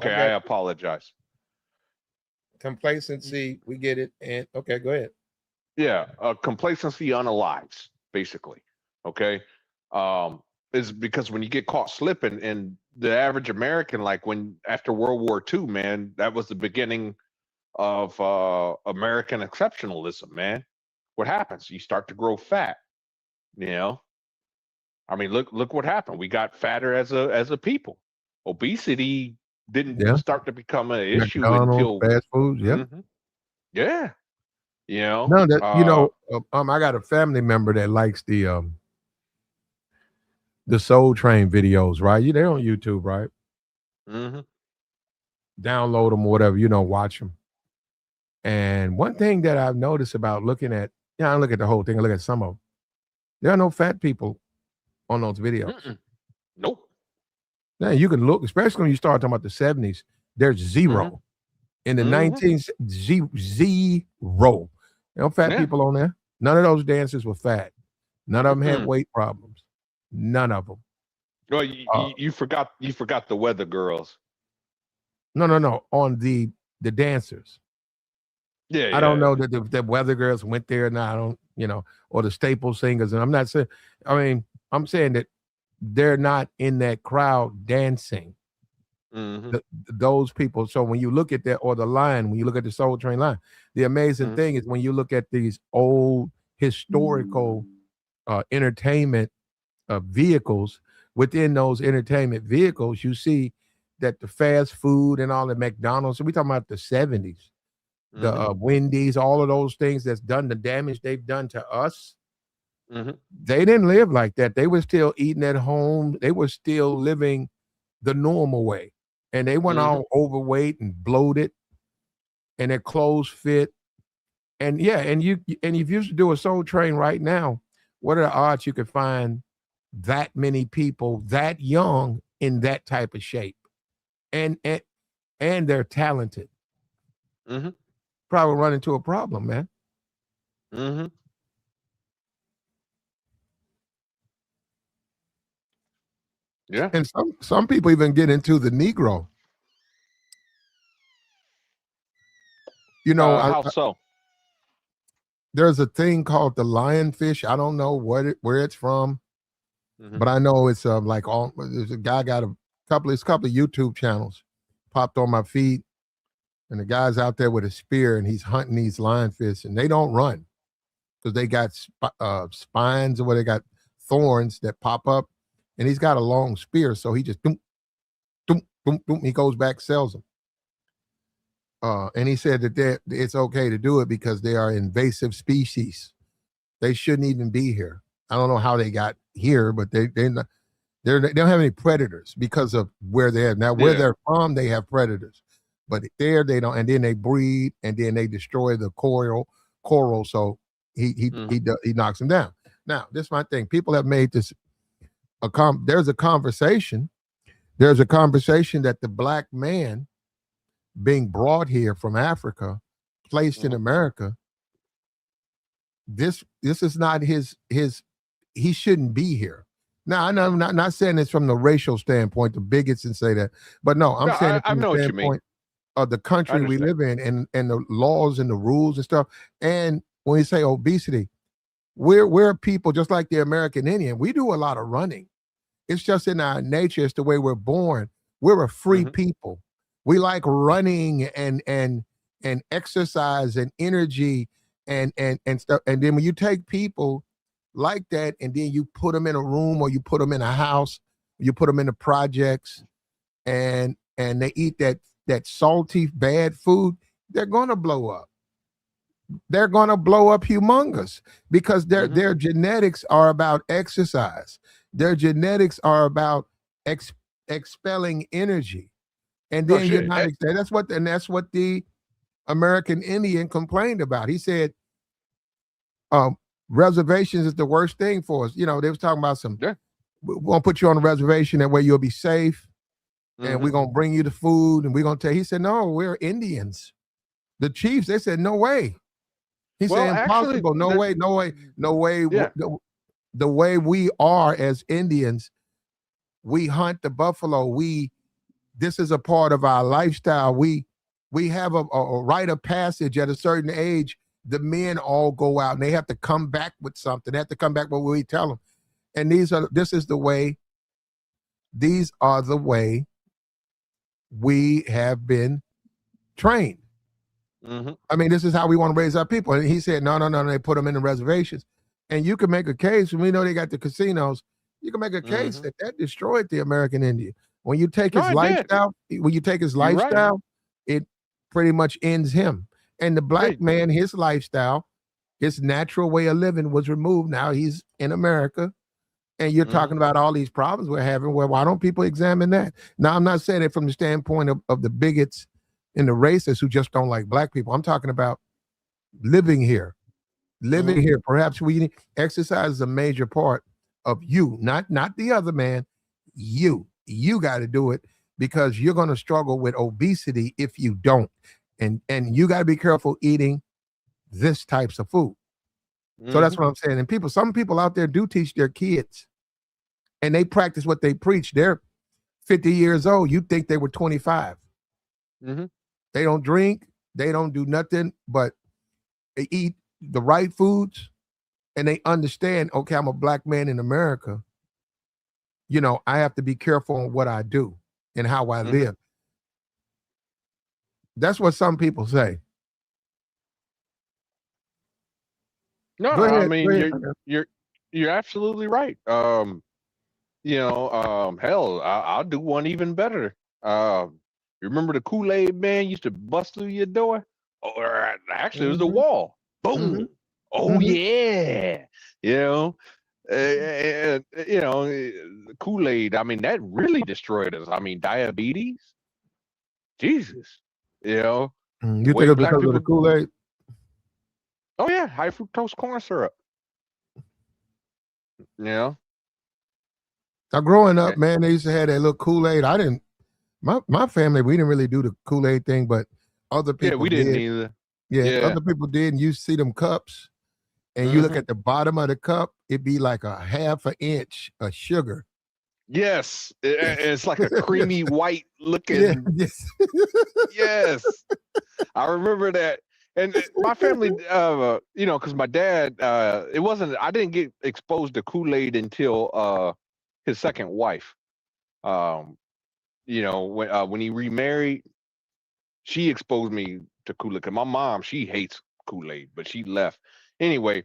I Okay, I got you. apologize. Complacency. We get it. And okay, go ahead. Yeah, complacency unalives, basically. Okay, is because when you get caught slipping, and the average American, like when after World War II, man, that was the beginning of American exceptionalism, man. What happens? You start to grow fat. You know, I mean, look what happened. We got fatter as a people. Obesity didn't Yeah. start to become an issue McDonald's, until. fast foods. Yep. Mhm, yeah, No, I got a family member that likes the Soul Train videos, right? They're on YouTube, right? mhm, Download them or whatever, watch them. And one thing that I've noticed about looking at, I don't look at the whole thing, I look at some of them. There are no fat people on those videos. mm-mm, nope. Now you can look, especially when you start talking about the 70s, there's Mhm, zero. In the mhm, 19s, zero. No fat yeah. people on there. None of those dancers were fat. None of them had Mm-mm. weight problems. None of them. Well, you, Uh, you you forgot the weather girls. no, no, no. On the dancers. Yeah, I don't yeah. know that the weather girls went there. Now I don't, or the staple singers. And I'm not saying. I mean, I'm saying that they're not in that crowd dancing. Mhm, Those people. So when you look at that, or the line, when you look at the Soul Train line, the amazing mhm, thing is when you look at these old historical entertainment vehicles. Within those entertainment vehicles, you see that the fast food and all the McDonald's. So we talking about the 70s, the mhm, Wendy's, all of those things that's done the damage they've done to us. mhm, They didn't live like that. They were still eating at home. They were still living the normal way. And they went mhm. all overweight and bloated, and their clothes fit. And yeah, and if you used to do a Soul Train right now, what are the odds you could find that many people that young in that type of shape? And and they're talented. Mhm, Probably run into a problem, man. mhm. Yeah. And some people even get into the Negro. How so? There's a thing called the lionfish. I don't know where it's from, Mhm, but I know it's like all. There's a guy got a couple of YouTube channels popped on my feed, and the guy's out there with a spear and he's hunting these lionfish, and they don't run because they got spines or where they got thorns that pop up, and he's got a long spear, so he just doom doom doom doom. He goes back, sells them. And he said that it's okay to do it because they are invasive species. They shouldn't even be here. I don't know how they got here, but they don't have any predators because of where they are now. Where yeah. they're from, they have predators. but there they don't, and then they breed, and then they destroy the coral. So he knocks them down. Now, this is my thing. People have made this there's a conversation. There's a conversation that the black man being brought here from Africa, placed in America, this is not his he shouldn't be here. Now, I know I'm not saying this from the racial standpoint, the bigots and say that, but no, I'm saying it I from the know what you mean. standpoint of the country we live in and the laws and the rules and stuff. And when you say obesity, we're people just like the American Indian. We do a lot of running. It's just in our nature. It's the way we're born. We're a free people. We like running and exercise and energy and stuff. And then when you take people like that, and then you put them in a room or you put them in a house, you put them in the projects, and they eat that salty bad food, they're gonna blow up. They're gonna blow up humongous because their genetics are about exercise. Their genetics are about expelling energy, and then you're not. That's what the American Indian complained about. He said, reservations is the worst thing for us. They was talking about we're gonna put you on a reservation that way you'll be safe, and we're gonna bring you the food, and we're gonna tell. He said, no, we're Indians. The chiefs, they said, no way. He said, impossible. No way. Yeah. The way we are as Indians, we hunt the buffalo. This is a part of our lifestyle. We have a rite of passage at a certain age. The men all go out and they have to come back with something. They have to come back with what we tell them. And these are the way we have been trained. I mean, this is how we want to raise our people. And he said, no, they put them in the reservations. And you can make a case, and we know they got the casinos, you can make a case that destroyed the American Indian. When you take his lifestyle, it pretty much ends him. And the black man, his lifestyle, his natural way of living was removed. Now he's in America. And you're talking about all these problems we're having. Well, why don't people examine that? Now, I'm not saying it from the standpoint of the bigots and the racists who just don't like black people. I'm talking about living here. Perhaps exercise is a major part of you, not the other man. You got to do it because you're going to struggle with obesity if you don't. And you got to be careful eating this types of food. So that's what I'm saying. And some people out there do teach their kids and they practice what they preach. They're 50 years old. You think they were 25. They don't drink. They don't do nothing, but they eat the right foods and they understand, okay, I'm a black man in America. I have to be careful on what I do and how I live. That's what some people say. No, I mean, you're absolutely right. Hell, I'll do one even better. Remember the Kool-Aid man used to bust through your door? Or actually, it was the wall. Boom. Oh yeah. Kool-Aid. I mean, that really destroyed us. I mean, diabetes. Jesus. You think it's because of the Kool-Aid? Oh yeah, high fructose corn syrup. Now growing up, man, they used to have that little Kool-Aid. I didn't. My family, we didn't really do the Kool-Aid thing, but other people we didn't either. Yeah, other people did, and you see them cups, and you look at the bottom of the cup, it'd be like a half an inch of sugar. Yes, it's like a creamy white looking. Yes, I remember that. And my family, because my dad, I didn't get exposed to Kool-Aid until his second wife. When he remarried, she exposed me to Kool-Aid. Because my mom, she hates Kool-Aid, but she left. Anyway,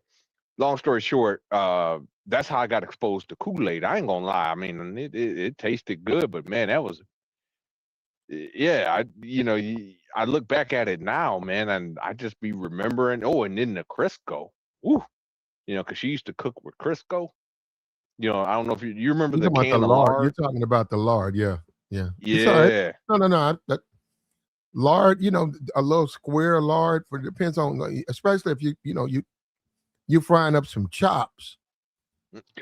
long story short, that's how I got exposed to Kool-Aid. I ain't gonna lie. I mean, it tasted good, but man, that was, I look back at it now, man, and I just be remembering. Oh, and then the Crisco, woo, because she used to cook with Crisco. I don't know if you remember the can of lard. You're talking about the lard, yeah. Yeah. No. lard, a little square lard, for depends on, especially if you frying up some chops.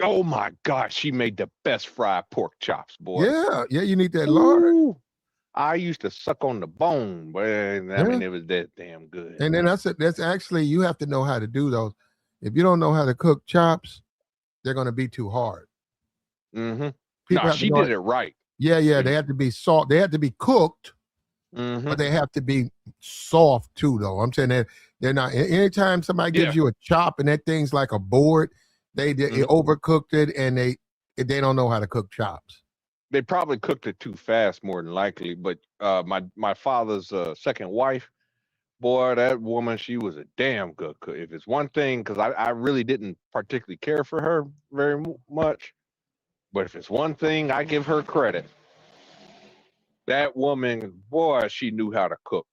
Oh my gosh, she made the best fried pork chops, boy. Yeah, you need that lard. Ooh, I used to suck on the bone, but I Yeah. mean, it was that damn good. And then that's actually, you have to know how to do those. If you don't know how to cook chops, they're going to be too hard. Mm-hmm. People No, have to she know did it right. Yeah, they have to be soft. They have to be cooked, Mm-hmm. but they have to be soft too, though. I'm saying that they're not. Anytime somebody gives you a chop and that thing's like a board, they overcooked it, and they don't know how to cook chops. They probably cooked it too fast, more than likely. But my father's second wife, boy, that woman, she was a damn good cook. If it's one thing, because I really didn't particularly care for her very much, but if it's one thing, I give her credit. That woman, boy, she knew how to cook.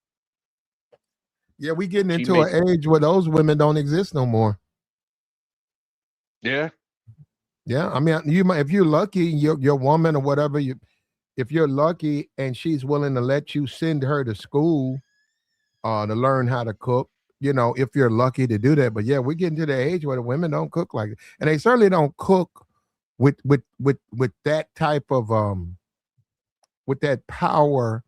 Yeah, we getting into an age where those women don't exist no more. Yeah. Yeah, I mean, if you're lucky, your woman or whatever, if you're lucky and she's willing to let you send her to school to learn how to cook, if you're lucky to do that. But yeah, we're getting to the age where the women don't cook like it. And they certainly don't cook with that type of with that power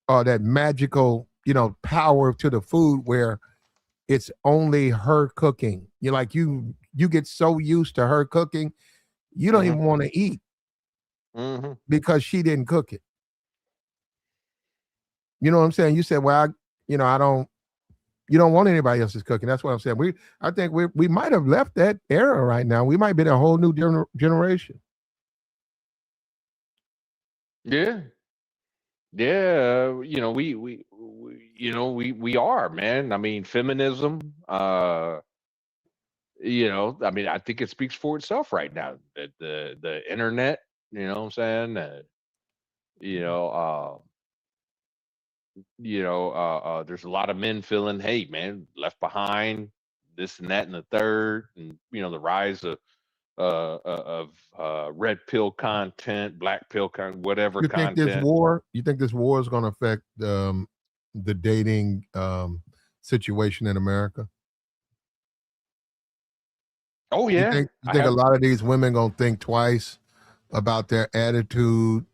or that magical, power to the food where it's only her cooking. You're like, you get so used to her cooking, you don't even want to eat because she didn't cook it. You know what I'm saying? You said, well, you don't want anybody else's cooking. That's what I'm saying. I think we might have left that era right now. We might be in a whole new generation. Yeah. Yeah, we are, man. I mean, feminism, I mean, I think it speaks for itself right now. The internet, you know what I'm saying? You know, there's a lot of men feeling, hey, man, left behind, this and that and the third, and the rise of red pill content, black pill content, whatever You think this content. war? You think this war is going to affect the dating situation in America? Oh yeah, You think a lot of these women gonna think twice about their attitude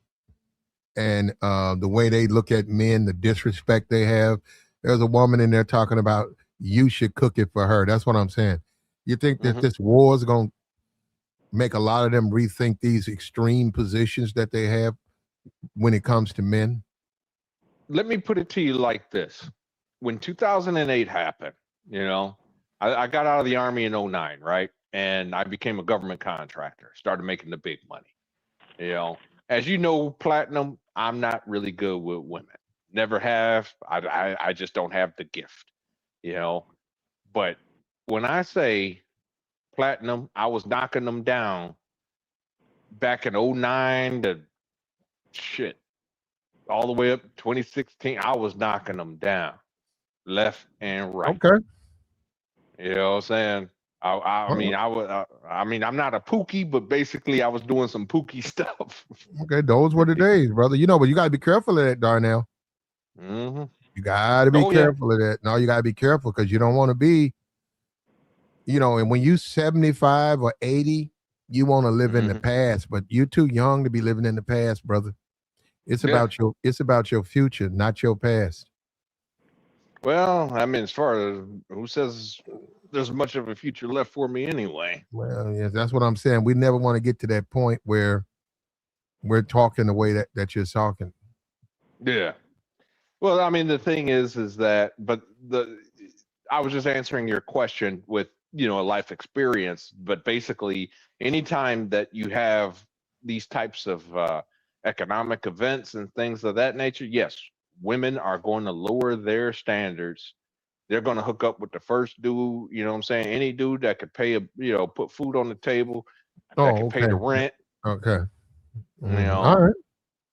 and the way they look at men, the disrespect they have? There's a woman in there talking about you should cook it for her. That's what I'm saying. You think that this war is gonna make a lot of them rethink these extreme positions that they have when it comes to men? Let me put it to you like this. When 2008 happened, I got out of the Army in 09, right? And I became a government contractor, started making the big money. As you know, Platinum, I'm not really good with women. Never have. I just don't have the gift, But when I say Platinum, I was knocking them down back in 09 to shit, all the way up 2016. I was knocking them down left and right. Okay. You know what I'm saying? I mean, I'm not a pookie, but basically I was doing some pookie stuff. Okay, those were the days, brother. But you got to be careful of that, Darnell. You got to be careful of that. No, you got to be careful because you don't want to be, and when you 75 or 80, you want to live in the past, but you're too young to be living in the past, brother. It's about your future, not your past. Well, I mean, as far as who says there's much of a future left for me anyway. Well, yes, that's what I'm saying. We never want to get to that point where we're talking the way that you're talking. Yeah. Well, I mean, the thing is that, but I was just answering your question with, a life experience, but basically anytime that you have these types of economic events and things of that nature, yes, women are going to lower their standards. They're going to hook up with the first dude, you know what I'm saying? Any dude that could pay put food on the table, that could pay the rent. Okay. All right.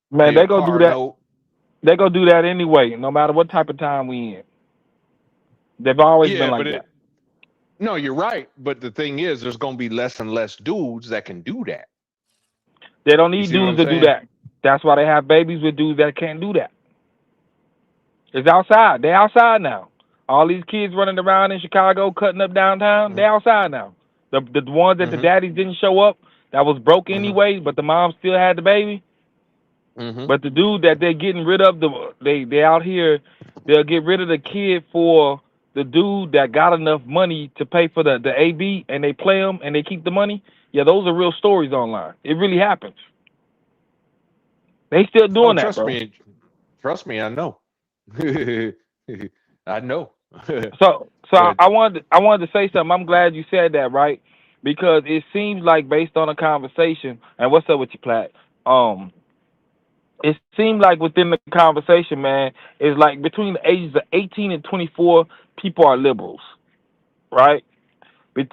Man, they go do that. Note. They go do that anyway, no matter what type of time we in. They've always been like that. No, you're right. But the thing is, there's going to be less and less dudes that can do that. They don't need dudes to do that. That's why they have babies with dudes that can't do that. It's outside. They outside now. All these kids running around in Chicago, cutting up downtown. They outside now. The ones that the daddies didn't show up, that was broke anyway, but the mom still had the baby. But the dude that they're getting rid of, they out here, they'll get rid of the kid for the dude that got enough money to pay for the AB, and they play them and they keep the money. Yeah, those are real stories online. It really happens. They still doing that, bro. Trust me, I know. I know. So I wanted to say something. I'm glad you said that, right? Because it seems like, based on a conversation, and what's up with you, Platt? It seemed like within the conversation, man, it's like between the ages of 18 and 24, people are liberals, right? But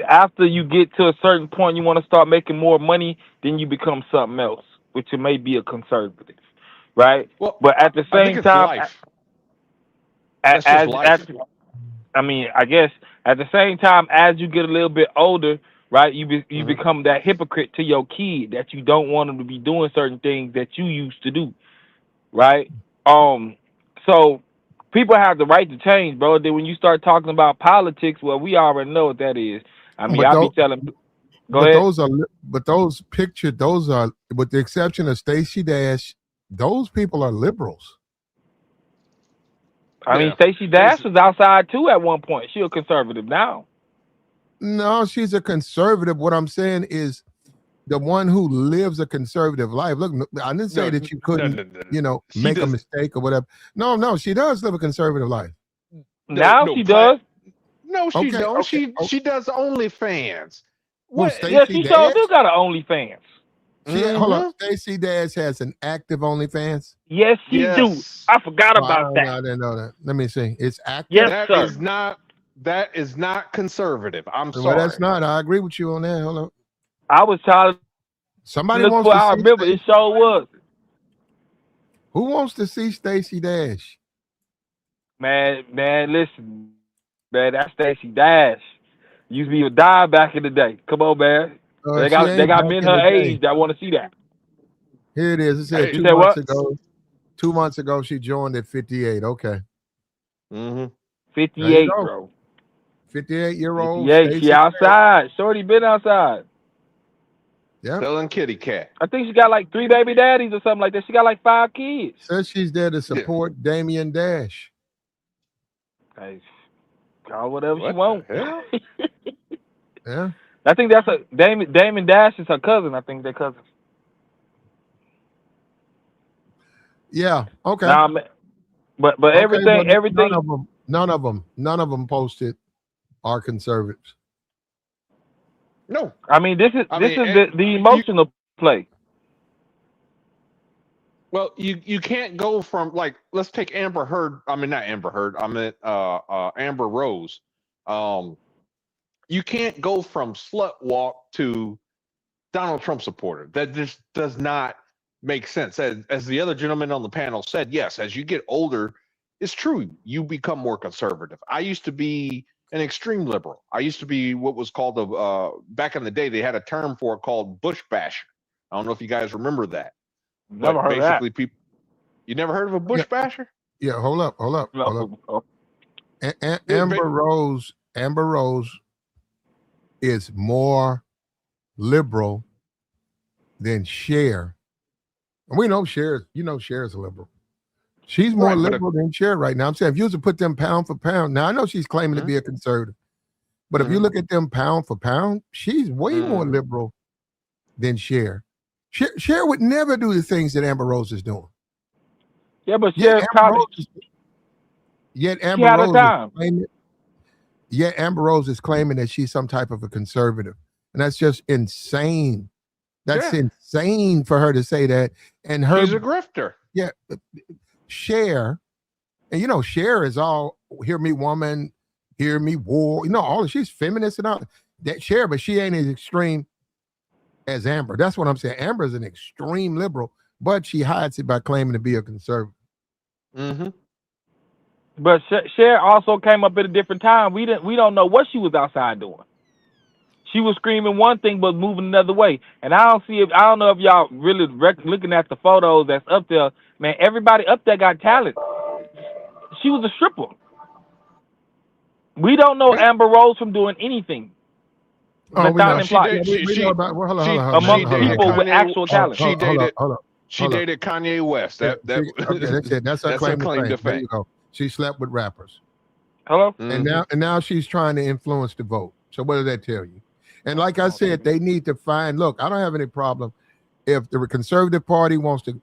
after you get to a certain point, you want to start making more money, then you become something else, which it may be a conservative, right? Well, but at the same time, I mean, I guess at the same time, as you get a little bit older, right, you become that hypocrite to your kid that you don't want them to be doing certain things that you used to do, right? So people have the right to change, bro. Then when you start talking about politics, well, we already know what that is. I mean, I'll be telling. Go ahead. Those pictures, those are, with the exception of Stacey Dash, those people are liberals. I mean, Stacey Dash was outside too at one point. She's a conservative now. No, she's a conservative. What I'm saying is, the one who lives a conservative life. Look, I didn't say that you couldn't, make a mistake or whatever. No, she does live a conservative life. Now she does. No, she don't. She does OnlyFans. Yeah, she sure do got an OnlyFans. Hold on, Stacey Dash has an active OnlyFans. Yes, she do. I forgot about that. I didn't know that. Let me see. It's active. Yes, sir. That is not conservative. I'm sorry. Well, that's not. I agree with you on that. Hold on. I was trying to. Somebody wants to see. I remember it sure was. Who wants to see Stacey Dash? Man, listen, man, that's Stacey Dash. Used to be a dime back in the day. Come on, man. They got men her age that want to see that. Here it is. It said 2 months ago. 2 months ago, she joined at 58. Okay. 58, bro. 58-year-old. Yeah, she outside. Shorty been outside. Yeah. Selling kitty cat. I think she got like 3 baby daddies or something like that. She got like 5 kids. Says she's there to support Damian Dash. Hey, call whatever she wants. Yeah. I think that's Damon Dash is her cousin. I think they're cousins. Yeah. Okay. Nah, but okay, everything. None of them posted are conservatives. No. I mean, this is the emotional play. Well, you can't go from, like, let's take Amber Heard. I mean, not Amber Heard. I meant Amber Rose. You can't go from slut walk to Donald Trump supporter. That just does not make sense. As the other gentleman on the panel said, yes, as you get older, it's true, you become more conservative. I used to be an extreme liberal. I used to be what was called back in the day, they had a term for it called Bush basher. I don't know if you guys remember that. Never heard of that. You never heard of a Bush basher? Yeah, hold up. Amber Rose is more liberal than Cher. And we know Cher, Cher's a liberal. She's more liberal than Cher right now. I'm saying, if you was to put them pound for pound, now I know she's claiming to be a conservative, but if you look at them pound for pound, she's way more liberal than Cher. Cher would never do the things that Amber Rose is doing. Yeah, but Cher's Amber Rose is claiming that she's some type of a conservative. And that's just insane. That's insane for her to say that. And she's a grifter. Yeah. Cher, and Cher is all hear me woman, hear me war. She's feminist and all that Cher, but she ain't as extreme as Amber. That's what I'm saying. Amber is an extreme liberal, but she hides it by claiming to be a conservative. But Cher also came up at a different time. We don't know what she was outside doing. She was screaming one thing but moving another way. And I don't know if y'all really looking at the photos that's up there. Man, everybody up there got talent. she was a stripper. We don't know Amber Rose from doing anything. Oh, we know. and plot. We know about. Well, hold on, Among people with actual talent. She dated. Hold on. She dated Kanye West. Okay, that's it. That's her claim to fame. There fame. you go. She slept with rappers. Hello. And now she's trying to influence the vote. So what does that tell you? And like I said, they need to find. Look, I don't have any problem if the Conservative Party wants to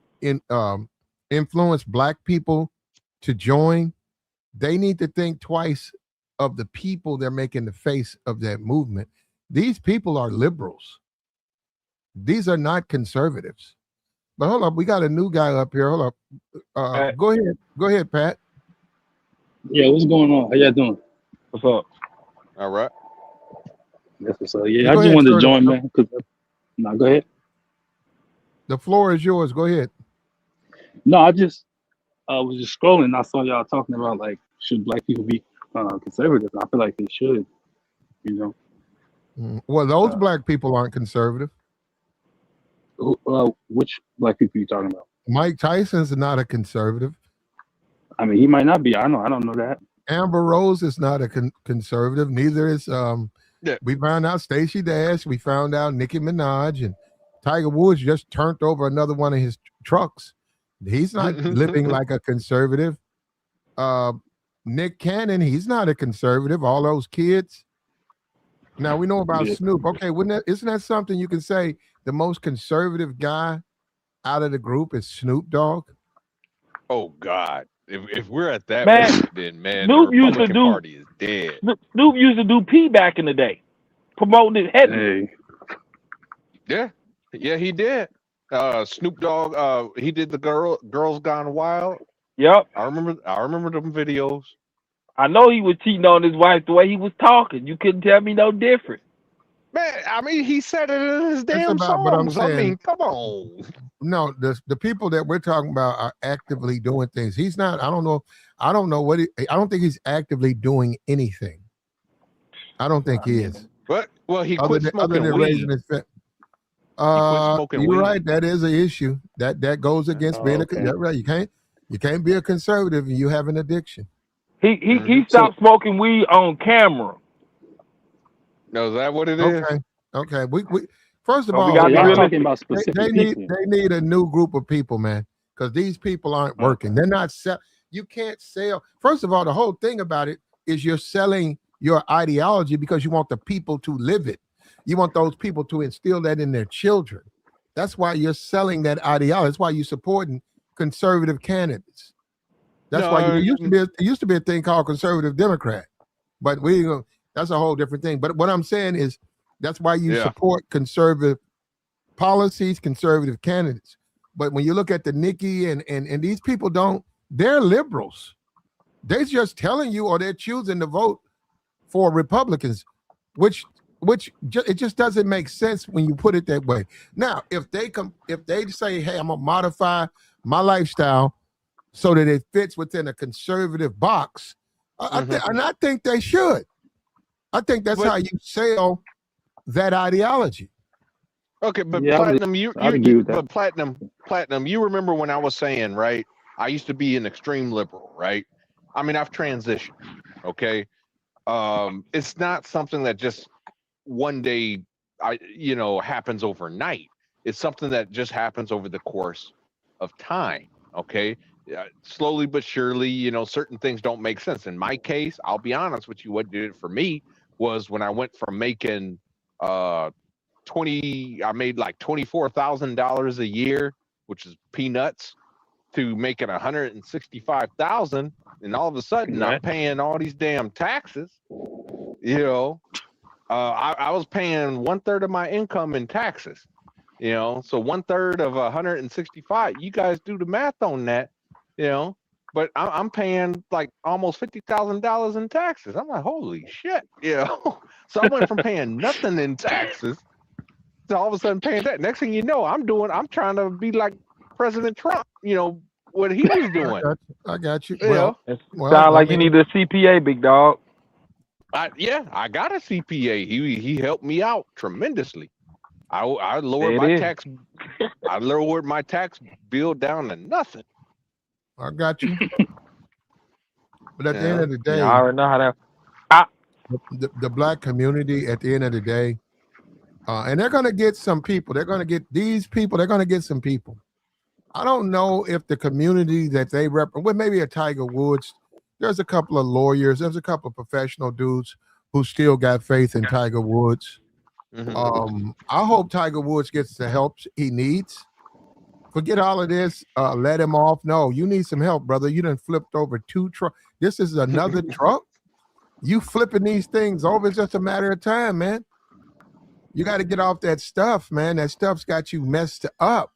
influence Black people to join. They need to think twice of the people they're making the face of that movement. These people are liberals. These are not conservatives. But hold up, we got a new guy up here. Hold up. Go ahead, Pat. Yeah, what's going on? How y'all doing? What's up? All right. That's what's up. Yeah, I just wanted to join, man. No, go ahead. The floor is yours. Go ahead. No, I just was just scrolling. And I saw y'all talking about like, should Black people be conservative? I feel like they should. You know. Well, those Black people aren't conservative. Which Black people are you talking about? Mike Tyson's not a conservative. I mean, he might not be. I don't know that. Amber Rose is not a conservative. Neither is we found out Stacey Dash. We found out Nicki Minaj, and Tiger Woods just turned over another one of his trucks. He's not living like a conservative. Nick Cannon, he's not a conservative. All those kids. Now we know about Snoop. Okay, isn't that something you can say? The most conservative guy out of the group is Snoop Dogg. Oh God. If we're at that point, then Snoop the Republican Party is dead. Snoop used to do P back in the day, promoting it heavy. Hey. Yeah, he did. Snoop Dogg, he did the Girls Gone Wild. Yep. I remember them videos. I know he was cheating on his wife the way he was talking. You couldn't tell me no different. Man, I mean, he said it in his damn songs. But I'm saying, I mean, come on. No, the people that we're talking about are actively doing things. He's not. I don't know I don't think he's actively doing anything. I don't think he is. But he quit smoking weed. Raising his you're right. That is an issue. That goes against being right. You can't be a conservative and you have an addiction. He stopped smoking weed on camera. No, is that what it is? Okay. We first of all, talking about specific they need a new group of people, man, because these people aren't working. They're not you can't sell. First of all, the whole thing about it is you're selling your ideology because you want the people to live it. You want those people to instill that in their children. That's why you're selling that ideology. That's why you're supporting conservative candidates. That's why there used to be a thing called conservative Democrat, but that's a whole different thing. But what I'm saying is that's why you support conservative policies, conservative candidates. But when you look at the Nikki and these people they're liberals. They're just telling you, or they're choosing to vote for Republicans, which it just doesn't make sense when you put it that way. Now, if they say, hey, I'm gonna modify my lifestyle so that it fits within a conservative box, and I think they should. I think that's how you sell that ideology. Okay, but Platinum, you remember when I was saying, right? I used to be an extreme liberal, right? I mean, I've transitioned. Okay, it's not something that just one day happens overnight. It's something that just happens over the course of time. Okay, slowly but surely, certain things don't make sense. In my case, I'll be honest with you, what did it for me was when I went from making I made like $24,000 a year, which is peanuts, to making $165,000, and all of a sudden I'm paying all these damn taxes. I was paying 1/3 of my income in taxes. So 1/3 of 165. You guys do the math on that. But I'm paying like almost $50,000 in taxes. I'm like, holy shit, So I went from paying nothing in taxes to all of a sudden paying that. Next thing you know, I'm trying to be like President Trump. What he was doing. I got you. Sound like you need a CPA, big dog. I got a CPA. He helped me out tremendously. I lowered my tax bill down to nothing. I got you. But at the end of the day, I already know how that. the black community, at the end of the day, and they're going to get some people. They're going to get these people. They're going to get some people. I don't know if the community that they represent, well, maybe a Tiger Woods. There's a couple of lawyers. There's a couple of professional dudes who still got faith in Tiger Woods. I hope Tiger Woods gets the help he needs. Forget all of this. Let him off. No, you need some help, brother. You done flipped over 2 trucks. This is another truck. You flipping these things over. It's just a matter of time, man. You got to get off that stuff, man. That stuff's got you messed up.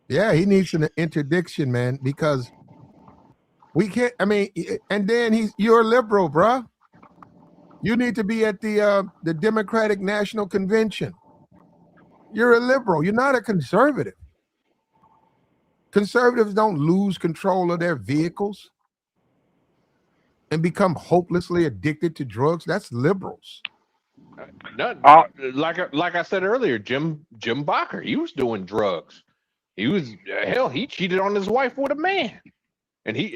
Yeah, he needs an interdiction, man, because we can't. I mean, and then you're a liberal, bruh. You need to be at the Democratic National Convention. You're a liberal. You're not a conservative. Conservatives don't lose control of their vehicles and become hopelessly addicted to drugs. That's liberals. Like I said earlier, Jim Bakker, he was doing drugs. He was he cheated on his wife with a man, and he,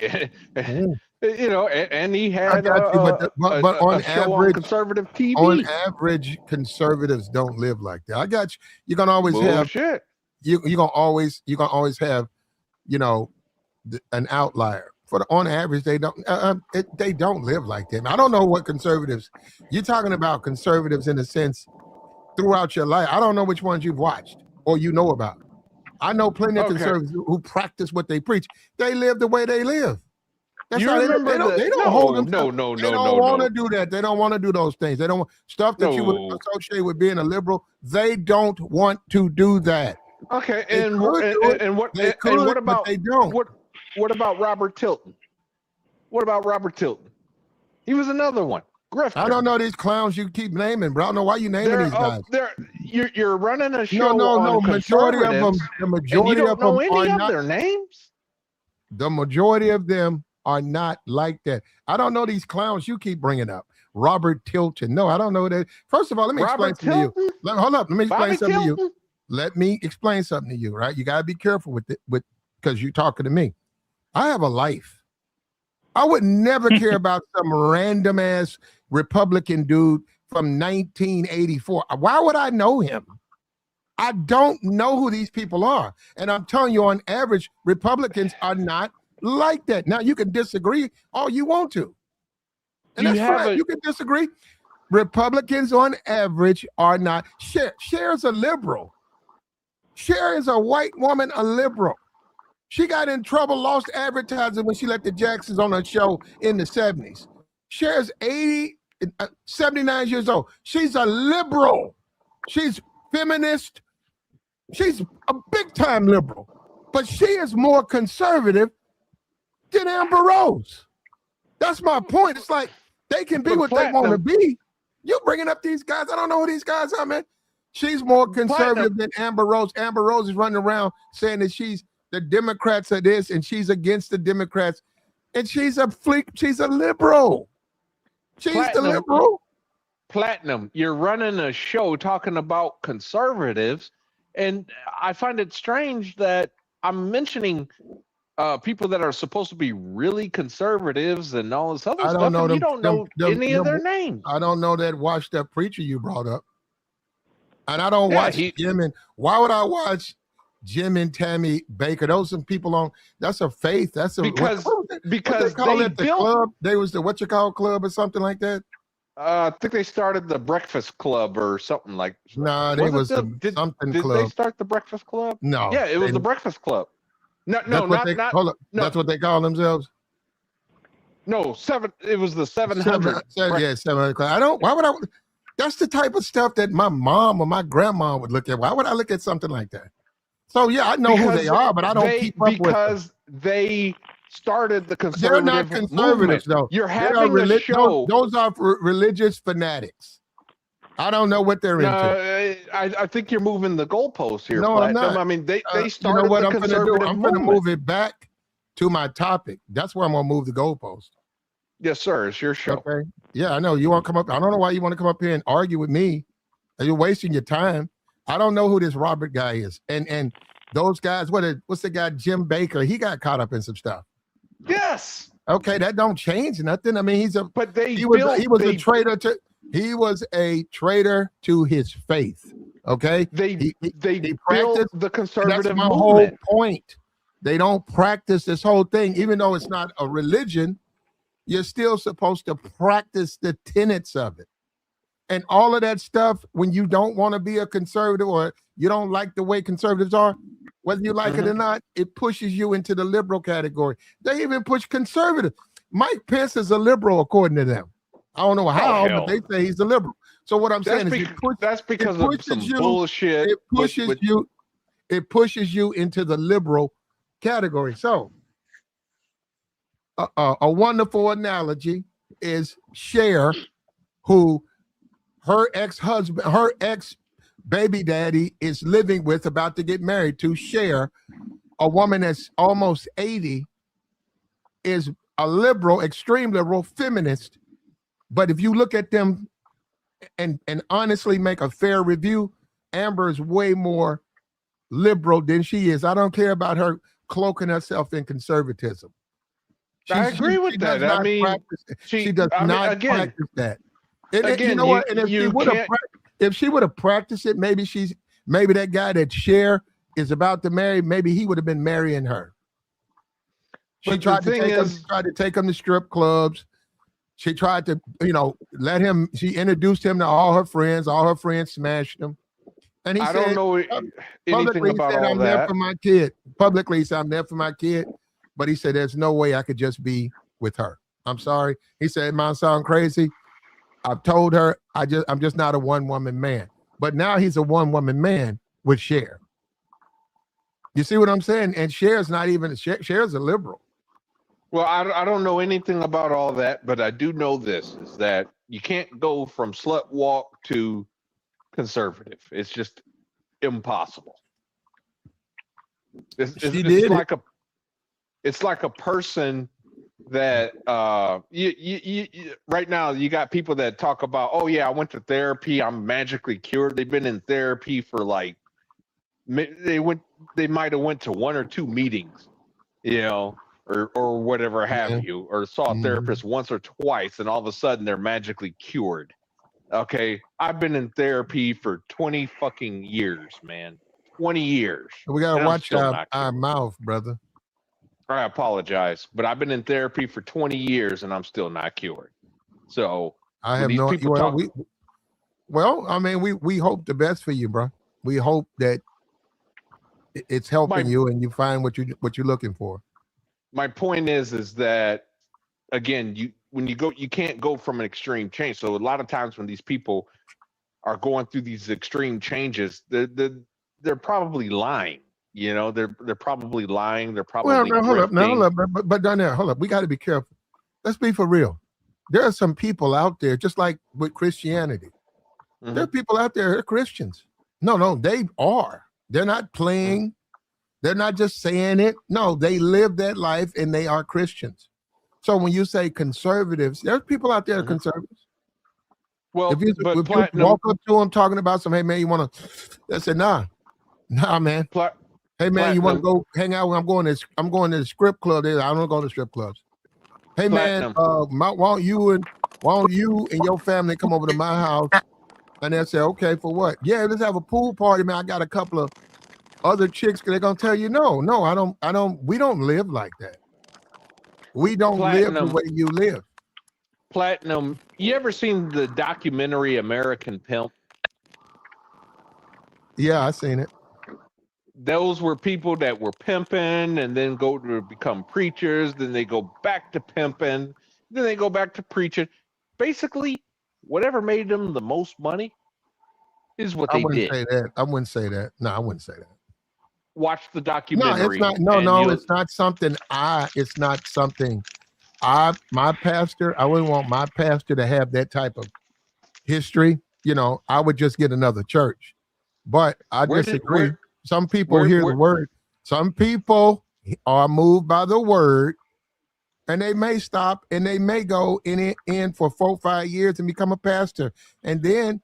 you know, and he had but on show average, on conservative TV. On average, conservatives don't live like that. I got you. You're gonna always have you're gonna always have, you know, an outlier. On average, they don't live like that. I don't know what conservatives you're talking about. Conservatives in a sense throughout your life. I don't know which ones you've watched or you know about. I know plenty of conservatives who practice what they preach. They live the way they live. That's you how remember they don't hold them. No. They don't want to do that. They don't want to do those things. They don't want stuff that you would associate with being a liberal. They don't want to do that. Okay, and what about they don't? What about Robert Tilton? What about Robert Tilton? He was another one. Grifter. I don't know these clowns you keep naming, bro. I don't know why you naming these guys. You're running a show. No. Majority of them. The majority of them are not their names. The majority of them are not like that. I don't know these clowns you keep bringing up. Robert Tilton. No, I don't know that. First of all, let me explain something to you. Hold up. Let me explain something to you. Let me explain something to you, right? You got to be careful with it, because you're talking to me. I have a life. I would never care about some random ass Republican dude from 1984. Why would I know him? I don't know who these people are. And I'm telling you, on average, Republicans are not like that. Now, you can disagree all you want to. And that's fine. You can disagree. Republicans on average are not. Cher's a liberal. Cher is a white woman, a liberal. She got in trouble, lost advertising when she let the Jacksons on her show in the 70s. Cher's 79 years old. She's a liberal. She's feminist. She's a big-time liberal. But she is more conservative than Amber Rose. That's my point. It's like they can be what they want to be. You're bringing up these guys. I don't know who these guys are, man. She's more conservative than Amber Rose. Amber Rose is running around saying that the Democrats are this and she's against the Democrats. And she's a liberal. She's the liberal. Platinum, you're running a show talking about conservatives, and I find it strange that I'm mentioning people that are supposed to be really conservatives and all this other stuff, and you don't know any of their names. I don't know that washed up preacher you brought up. And I don't watch Jim and why would I watch Jim and Tammy Baker? Those some people on. That's a faith. That's a because they call it the club. They was the what you call club or something like that. I think they started the Breakfast Club or something like. No, they was something club. Did they start the Breakfast Club? No. Yeah, it was the Breakfast Club. No, that's what they call themselves. No, it was the 700. 700. I don't. Why would I? That's the type of stuff that my mom or my grandma would look at. Why would I look at something like that? So yeah, I know who they are, but I don't keep up with them. Because they started the conservative They're not conservatives, movement. Though. You're having a show. Those are religious fanatics. I don't know what they're into. I think you're moving the goalposts here. No, Platinum. I'm not. I mean, they started you know what the I'm conservative I'm movement. going to move it back to my topic. That's where I'm going to move the goalpost. Yes, sir. It's your show. Okay. Yeah, I know. You want to come up. I don't know why you want to come up here and argue with me. You're wasting your time. I don't know who this Robert guy is. And those guys, what's the guy, Jim Baker? He got caught up in some stuff. Yes. Okay, that don't change nothing. I mean, But he was a traitor to his faith. Okay, they he built practiced the and conservative that's my movement. whole point. They don't practice this whole thing, even though it's not a religion. You're still supposed to practice the tenets of it. And all of that stuff, when you don't want to be a conservative or you don't like the way conservatives are, whether you like it or not, it pushes you into the liberal category. They even push conservative. Mike Pence is a liberal, according to them. I don't know how, but they say he's a liberal. So what I'm saying is that's because of some bullshit. It pushes you into the liberal category. So a wonderful analogy is Cher, who her ex-baby daddy is living with, about to get married to. Cher, a woman that's almost 80, is a liberal, extreme liberal, feminist. But if you look at them and honestly make a fair review, Amber is way more liberal than she is. I don't care about her cloaking herself in conservatism. I agree with that. I mean, she does not practice that. And you know what? And if she would have practiced it, maybe that guy that Cher is about to marry, maybe he would have been marrying her. She tried to take him to strip clubs. She tried to, let him. She introduced him to all her friends. All her friends smashed him. And he said, I don't know anything about all I'm that. there for my kid. Publicly, he said, I'm there for my kid. But he said, there's no way I could just be with her. I'm sorry. He said, it might sound crazy. I've told her I'm just not a one-woman man. But now he's a one-woman man with Cher. You see what I'm saying? And Cher's not even Cher's a liberal. Well, I don't know anything about all that, but I do know this, is that you can't go from slut walk to conservative. It's just impossible. It's like a person that you right now you got people that talk about, oh yeah, I went to therapy, I'm magically cured. They've been in therapy for they might have went to 1 or 2 meetings, or whatever have you, or saw a therapist once or twice, and all of a sudden they're magically cured. Okay, I've been in therapy for 20 fucking years, man. 20 years. We gotta watch our mouth, brother. I apologize, but I've been in therapy for 20 years and I'm still not cured. So I have no. We hope the best for you, bro. We hope that it's helping you and you find what you're looking for. My point is that, again, you can't go from an extreme change. So a lot of times when these people are going through these extreme changes, they're probably lying. They're probably lying. They're probably hold up. But Donnell, hold up. We got to be careful. Let's be for real. There are some people out there, just like with Christianity. There are people out there who are Christians. No, they are. They're not playing. They're not just saying it. No, they live that life and they are Christians. So when you say conservatives, there's people out there conservatives. Well, if you walk up to them talking about some, hey man, you want to? They say, nah, man. Hey man, you want to go hang out? I'm going to the strip club. I don't go to strip clubs. Hey man, why don't you and your family come over to my house? And they'll say, okay, for what? Yeah, let's have a pool party, man. I got a couple of other chicks. They're gonna tell you, no, I don't. We don't live like that. We don't live the way you live. Platinum, you ever seen the documentary American Pimp? Yeah, I seen it. Those were people that were pimping and then go to become preachers. Then they go back to pimping. Then they go back to preaching. Basically, whatever made them the most money is what they did. I wouldn't say that. No, I wouldn't say that. Watch the documentary. No, it's not. No, it's not something. It's not something. My pastor. I wouldn't want my pastor to have that type of history. I would just get another church. But I disagree. Some people hear the word. Some people are moved by the word, and they may stop and they may go in for 4 or 5 years and become a pastor, and then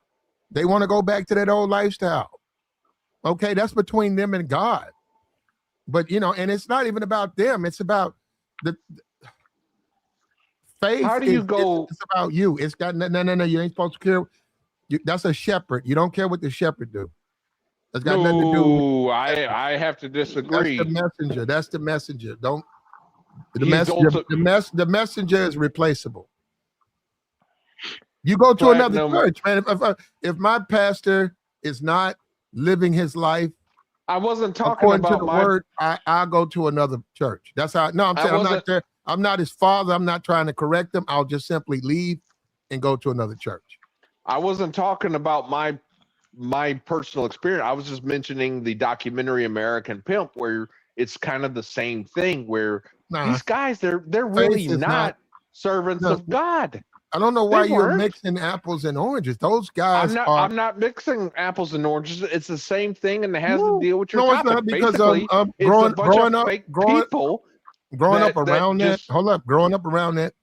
they want to go back to that old lifestyle. Okay, that's between them and God. But and it's not even about them. It's about Faith How do you go? It's about you. It's got no. You ain't supposed to care. That's a shepherd. You don't care what the shepherd do. That's got nothing to do. No, I have to disagree. That's the messenger. That's the messenger. Don't the He's messenger. The messenger is replaceable. You go to another church, man. If my pastor is not living his life, I wasn't talking according about to the word. I'll go to another church. That's how. No, I'm saying I'm not there. I'm not his father. I'm not trying to correct him. I'll just simply leave and go to another church. I wasn't talking about my personal experience. I was just mentioning the documentary American Pimp, where it's kind of the same thing. Where these guys, they're really not servants of God. I don't know why you're mixing apples and oranges. Those guys I'm not mixing apples and oranges. It's the same thing, and it has to deal with your topic. It's not, because growing up around that. Hold up, growing up around that.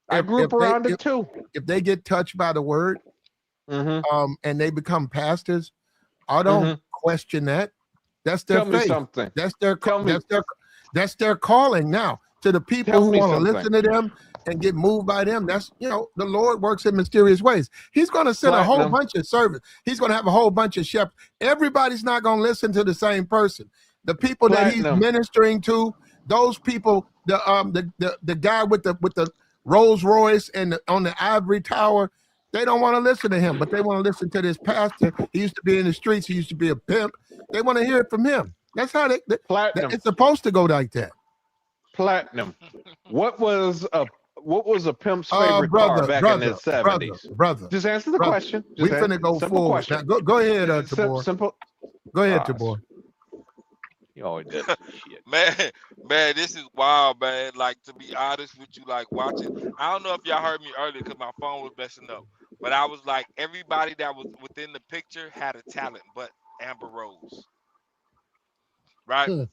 I grew up around it too. If they get touched by the word, and they become pastors, I don't question that. That's their faith. Something. That's that's their calling. Now, to the people who want to listen to them and get moved by them, that's, the Lord works in mysterious ways. He's going to send a whole bunch of servants. He's going to have a whole bunch of shepherds. Everybody's not going to listen to the same person. The people that he's ministering to, those people, the guy with the Rolls Royce and on the ivory tower, they don't want to listen to him, but they want to listen to this pastor. He used to be in the streets. He used to be a pimp. They want to hear it from him. That's how it's supposed to go like that. Platinum. What was a pimp's favorite car back in the 70s? Brother. Just answer the question. We finna go forward. Now, go ahead, Tabor. Simple. Go ahead, Tabor. You always did. Man, this is wild, man. Like, to be honest with you, like, watching. I don't know if y'all heard me earlier because my phone was messing up. But I was like, everybody that was within the picture had a talent, but Amber Rose. Right?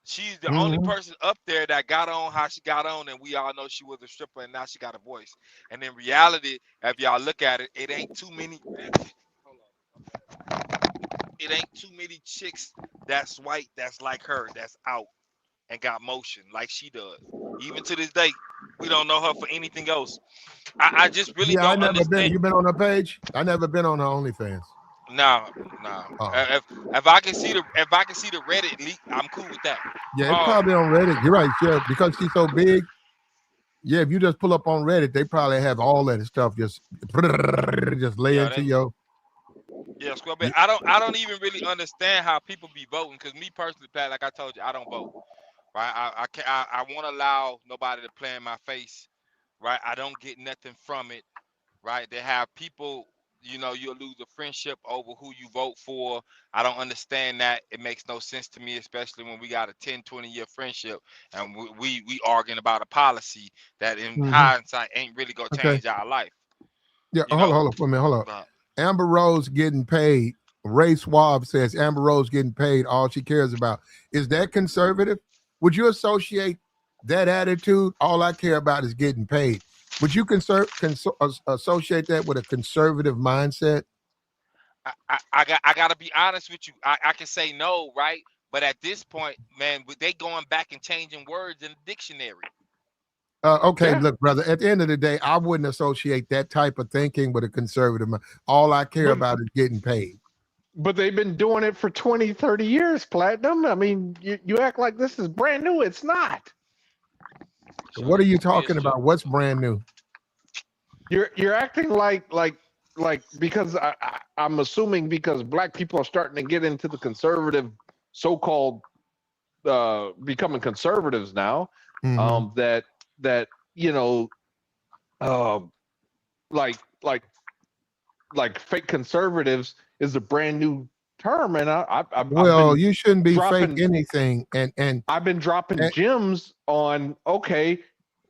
She's the only person up there that got on how she got on, and we all know she was a stripper, and now she got a voice. And in reality, if y'all look at it, it ain't too many. It ain't too many chicks that's white that's like her, that's out and got motion like she does. Even to this day, we don't know her for anything else. I just really don't understand. You been on her page? I never been on her OnlyFans. No. Oh. If I can see the Reddit leak, I'm cool with that. Yeah, it's probably on Reddit. You're right, yeah, because she's so big. Yeah, if you just pull up on Reddit, they probably have all that stuff just lay into your. Yeah, Square. I don't even really understand how people be voting, because me personally, Pat, like I told you, I don't vote. Right? I won't allow nobody to play in my face. Right? I don't get nothing from it. Right? They have people. You'll lose a friendship over who you vote for. I don't understand that. It makes no sense to me, especially when we got a 10, 20-year friendship and we arguing about a policy that in hindsight ain't really going to change our life. Yeah, hold on for a minute. Hold on. Amber Rose getting paid. Ray Swab says Amber Rose getting paid. All she cares about. Is that conservative? Would you associate that attitude? All I care about is getting paid. Would you associate that with a conservative mindset? I got to be honest with you. I can say no, right? But at this point, man, they going back and changing words in the dictionary. Look, brother, at the end of the day, I wouldn't associate that type of thinking with a conservative mind. All I care about is getting paid. But they've been doing it for 20, 30 years, Platinum. I mean, you act like this is brand new. It's not. What are you talking about? What's brand new? You're acting like because I'm assuming because black people are starting to get into the conservative, so-called becoming conservatives now. That like fake conservatives is a brand new term, and you shouldn't be fake anything, and I've been dropping gems on. Okay,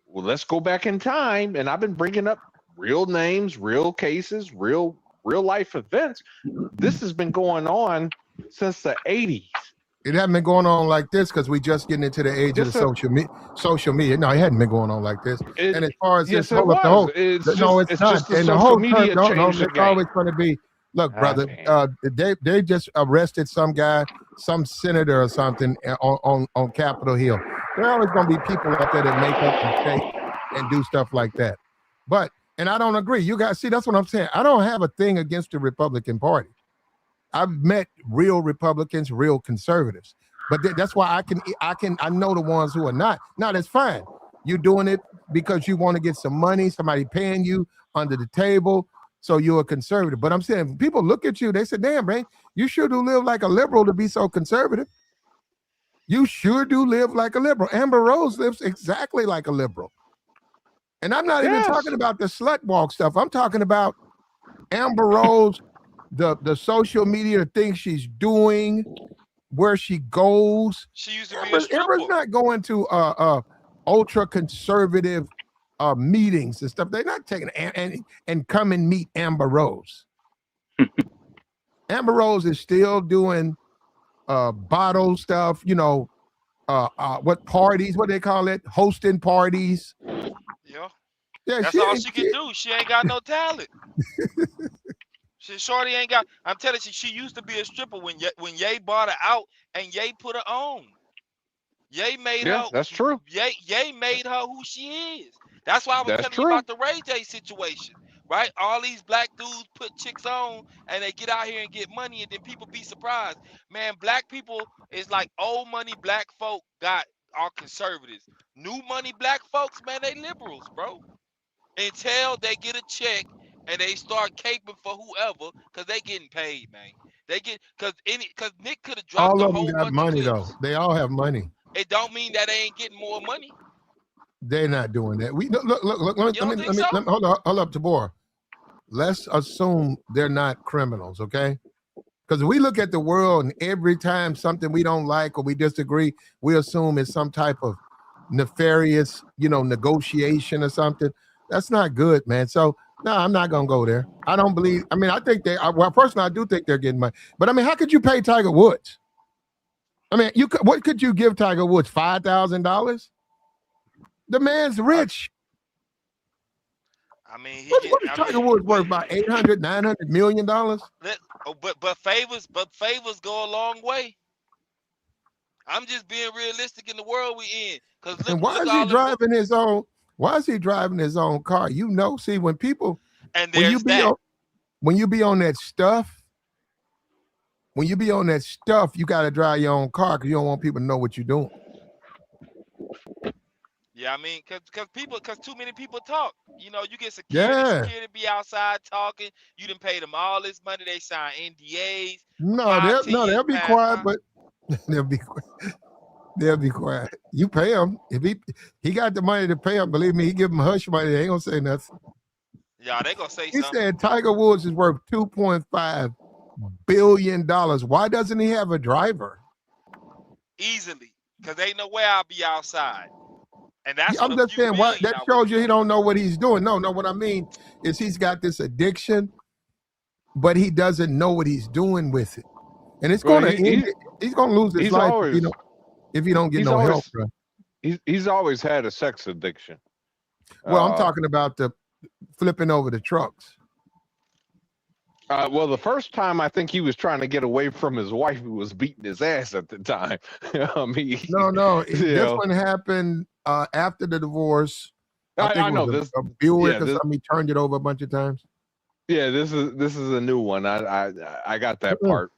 well, let's go back in time, and I've been bringing up real names, real cases, real life events. This has been going on since the 80s. It hadn't been going on like this because we just getting into the age of the social media. No, it hadn't been going on like this. And as far as it's not. And the whole media changed the game. It's always going to be. Look, brother, they just arrested some guy, some senator or something on Capitol Hill. There are always going to be people out there that make up mistakes. and do stuff like that. But, and I don't agree. You guys see, that's what I'm saying. I don't have a thing against the Republican Party. I've met real Republicans, real conservatives, but that's why I know the ones who are not. Now that's fine. You're doing it because you want to get some money, somebody paying you under the table, so you're a conservative. But I'm saying, people look at you, they say, damn, man, you sure do live like a liberal to be so conservative. You sure do live like a liberal. Amber Rose lives exactly like a liberal. And I'm not even talking about the slut walk stuff. I'm talking about Amber Rose, the social media things she's doing, where she goes. She used to be a stripper. Amber's not going to ultra conservative meetings and stuff. They're not taking and come and meet Amber Rose. Amber Rose is still doing bottle stuff, you know, what parties, what they call it, hosting parties. Yeah, that's all she can do. She ain't got no talent. Shorty ain't got. I'm telling you, she used to be a stripper when Ye bought her out and Ye put her on. Ye made her. That's true. Ye made her who she is. That's why I was telling you about the Ray J situation, right? All these black dudes put chicks on and they get out here and get money, and then people be surprised. Man, black people is like old money black folk are conservatives. New money black folks, man, they liberals, bro. Until they get a check and they start caping for whoever, because they getting paid, man. They get because Nick could have dropped all a of them whole got bunch money of though. They all have money. It don't mean that they ain't getting more money. They're not doing that. We look. Let me hold up, Tabor. Let's assume they're not criminals, okay? Because we look at the world and every time something we don't like or we disagree, we assume it's some type of nefarious, negotiation or something. That's not good, man. So no, I'm not gonna go there. I don't believe. I mean, I think personally, I do think they're getting money. But I mean, how could you pay Tiger Woods? I mean, what could you give Tiger Woods? $5,000? The man's rich. I mean, what is Tiger Woods worth? About $800, $900 million? But favors go a long way. I'm just being realistic in the world we in. And why is he driving his own? Why is he driving his own car? See, when people when you be on that stuff, you got to drive your own car because you don't want people to know what you're doing. Yeah, I mean, because too many people talk. You get security to be outside talking. You done pay them all this money. They sign NDAs. They'll be quiet, but they'll be quiet. They'll be quiet. You pay him. If he got the money to pay him, believe me, he give him hush money. They ain't gonna say nothing. Yeah, they gonna say he something. He said Tiger Woods is worth $2.5 billion. Why doesn't he have a driver? Easily, because ain't no way I'll be outside. And that's I'm just saying, that shows you he don't know what he's doing. No, what I mean is he's got this addiction, but he doesn't know what he's doing with it, and it's going to end. He's going to lose his life if he don't get no help. Bro. He's always had a sex addiction. Well, I'm talking about the flipping over the trucks. Well, the first time I think he was trying to get away from his wife who was beating his ass at the time. No. This one happened after the divorce. I know this. A Buick or something. He turned it over a bunch of times. Yeah, this is a new one. I got that part.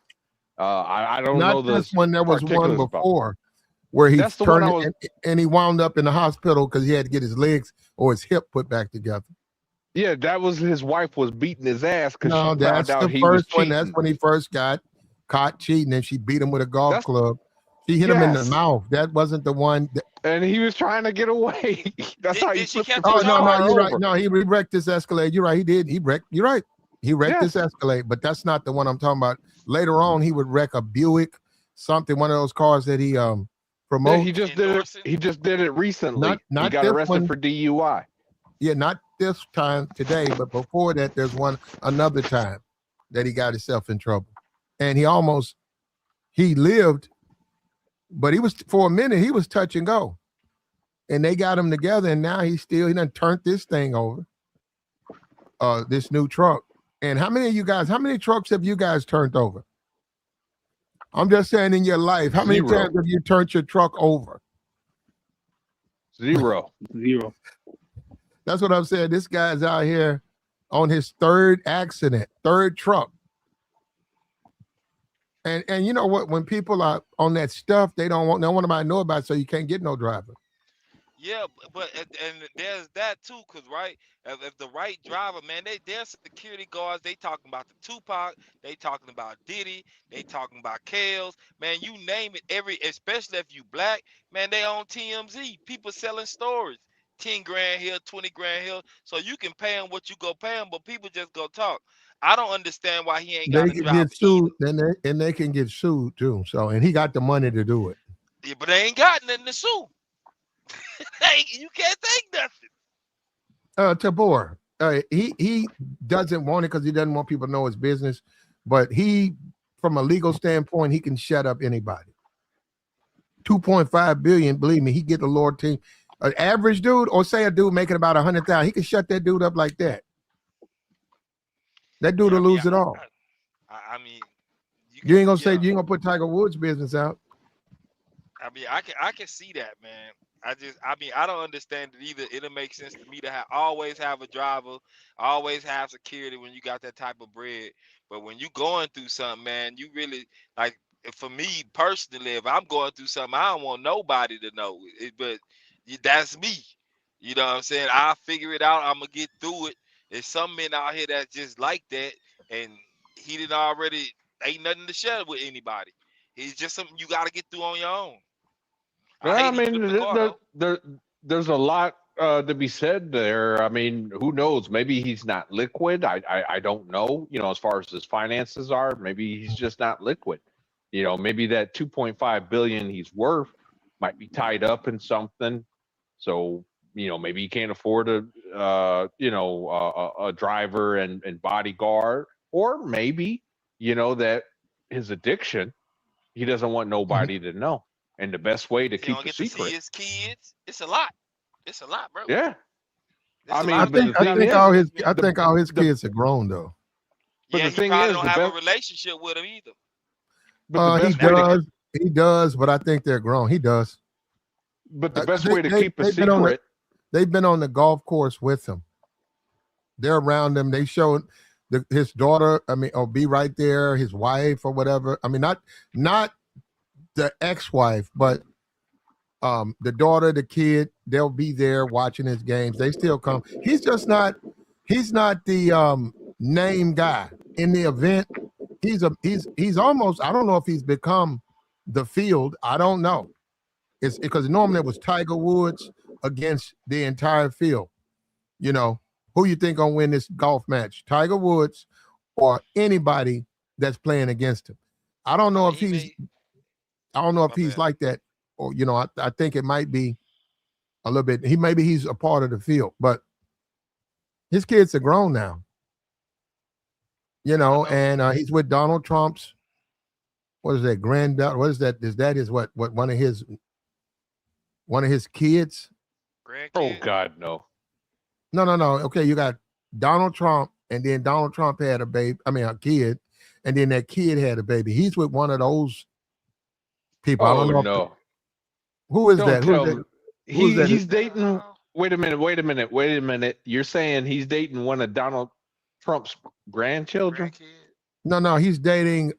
I don't know this one. There was one before where he turned it and he wound up in the hospital because he had to get his legs or his hip put back together. Yeah, that was his wife was beating his ass because she that's found out the he first was cheating. one. That's when he first got caught cheating, and she beat him with a golf club. She hit him in the mouth. That wasn't the one. And he was trying to get away. That's how he flipped the car. No, you're right. No, he wrecked this Escalade. You're right. He did. You're right. He wrecked this Escalade, but that's not the one I'm talking about. Later on, he would wreck a Buick, one of those cars that he promoted. Yeah, he just did it. He just did it recently. He got arrested for DUI. Yeah, not this time today, but before that, there's another time that he got himself in trouble. And he lived, but for a minute, he was touch and go. And they got him together, and now he done turned this thing over, this new truck. And how many trucks have you guys turned over? I'm just saying in your life, how many times have you turned your truck over? Zero. That's what I'm saying. This guy's out here on his third accident, third truck. And you know what? When people are on that stuff, they don't want nobody to know about it, so you can't get no driver. Yeah, but and there's that too, cause right, if the right driver, man, they're security guards. They talking about the Tupac, they talking about Diddy, they talking about Kales, man. You name it, especially if you black, man, they on TMZ. People selling stories, 10 grand here, 20 grand here, so you can pay them what you go pay them, but people just go talk. I don't understand why he ain't got They a can driver get either. sued, and they can get sued too. So, and he got the money to do it. Yeah, but they ain't got nothing to sue. You can't take nothing. Tabor, he doesn't want it because he doesn't want people to know his business. But he, from a legal standpoint, he can shut up anybody. 2.5 billion, believe me, he get the Lord team. An average dude, or say a dude making about 100,000, he can shut that dude up like that. That dude Yeah, will lose it all. I mean, You ain't gonna say you ain't gonna put Tiger Woods' business out. I mean, I can see that, man. I mean, I don't understand it either. It'll make sense to me to always have a driver, always have security when you got that type of bread. But when you going through something, man, you really like. For me personally, if I'm going through something, I don't want nobody to know. But that's me. You know what I'm saying? I'll figure it out. I'm gonna get through it. There's some men out here that's just like that, and he didn't already ain't nothing to share with anybody. It's just something you got to get through on your own. I I hate he flipped the car though. there's a lot to be said there. I mean, who knows? Maybe he's not liquid. I don't know. You know, as far as his finances are, maybe he's just not liquid. You know, maybe that 2.5 billion he's worth might be tied up in something. So, you know, maybe he can't afford a driver and bodyguard, or maybe, you know, that his addiction, he doesn't want nobody to know. And the best way to He don't keep a get to see secret. his kids. It's a lot. It's a lot, bro. Yeah. It's I a mean, lot. but the I thing think is, all his the kids are grown though. but Yeah, the he thing probably is, don't have a relationship with him either. He way to does. He does, but I think they're grown. He does. the best way to keep a They've been on secret. they've been on the golf course with him. They're around him. They showed his daughter. I mean, or be right there. His wife or whatever. I mean, not the ex-wife, but the daughter, the kid. They'll be there watching his games. They still come. He's just not. He's not the name guy in the event. He's almost. I don't know if he's become the field. I don't know. It's because normally it was Tiger Woods against the entire field. You know, who you think gonna win this golf match? Tiger Woods or anybody that's playing against him. I don't know I if mean, he's I don't know if my he's bad. like that, or you know, I think it might be a little bit. Maybe he's a part of the field, but his kids are grown now. You I know, know he. and he's with Donald Trump's. What is that? Granddaughter? What is that? Is that his what one of his kids? Oh Grandkid. God, no. No. Okay, you got Donald Trump, and then Donald Trump had a baby. I mean, a kid, and then that kid had a baby. He's with one of those people. I don't Oh know no. who is Don't that. Who's tell that? me Who's that? he's dating. Wait a minute. You're saying he's dating one of Donald Trump's grandchildren? Grandkid. No. He's dating.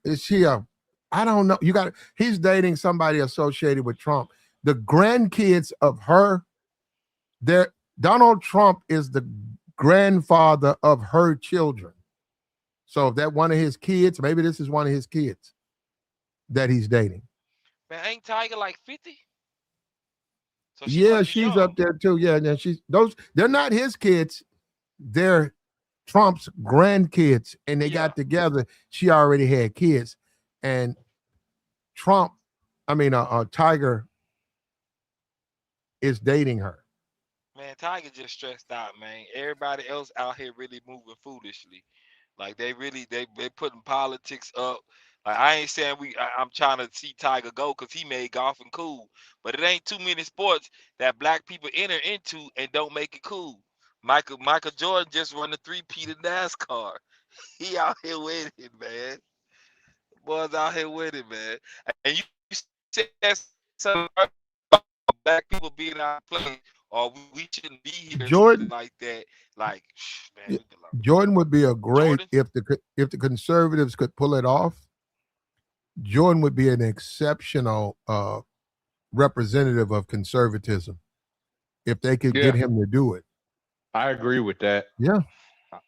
Is she a? I don't know. You got. He's dating somebody associated with Trump. The grandkids of her. They're Donald Trump is the grandfather of her children. So if that one of his kids, maybe this is one of his kids that he's dating. Man, ain't Tiger like 50? So she Yeah, must be she's young. up there too. Yeah, and they're not his kids, they're Trump's grandkids, and they Yeah. got together. She already had kids, and Trump, Tiger is dating her. Man, Tiger just stressed out, man. Everybody else out here really moving foolishly. Like they really they putting politics up. Like I ain't saying I'm trying to see Tiger go because he made golfing cool, but it ain't too many sports that black people enter into and don't make it cool. Michael Jordan just won the three-peat in NASCAR. He out here winning, man. Boys out here winning, man. And you said something about black people being out of place. or we shouldn't be here, Jordan, something like that. Like, man, yeah, we could love Jordan would be a great Jordan. if the conservatives could pull it off. Jordan would be an exceptional representative of conservatism if they could Yeah, get him to do it. I agree with that. Yeah,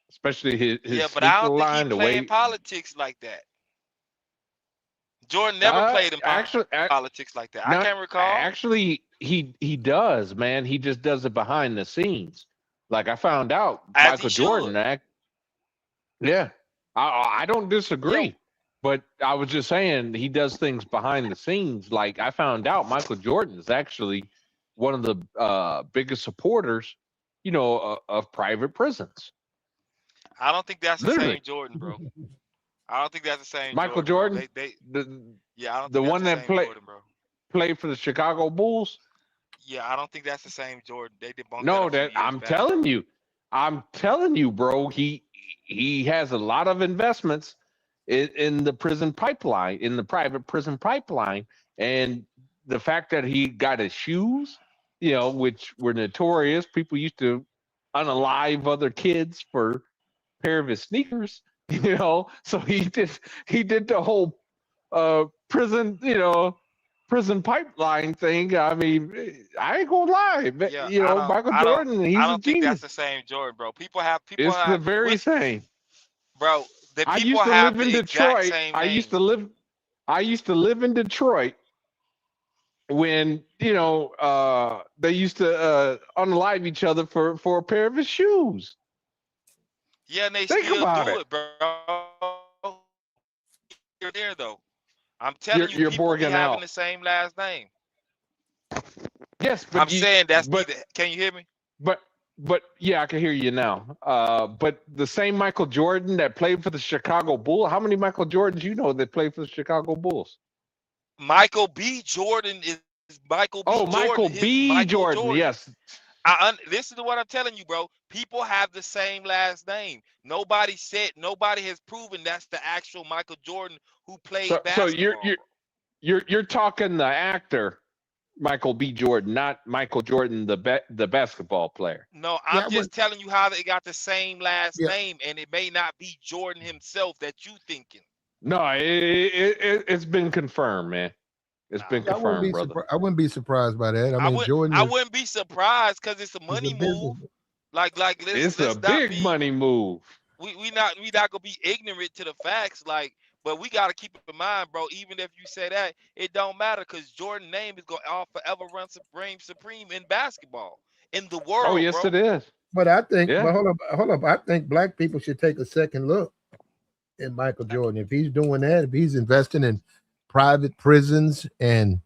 Especially his Yeah, but I sneaker don't think he line, the playing way. politics like that. Jordan never played in Actually, politics like that. I not can't recall. actually. He does, man. He just does it behind the scenes. Like I found out, As Michael he Jordan. should. Yeah, I don't Yeah. disagree. But I was just saying he does things behind the scenes. Like I found out Michael Jordan is actually one of the biggest supporters, of private prisons. I don't think that's the Literally, same Jordan, bro. I don't think that's the same Michael Jordan, bro. Jordan, Yeah, I don't the think that's one the that same Jordan, bro. played for the Chicago Bulls. Yeah, I don't think that's the same Jordan. They debunked that No, a few that years back, bro. I'm telling you, bro. He has a lot of investments in the prison pipeline, in the private prison pipeline, and the fact that he got his shoes, which were notorious. People used to unalive other kids for a pair of his sneakers, So he did the whole prison, prison pipeline thing. I mean, I ain't gonna lie, Yeah, Michael Jordan, I he's a don't think that's genius. the same Jordan, bro. It's the very same. bro. The I people used to have live in the exact Detroit. same I used name. to live in Detroit when they used to unalive each other for a pair of his shoes. Yeah, and they Think still about do it. it, bro. You're there though. I'm telling you, You're people be borging having out. the same last name. Yes, but I'm saying that's but neither. Can you hear me? but yeah, I can hear you now. But the same Michael Jordan that played for the Chicago Bulls. How many Michael Jordans you know that played for the Chicago Bulls? Michael B. Jordan is Michael B. Oh, Jordan. Michael His B. Michael Jordan. Yes. Listen to what I'm telling you, bro. People have the same last name. Nobody has proven that's the actual Michael Jordan who played So you're basketball. you're talking the actor Michael B. Jordan, not Michael Jordan, the basketball player. No, I'm just telling you how they got the same last Yeah. name, and it may not be Jordan himself that you thinking. No, it's been confirmed, man. It's been I wouldn't confirmed, be brother. I wouldn't be surprised by that. I mean, Jordan I is wouldn't be surprised because it's a a money business. move. Like It's a let's not big be money move. we not gonna be ignorant to the facts. Like, but we gotta keep in mind, bro. Even if you say that, it don't matter because Jordan's name is gonna forever run supreme in basketball in the world, Oh, yes, bro. it is. But I think, Yeah. but hold up. I think black people should take a second look at Michael Jordan. If he's doing that, if he's investing in private prisons and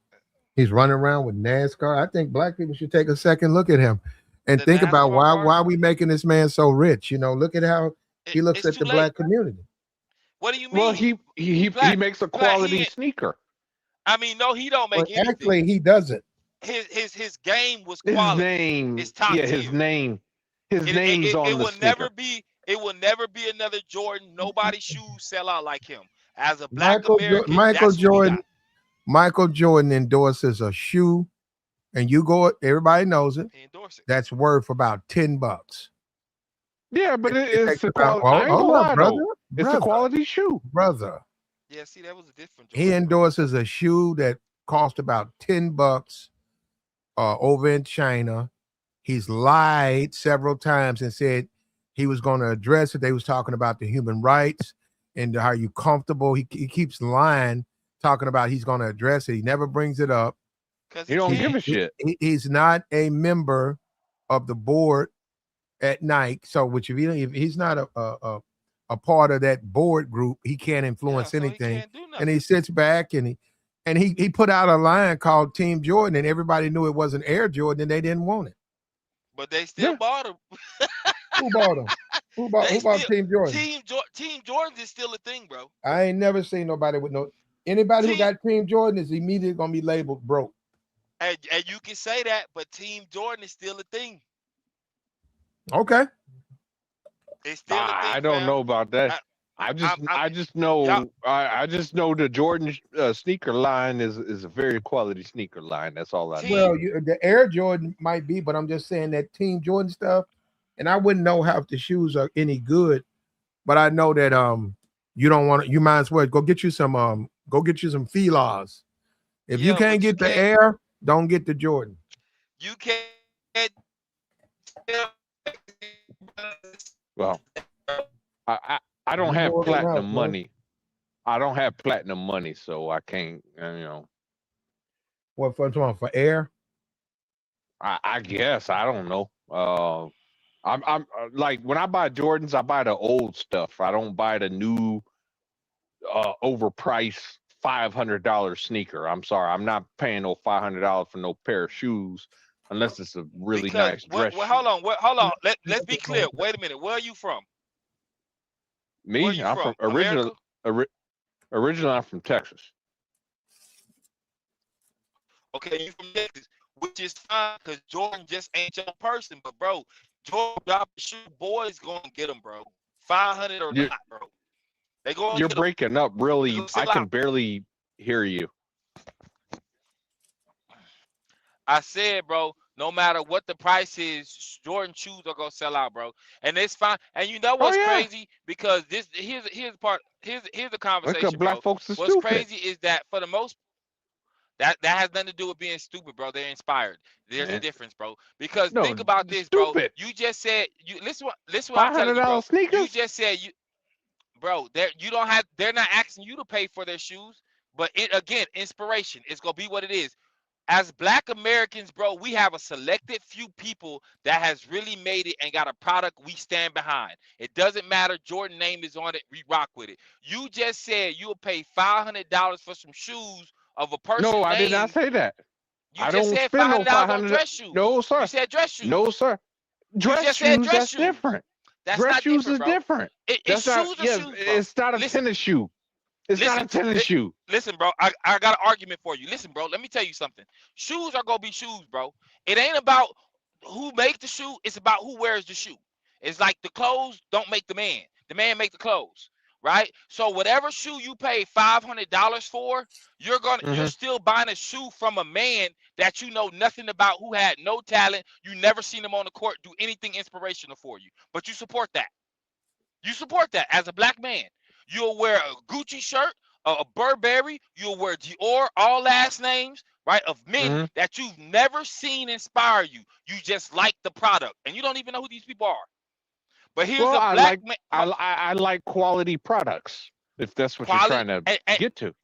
he's running around with NASCAR, I think black people should take a second look at him and The think about NASCAR part? why are we making this man so rich? Look at how he looks It's at too the late. black community. What do you mean? Well, he Black- makes a Black, quality sneaker. I mean, no, he don't But make anything. actually, he doesn't. His game was His quality. name, It's top his tier. name, his name's on It the will sneaker. never be. It will never be another Jordan. Nobody's shoes sell out like him. As a black American, Michael that's who we Jordan, got. Michael Jordan endorses a shoe, and you go. Everybody knows it. He endorse it. That's worth about $10. Yeah, but it's takes a about- quality. I ain't gonna hold lie, up, brother. though. It's a Brother. quality shoe. Brother. Yeah, see, that was a different. He Jordan, bro. endorses a shoe that cost about $10 over in China. He's lied several times and said he was going to address it. They was talking about the human rights and how you comfortable. He keeps lying, talking about he's going to address it. He never brings it up. 'Cause You don't can't. give a shit. He's not a member of the board at Nike. So, which if he's not a part of that board group, he can't influence so he anything. can't do And nothing. he sits back and he put out a line called Team Jordan, and everybody knew it wasn't Air Jordan, and they didn't want it. But they still bought him. Who bought him? Who bought Team Jordan? Team Jordan is still a thing, bro. I ain't never seen nobody with anybody who got Team Jordan is immediately gonna be labeled broke. And you can say that, but Team Jordan is still a thing. Okay. It's still a thing. I don't fam. know about that. I just y'all- know the Jordan sneaker line is a very quality sneaker line. That's all I know. Well, the Air Jordan might be, but I'm just saying that Team Jordan stuff, and I wouldn't know how if the shoes are any good, but I know that you don't want to. You might as well go get you some Filas. If you Yeah, can't but you get the can't- Air, don't get the Jordan. You can't. Well, I don't You have more than platinum enough, man. money. I don't have platinum money, so I can't. What for Air? I guess I don't know. I'm like when I buy Jordans, I buy the old stuff. I don't buy the new, overpriced $500 sneaker. I'm sorry, I'm not paying no $500 for no pair of shoes unless it's a really nice dress. Well, hold on. Let's be clear. Wait a minute. Where are you from? Me, Where you I'm from? from originally I'm from Texas. Okay, you from Texas, which is fine because Jordan just ain't your person. But bro, Jordan drop the shoe, boys gonna get them, bro. 500 or not, bro. They go. You're breaking up really. I can out. barely hear you. I said, bro, no matter what the price is, Jordan shoes are gonna sell out, bro, and it's fine. And you know what's crazy? Because here's the conversation, Look, black bro. folks are What's stupid. crazy is that for the most that has nothing to do with being stupid, bro. They're inspired. There's a difference, bro. Because think about this, bro. You just said listen what I'm telling you, bro. Sneakers? You just said bro. They're not asking you to pay for their shoes, but again, inspiration. It's gonna be what it is. As Black Americans, bro, we have a selected few people that has really made it and got a product we stand behind. It doesn't matter. Jordan name is on it. We rock with it. You just said you'll pay $500 for some shoes of a person. No, I did not say that. You just said $500 on dress shoes. No, sir. You said dress shoes. No, sir. Dress shoes, that's different. That's dress not shoes different, is bro. different. It's shoes or shoes, bro. It's not a tennis shoe. It's not a tennis shoe. Listen, bro, I got an argument for you. Listen, bro, let me tell you something. Shoes are gonna be shoes, bro. It ain't about who makes the shoe. It's about who wears the shoe. It's like the clothes don't make the man. The man make the clothes, right? So whatever shoe you pay $500 for, you're still buying a shoe from a man that you know nothing about, who had no talent. You never seen him on the court do anything inspirational for you, but you support that. You support that as a Black man. You'll wear a Gucci shirt, a Burberry. You'll wear Dior, all last names, right, of men that you've never seen inspire you. You just like the product, and you don't even know who these people are. But here's a Black man. I like quality products, if that's what you're trying to get to.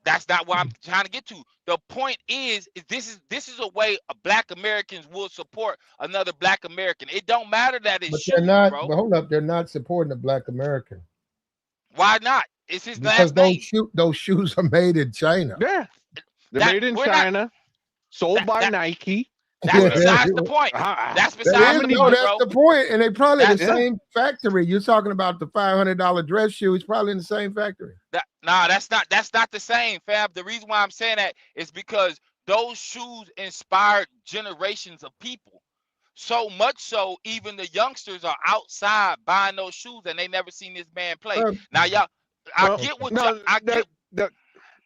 That's not what I'm trying to get to. The point is this is a way Black Americans will support another Black American. It don't matter that it's shoes, bro. But hold up, they're not supporting the Black American. Why not? It's his because last name. those shoes are made in China. Yeah, they're made in China, sold by Nike. That's besides the point. That's besides the point, that's the point. And they probably the same factory. You're talking about the $500 dress shoe. It's probably in the same factory. That's not the same, fam. The reason why I'm saying that is because those shoes inspired generations of people. So much so, even the youngsters are outside buying those shoes and they never seen this man play. Now, y'all,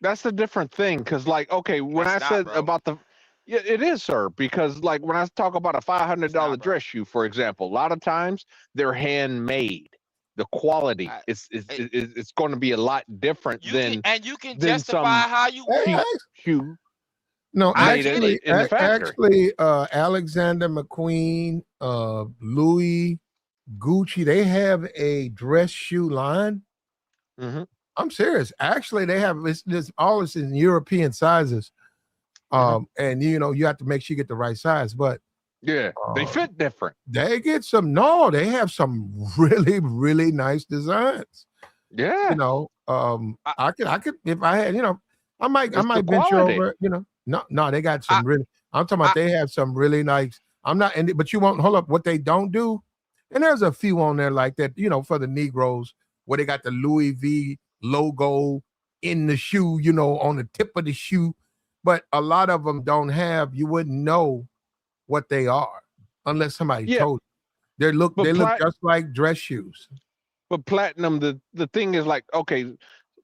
that's a different thing. Because, like, okay, when I said about the, it is, sir. Because, like, when I talk about a $500 dress shoe, for example, a lot of times they're handmade. The quality it's going to be a lot different than you can justify how you wear shoe. No, actually, Alexander McQueen, Louis, Gucci, they have a dress shoe line. I'm serious. Actually, they have all this in European sizes. And you have to make sure you get the right size, but they fit different. They have some really, really nice designs. Yeah. I could if I had, I might venture over, No, they got some really. I'm talking about they have some really nice. But you won't hold up. What they don't do, and there's a few on there like that. For the Negroes, where they got the Louis V logo in the shoe, on the tip of the shoe. But a lot of them don't have. You wouldn't know what they are unless somebody told you. They look just like dress shoes. But platinum, the thing is like, okay,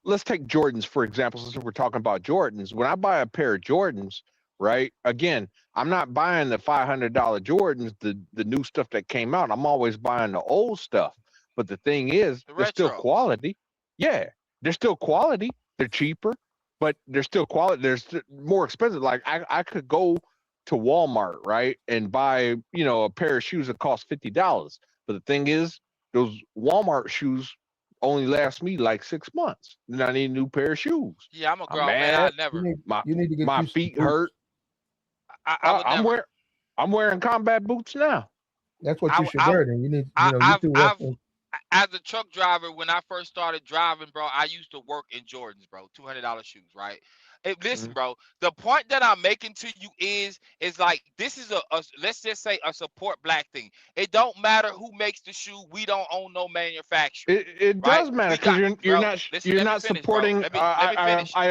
let's take Jordans for example, since we're talking about Jordans. When I buy a pair of Jordans, right? Again, I'm not buying the $500 Jordans, the new stuff that came out. I'm always buying the old stuff. But the thing is, The they're still retros. quality. Yeah, they're still quality. They're cheaper, but they're still quality. They're more expensive. Like I could go to Walmart, right, and buy, you know, a pair of shoes that cost $50. But the thing is, those Walmart shoes only last me like 6 months. Then I need a new pair of shoes. Yeah, I'm a I'm grown man. I mad. never. My You need to get my you some feet boots. hurt. I would never. I'm wearing combat boots now. That's what I- you should I- wear. Then you need, you I- know, I've- you too I've- rough. As a truck driver, when I first started driving, bro, I used to work in Jordans, bro, $200 shoes, right? Hey, listen, bro, the point that I'm making to you is like this is a let's just say a support black thing. It don't matter who makes the shoe. We don't own no manufacturer. It Right? does matter We because got- you're bro, not listen, you're let me not finish, bro. supporting. Let me finish. I Let me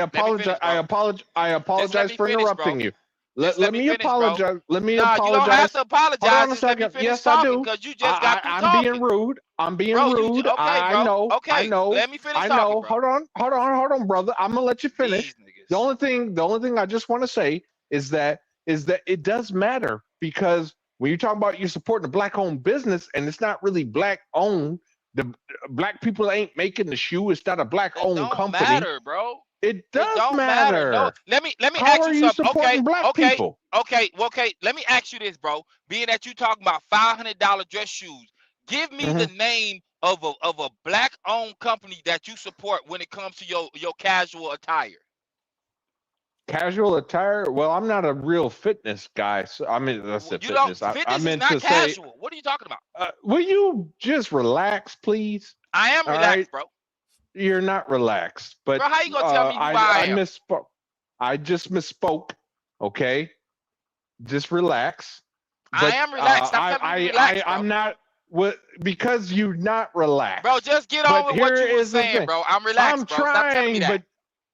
apologize. finish, I bro. apologize. I apologize let me for finish, interrupting bro. you. Just Let me finish, bro. apologize. Let me Nah, you don't apologize. have to apologize. Hold on a Just let me second. finish Yes, I talking do. because you just got through I'm talking. being rude. I'm being Bro, rude. okay, I bro. know. Okay, I know. let me finish I talking, know. bro. Hold on, brother. I'm gonna let you finish. These niggas. The only thing I just want to say is that it does matter because when you talk about you supporting a black-owned business and it's not really black-owned, the black people ain't making the shoe. It's not a It black-owned don't company. matter, bro. It It does don't matter. No, let me How ask are you you something. supporting black people? Okay. Let me ask you this, bro. Being that you talking about $500 dress shoes, give me the name of a black-owned company that you support when it comes to your casual attire. Casual attire? Well, I'm not a real fitness guy. So I mean, that's a You don't. fitness. I Fitness is meant not to say, casual. What are you talking about? will you just relax, please? I am All relaxed, right. bro. You're not relaxed, but Bro, how you gonna tell me who I am? misspoke. I just misspoke. Okay, just relax. I am relaxed. Stop telling me to relax, bro. I'm not. What? Because you're not relaxed. Bro, just get But on with what here you were is the saying, thing. bro. I'm relaxed, I'm bro. Stop telling me trying, that.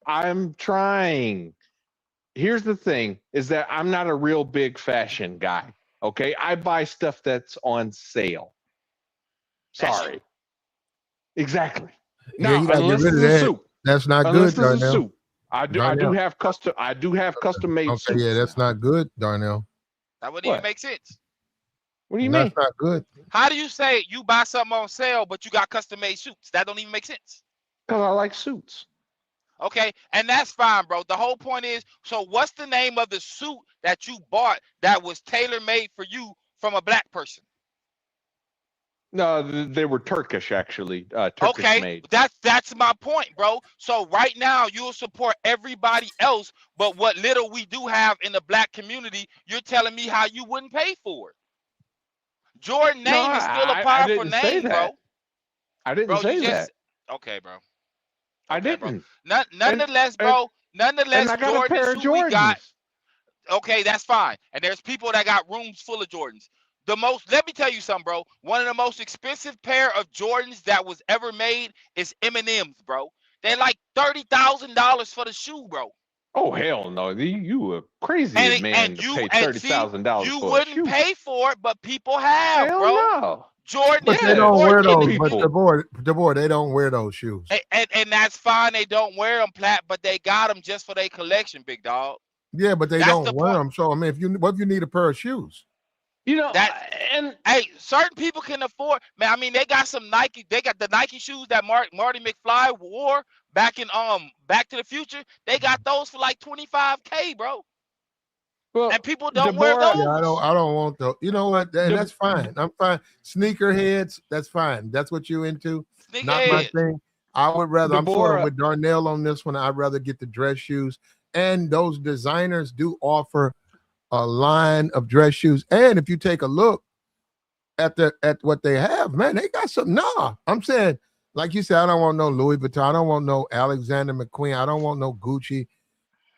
but I'm trying. Here's the thing: is that I'm not a real big fashion guy. Okay, I buy stuff that's on sale. That's Sorry. Exactly. Yeah, Now, you gotta get unless rid of it's a that. suit. That's not Unless good, it's a Darnell. suit. I do Darnell. have custom made Okay, suits. yeah, that's not good, Darnell. That wouldn't What? even make sense. What do you mean? That's not good. How do you say you buy something on sale, but you got custom made suits? That don't even make sense. Because I like suits. Okay, and that's fine, bro. The whole point is, so what's the name of the suit that you bought that was tailor made for you from a black person? No, they were Turkish actually. Turkish Okay, made. that's my point, bro. So right now you'll support everybody else, but what little we do have in the black community, you're telling me how you wouldn't pay for it. Jordan name is still a I powerful didn't say name, that. bro. I didn't Bro, say you just that. okay, bro. I Okay, bro. didn't. Nonetheless, bro. And Nonetheless, I got a Jordan pair is of who we got. Jordans. Okay, that's fine. And there's people that got rooms full of Jordans. Let me tell you something, bro. One of the most expensive pair of Jordans that was ever made is M&M's, bro. They're like $30,000 for the shoe, bro. Oh hell no! You a crazy man to pay $30,000 you for a wouldn't shoe. pay for it, but people have, Hell bro. no. Jordan But is they don't wear important in those. the But community. the boy, they don't wear those shoes. And that's fine. They don't wear them, Plat, but they got them just for their collection, big dog. Yeah, but they That's don't the wear point. them. So I mean, what if you need a pair of shoes? You know, and hey, certain people can afford. Man, I mean, they got some Nike. They got the Nike shoes that Marty McFly wore back in Back to the Future. They got those for like $25K, bro. well, And people don't wear Deborah, those. Yeah, I don't want those. You know what? And that's fine. I'm fine. Sneakerheads, that's fine. That's what you into. Not my Sneakerheads. thing. I would rather. I'm sort of Deborah. with Darnell on this one. I'd rather get the dress shoes. And those designers do offer a line of dress shoes. And if you take a look at what they have, man, they got some. Nah, I'm saying, like you said, I don't want no Louis Vuitton. I don't want no Alexander McQueen. I don't want no Gucci.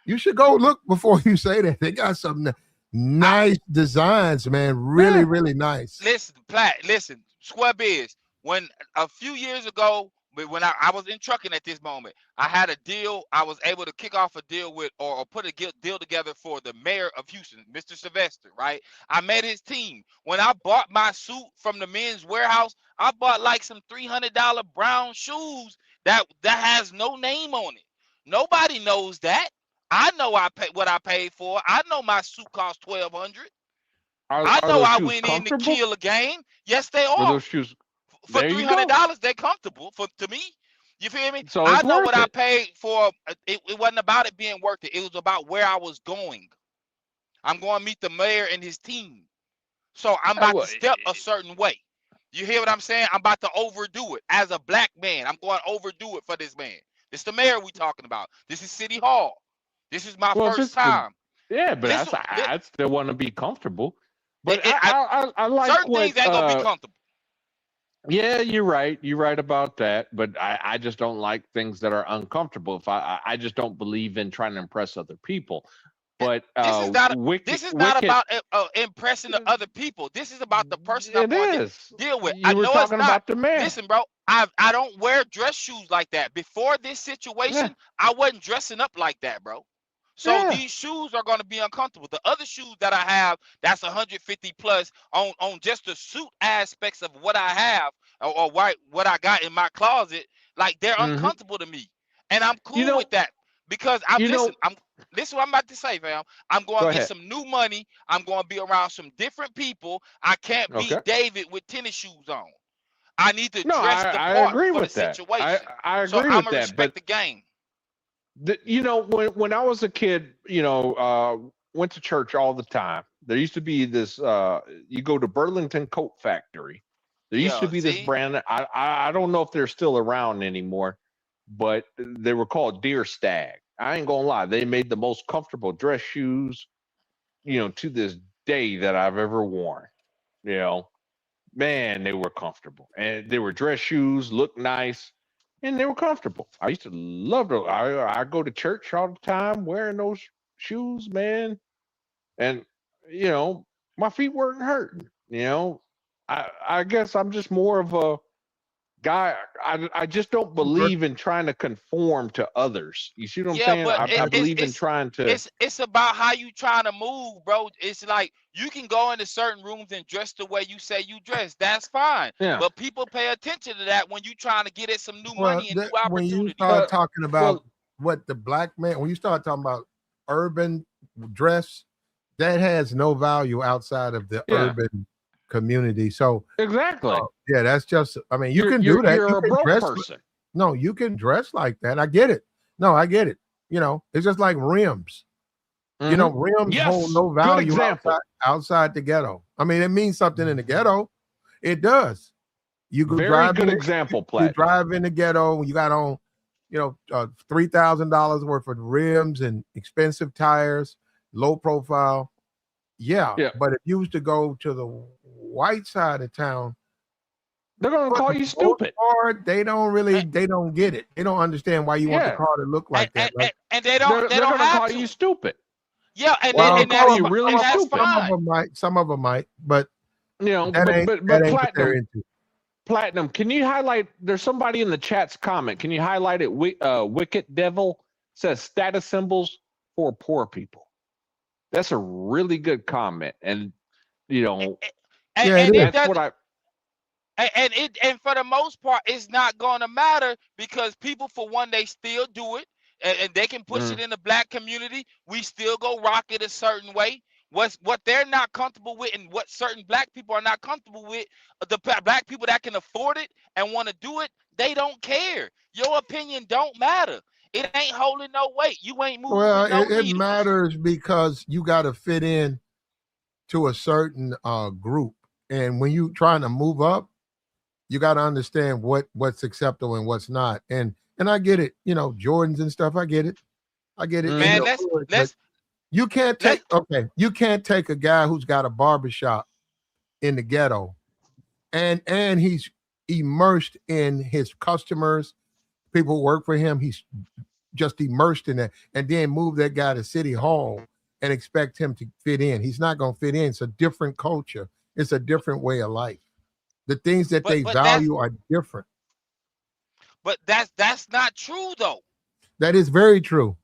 You should go look before you say that. They got some nice designs, man. Really, really nice. Listen, Platt, listen, Square Biz. When a few years ago, But when I was in trucking at this moment, I had a deal. I was able to kick off a deal with or put a deal together for the mayor of Houston, Mr. Sylvester, right? I met his team. When I bought my suit from the Men's Warehouse, I bought like some $300 brown shoes that has no name on it. Nobody knows that. I know what I paid for. I know my suit cost $1,200. I know I went in to kill a game. Yes, they are. Are those shoes? For $300, they're comfortable to me. You feel me? So I know what I paid for. It wasn't about it being worth it. It was about where I was going. I'm going to meet the mayor and his team. So I'm about to step a certain way. You hear what I'm saying? I'm about to overdo it. As a black man, I'm going to overdo it for this man. This is the mayor we talking about. This is City Hall. This is my first time. But I still want to be comfortable. But I like certain things ain't going to be comfortable. Yeah, you're right. You're right about that. But I just don't like things that are uncomfortable. If I just don't believe in trying to impress other people. But this is not about impressing the other people. This is about the person I'm going to deal with. I know it's not. About the man. Listen, bro, I don't wear dress shoes like that. Before this situation, I wasn't dressing up like that, bro. So these shoes are going to be uncomfortable. The other shoes that I have, that's 150 plus on just the suit aspects of what I have or what I got in my closet. Like they're uncomfortable to me, and I'm cool with that because this is what I'm about to say, fam. I'm going to get some new money. I'm going to be around some different people. I can't be David with tennis shoes on. I need to dress the part for the situation. I agree with that. So I'm gonna respect the game. When I was a kid, went to church all the time. There used to be this. You go to Burlington Coat Factory. There used to be this brand. I don't know if they're still around anymore, but they were called Deer Stag. I ain't gonna lie. They made the most comfortable dress shoes, to this day that I've ever worn. Man, they were comfortable, and they were dress shoes, looked nice. And they were comfortable. I used to love those. I go to church all the time wearing those shoes, man. And, my feet weren't hurting. I guess I'm just more of a guy. I just don't believe in trying to conform to others. You see what I'm saying? I believe in trying to. It's about how you trying to move, bro. It's like you can go into certain rooms and dress the way you say you dress. That's fine. Yeah. But people pay attention to that when you trying to get at some new money and new opportunity. When you start talking about what the black man, when you start talking about urban dress, that has no value outside of the urban community. So exactly. That's just. I mean, you can do that. You're a broke person. No, you can dress like that. I get it. No, I get it. It's just like rims. Rims hold no value outside the ghetto. I mean, it means something in the ghetto. It does. You could drive. Good example, Platt. You drive in the ghetto. You got on, $3,000 worth of rims and expensive tires, low profile. Yeah. But if you was to go to the white side of town, they're gonna call you stupid. They don't get it. They don't understand why you want the car to look like that. And they don't call you stupid. Yeah, and they call you really stupid. Some of them might, but but Platinum, can you highlight? There's somebody in the chat's comment. Can you highlight it? Wicked Devil says status symbols for poor people. That's a really good comment, and that's what I. And for the most part, it's not going to matter because people, for one, they still do it, and they can push it in the black community. We still go rock it a certain way. What they're not comfortable with, and what certain black people are not comfortable with, the black people that can afford it and want to do it, they don't care. Your opinion don't matter. It ain't holding no weight. You ain't moving. Well, it matters because you got to fit in to a certain group, and when you trying to move up, you got to understand what's acceptable and what's not. And I get it, Jordans and stuff. I get it. Man, you can't take a guy who's got a barbershop in the ghetto and he's immersed in his customers, people who work for him. He's just immersed in that, and then move that guy to City Hall and expect him to fit in. He's not going to fit in. It's a different culture. It's a different way of life. The things that they value are different. But that's not true though. That is very true.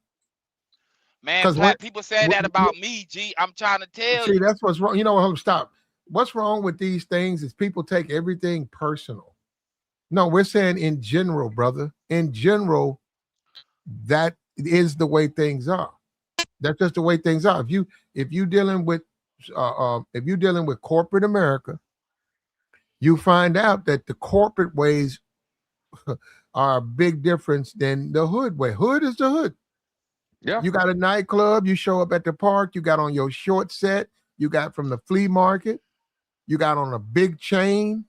Man, Platt, people say that about me, G. I'm trying to tell you. See, that's what's wrong. You know what? Stop. What's wrong with these things is people take everything personal. No, we're saying in general, brother. In general, that is the way things are. That's just the way things are. If you dealing with corporate America, you find out that the corporate ways are a big difference than the hood way. Hood is the hood. Yeah. You got a nightclub, you show up at the park, you got on your short set, you got from the flea market, you got on a big chain,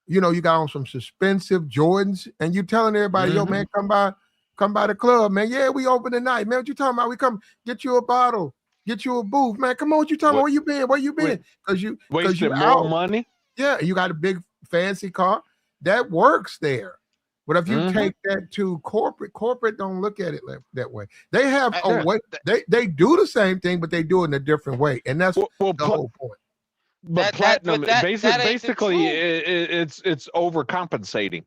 you got on some suspensive Jordans, and you telling everybody, yo, man, come by the club, man. Yeah, we open tonight, man. What you talking about? We come get you a bottle, get you a booth, man. Come on, what you talking about? Where you been? Where you been? Because you more money. Yeah, you got a big fancy car. That works there. But if you take that to corporate don't look at it that way. They have a way. They do the same thing, but they do it in a different way, and that's the whole point. But platinum, basically, it's overcompensating.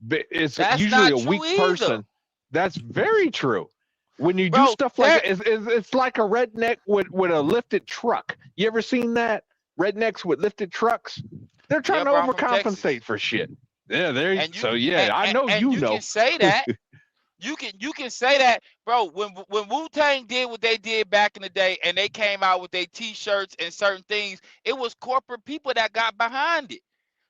It's that's usually a not weak true person. either. That's very true. When you do stuff like that, it's like a redneck with a lifted truck. You ever seen that? Rednecks with lifted trucks. They're trying to overcompensate for shit. Yeah, I know you know. Can say that. You can say that, bro. When Wu-Tang did what they did back in the day, and they came out with their T-shirts and certain things, it was corporate people that got behind it.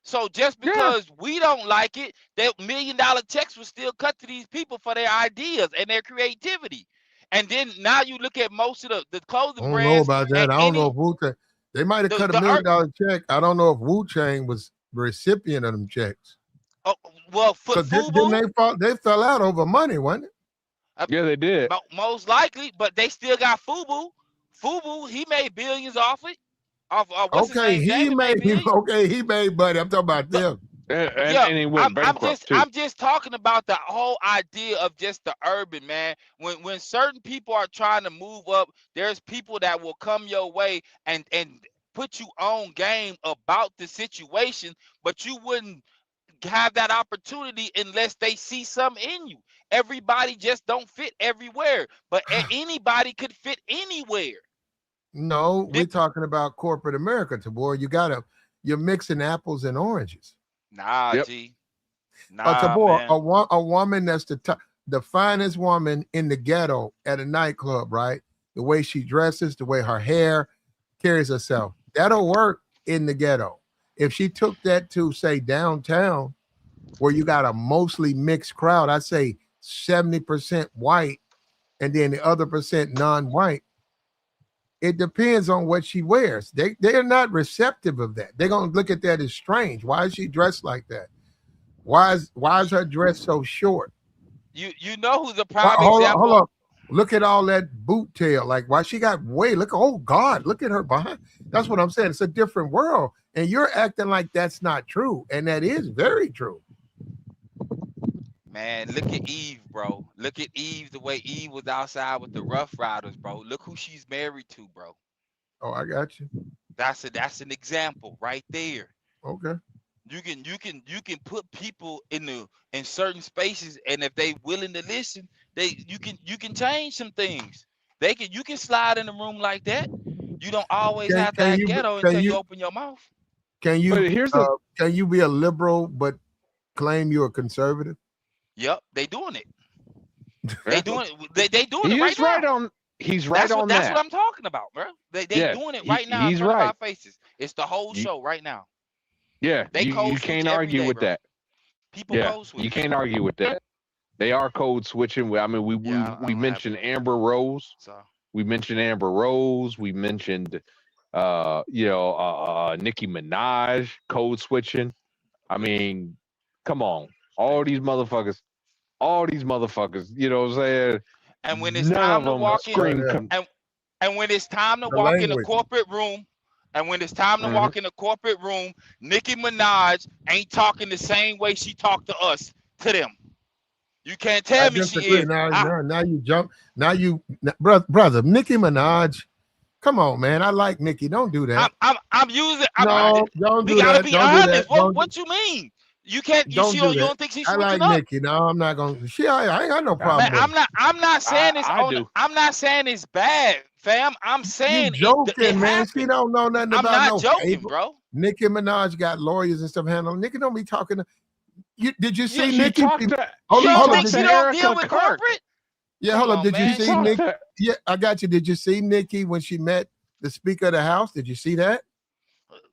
So just because we don't like it, that $1 million checks will still cut to these people for their ideas and their creativity. And then now you look at most of the clothing brands. I don't know about that. I don't know if Wu-Tang. They might have cut $1 million check. I don't know if Wu-Tang was the recipient of them checks. Oh, well, they fell out over money, wasn't it? Yeah, they did. Most likely, but they still got Fubu. Fubu, he made billions off it. He made money. I'm talking about them. And he went bankrupt too. I'm just talking about the whole idea of just the urban, man. When certain people are trying to move up, there's people that will come your way and put you on game about the situation, but you wouldn't have that opportunity unless they see something in you. Everybody just don't fit everywhere, but anybody could fit anywhere. No, we're talking about corporate America, Tabor. You're mixing apples and oranges. Nah, G. Nah, Tabor, a woman that's the finest woman in the ghetto at a nightclub, right? The way she dresses, the way her hair carries herself, that'll work in the ghetto. If she took that to, say, downtown, where you got a mostly mixed crowd, I'd say 70% white and then the other percent non-white, it depends on what she wears. They're not receptive of that. They're going to look at that as strange. Why is she dressed like that? Why is her dress so short? You know who's a prime example? Hold on. Look at all that boot tail. Like, why she got oh God, look at her behind. That's what I'm saying. It's a different world. And you're acting like that's not true. And that is very true. Man, look at Eve, bro. Look at Eve, the way Eve was outside with the Rough Riders, bro. Look who she's married to, bro. Oh, I got you. That's an example right there. Okay. You can put people in certain spaces, and if they willing to listen, you can change some things. You can slide in a room like that. You don't always have to have ghetto until you open your mouth. Can you be a liberal but claim you're a conservative? Yep, they doing it. They doing it. They doing it right now. He's right on that. That's what I'm talking about, bro. They doing it right now in front of our faces. It's the whole show right now. Yeah, you can't argue with that. People code switch. You can't argue with that. They are code switching. I mean, we mentioned Amber Rose. We mentioned Amber Rose. We mentioned, Nicki Minaj code switching. I mean, come on, all these motherfuckers. You know what I'm saying? And when it's time to walk in, and when it's time to walk in a corporate room. And when it's time to walk in a corporate room, Nicki Minaj ain't talking the same way she talked to us, to them. You can't tell me she is. Now you jump. Brother, Nicki Minaj. Come on, man. I like Nicki. Don't do that. I'm using. Don't do that. We gotta be honest. What you mean? You can't. You Don't see? do You that. don't think she's I switching like up? Nikki. No, I'm not gonna. I ain't got no Nah, problem Man, with it. I'm not saying it's I on. do. I'm not saying it's bad, fam. I'm You saying it joking, man. She happened. don't know nothing I'm about not no joking, paper. bro. Nicki Minaj got lawyers and stuff handling. Nicki don't be talking. Did you see She Nicki? talked to. Hold You on, don't hold on. think Did she you, don't deal Erica with Clark. corporate? yeah, Come hold on. on, Did you man. She see talked Nicki? to. Yeah, I got you. Did you see Nicki when she met the Speaker of the House? Did you see that?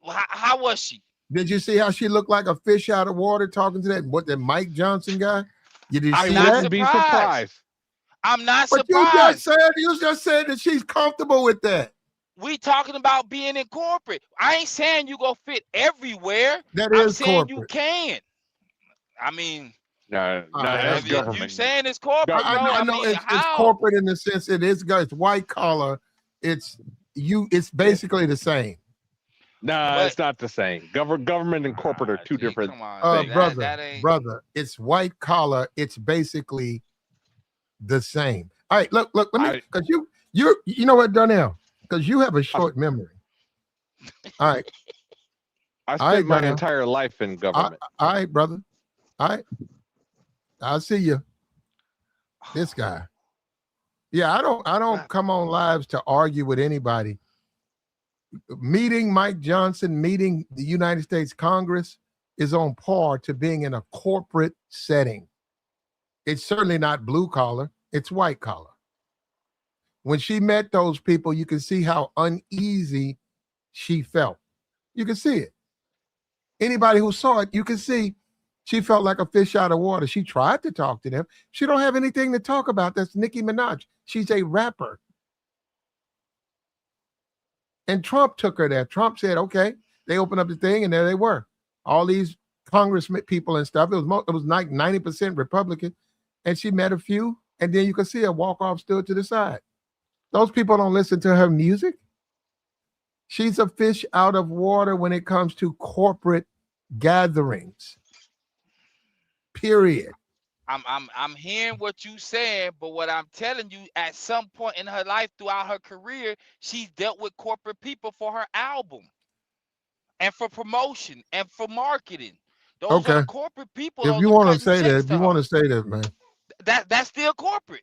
How was she? Did you see how she looked like a fish out of water talking to that Mike Johnson guy? Did you I see not that? wouldn't be surprised. I'm not But surprised. you just said that she's comfortable with that. We talking about being in corporate. I ain't saying you go fit everywhere. That I'm is saying you corporate. can. I mean, No, All right, that's if you government. saying it's corporate, Go- bro. I I know mean, it's how? corporate in the sense it's white collar. It's basically the same. No, But it's not the same. Government and corporate are two G, different come on, things. that ain't. Brother, it's white collar. It's basically the same. All right, look, let me, because you know what, Donnell, because you have a short memory. All right. I All right, spent my Donnell. entire life in government. All right, brother. All right. I'll see you. This guy. Yeah, I don't come on lives to argue with anybody. Meeting Mike Johnson, meeting the United States Congress is on par to being in a corporate setting. It's certainly not blue collar, it's white collar. When she met those people, you can see how uneasy she felt. You can see it. Anybody who saw it, you can see she felt like a fish out of water. She tried to talk to them. She don't have anything to talk about. That's Nicki Minaj. She's a rapper. And Trump took her there. Trump said, okay. They opened up the thing, and there they were. All these congressmen people and stuff. It was like 90% Republican. And she met a few, and then you could see her walk off, stood to the side. Those people don't listen to her music. She's a fish out of water when it comes to corporate gatherings. Period. I'm hearing what you saying, but what I'm telling you, at some point in her life throughout her career, she's dealt with corporate people for her album and for promotion and for marketing. Those are corporate people. If Those you are want to cutting say that, checks if to you her. want to say that, man. That's still corporate.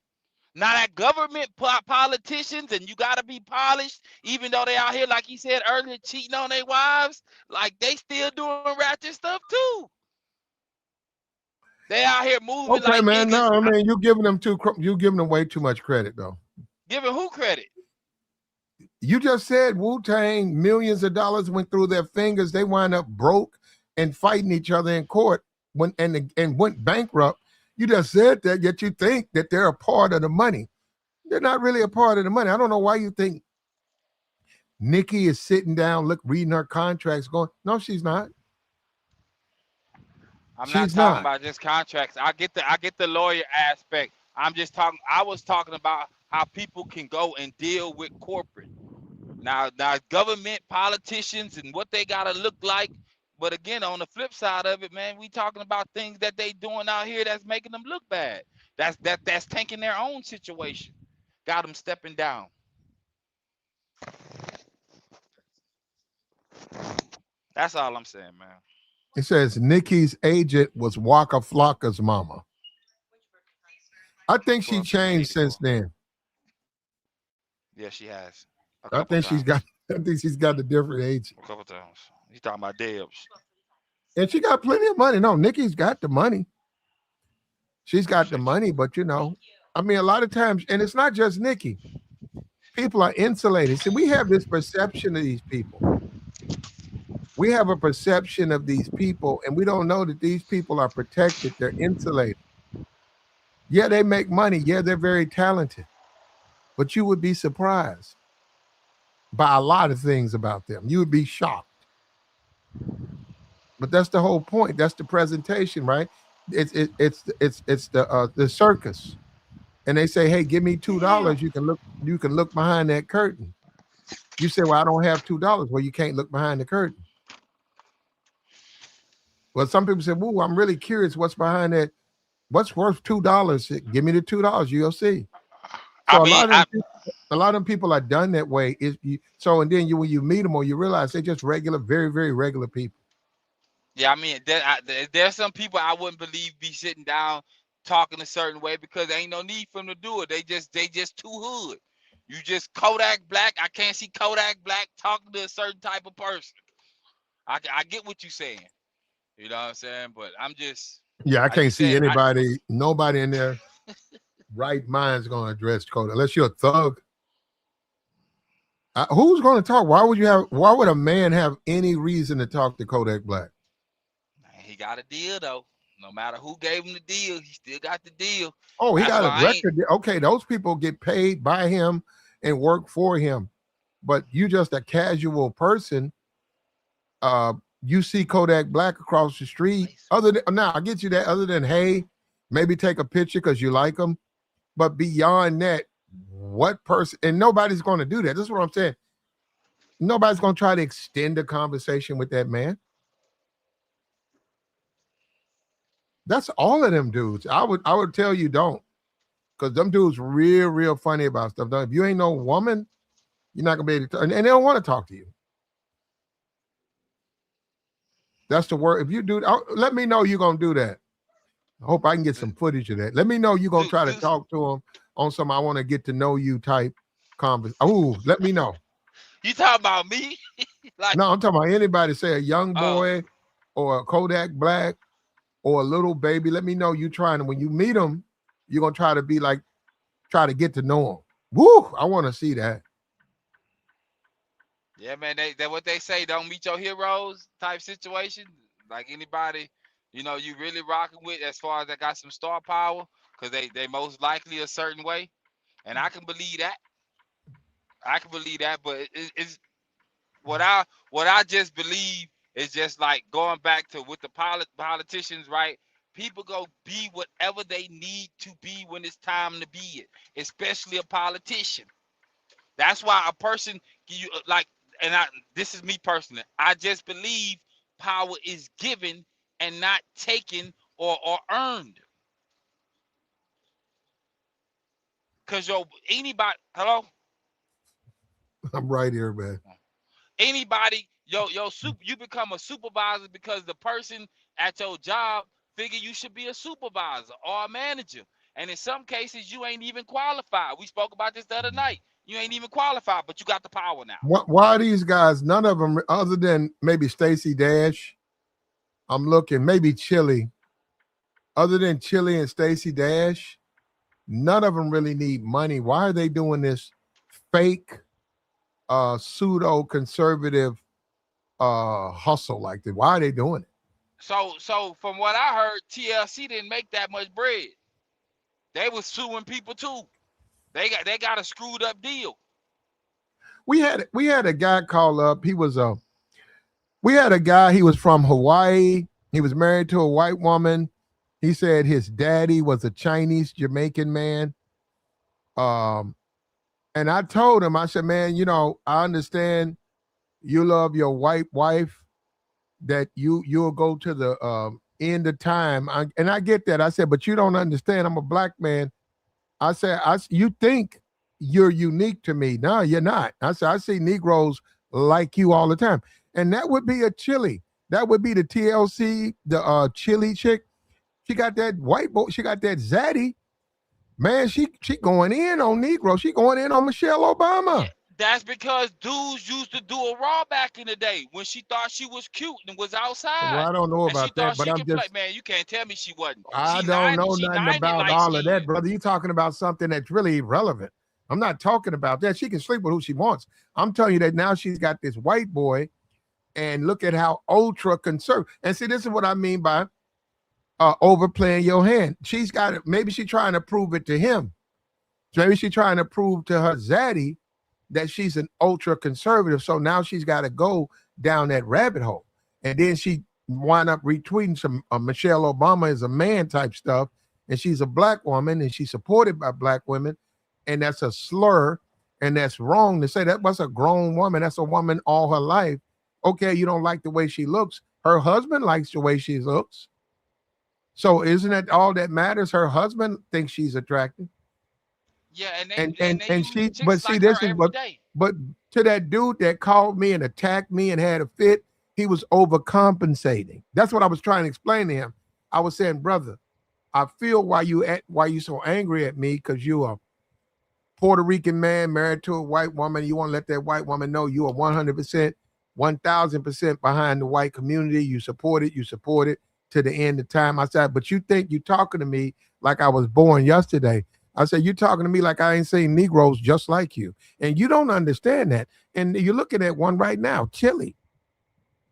Now that government politicians, and you got to be polished, even though they out here, like he said earlier, cheating on their wives, like they still doing ratchet stuff too. They out here moving Okay, like man. niggas. No, I mean you giving them way too much credit, though. Giving who credit? You just said Wu-Tang, millions of dollars went through their fingers. They wind up broke and fighting each other in court and went bankrupt. You just said that, yet you think that they're a part of the money. They're not really a part of the money. I don't know why you think Nikki is sitting down, reading her contracts, going, no, she's not. I'm not talking about just contracts. I get the lawyer aspect. I was talking about how people can go and deal with corporate. Now government, politicians, and what they gotta look like. But again, on the flip side of it, man, we talking about things that they doing out here that's making them look bad. That's tanking their own situation. Got them stepping down. That's all I'm saying, man. It says Nikki's agent was Waka Flocka's mama. I think she changed since then. Yeah, she has. I think she's got a different agent. A couple times. You talking about Debs. And she got plenty of money. No, Nikki's got the money. She's got the money, but I mean, a lot of times, and it's not just Nikki. People are insulated. See, we have this perception of these people. We have a perception of these people, and we don't know that these people are protected. They're insulated. Yeah, they make money. Yeah, they're very talented. But you would be surprised by a lot of things about them. You would be shocked. But that's the whole point. That's the presentation, right? It's the circus. And they say, hey, give me $2. You can look behind that curtain. You say, well, I don't have $2. Well, you can't look behind the curtain. Well, some people say, well, I'm really curious what's behind that. What's worth $2? Give me the $2. You'll see. So a lot of people are done that way. And then when you meet them or you realize they're just regular, very, very regular people. Yeah, I mean, there's some people I wouldn't believe be sitting down talking a certain way because there ain't no need for them to do it. They just too hood. You just Kodak Black. I can't see Kodak Black talking to a certain type of person. I get what you're saying. You know what I'm saying? But I'm just Yeah, I like you can't see said. nobody in their right mind's going to address Kodak unless you're a thug. Who's going to talk? Why would a man have any reason to talk to Kodak Black? He got a deal though. No matter who gave him the deal, he still got the deal. Oh, he That's got a why record. Okay, those people get paid by him and work for him. But you just a casual person. You see Kodak Black across the street. Now I get you that. Other than hey, maybe take a picture because you like him. But beyond that, what person? And nobody's going to do that. This is what I'm saying. Nobody's going to try to extend the conversation with that man. That's all of them dudes. I would tell you don't, because them dudes real funny about stuff. If you ain't no woman, you're not gonna be able to, and they don't want to talk to you. That's the word. If you do, let me know you're gonna do that. I hope I can get some footage of that. Let me know you're gonna try to talk to them on some I want to get to know you type conversation. Oh, let me know. You talking about me? Like, no, I'm talking about anybody. Say a young boy or a Kodak Black or a little baby. Let me know you trying to, when you meet them, you're gonna try to be like, try to get to know them. Woo! I want to see that. Yeah, man. They what they say, don't meet your heroes type situation. Like anybody, you know, you really rocking with as far as they got some star power, because they most likely a certain way, and I can believe that. But it's what I just believe is just like going back to with the politicians, right? People go be whatever they need to be when it's time to be it, especially a politician. That's why a person you like, and this is me personally. I just believe power is given and not taken or earned. Cause anybody, hello? I'm right here, man. Anybody, you become a supervisor because the person at your job figure you should be a supervisor or a manager. And in some cases, you ain't even qualified. We spoke about this the other night. You ain't even qualified, but you got the power now. Why are these guys, none of them, other than maybe Stacey Dash, I'm looking, maybe Chili, other than Chili and Stacey Dash, none of them really need money. Why are they doing this fake pseudo conservative hustle like that? Why are they doing it? So from what I heard, TLC didn't make that much bread. They was suing people too. They got a screwed up deal. We had a guy call up. He was from Hawaii. He was married to a white woman. He said his daddy was a Chinese Jamaican man. And I told him, I said, man, you know, I understand you love your white wife, that you'll go to the end of time. And I get that. I said, but you don't understand. I'm a black man. I said, you think you're unique to me. No, you're not. I said, I see Negroes like you all the time. And that would be a Chili. That would be the TLC, the Chili chick. She got that white boy. She got that zaddy. Man, she going in on Negro. She going in on Michelle Obama. Yeah, that's because dudes used to do a raw back in the day when she thought she was cute and was outside. Well, I don't know about that, but I'm just, man, you can't tell me she wasn't. I don't know nothing about all of that, brother. You talking about something that's really irrelevant. I'm not talking about that. She can sleep with who she wants. I'm telling you that now she's got this white boy, and look at how ultra conservative. And see, this is what I mean by overplaying your hand. She's got it. Maybe she's trying to prove it to him. Maybe she's trying to prove to her zaddy that she's an ultra conservative. So now she's got to go down that rabbit hole. And then she wind up retweeting some Michelle Obama is a man type stuff. And she's a black woman and she's supported by black women. And that's a slur. And that's wrong to say. That was a grown woman. That's a woman all her life. Okay, you don't like the way she looks. Her husband likes the way she looks. So isn't that all that matters? Her husband thinks she's attractive. Yeah, and she, but see, this is what, but to that dude that called me and attacked me and had a fit, He was overcompensating. That's what I was trying to explain to him. I was saying, brother, I feel why you so angry at me, because you are Puerto Rican man married to a white woman. You want to let that white woman know you are 100%, 1000% behind the white community. You support it to the end of time. I said, but you think you're talking to me like I was born yesterday. I said, you're talking to me like I ain't seen Negroes just like you. And you don't understand that. And you're looking at one right now, Chile.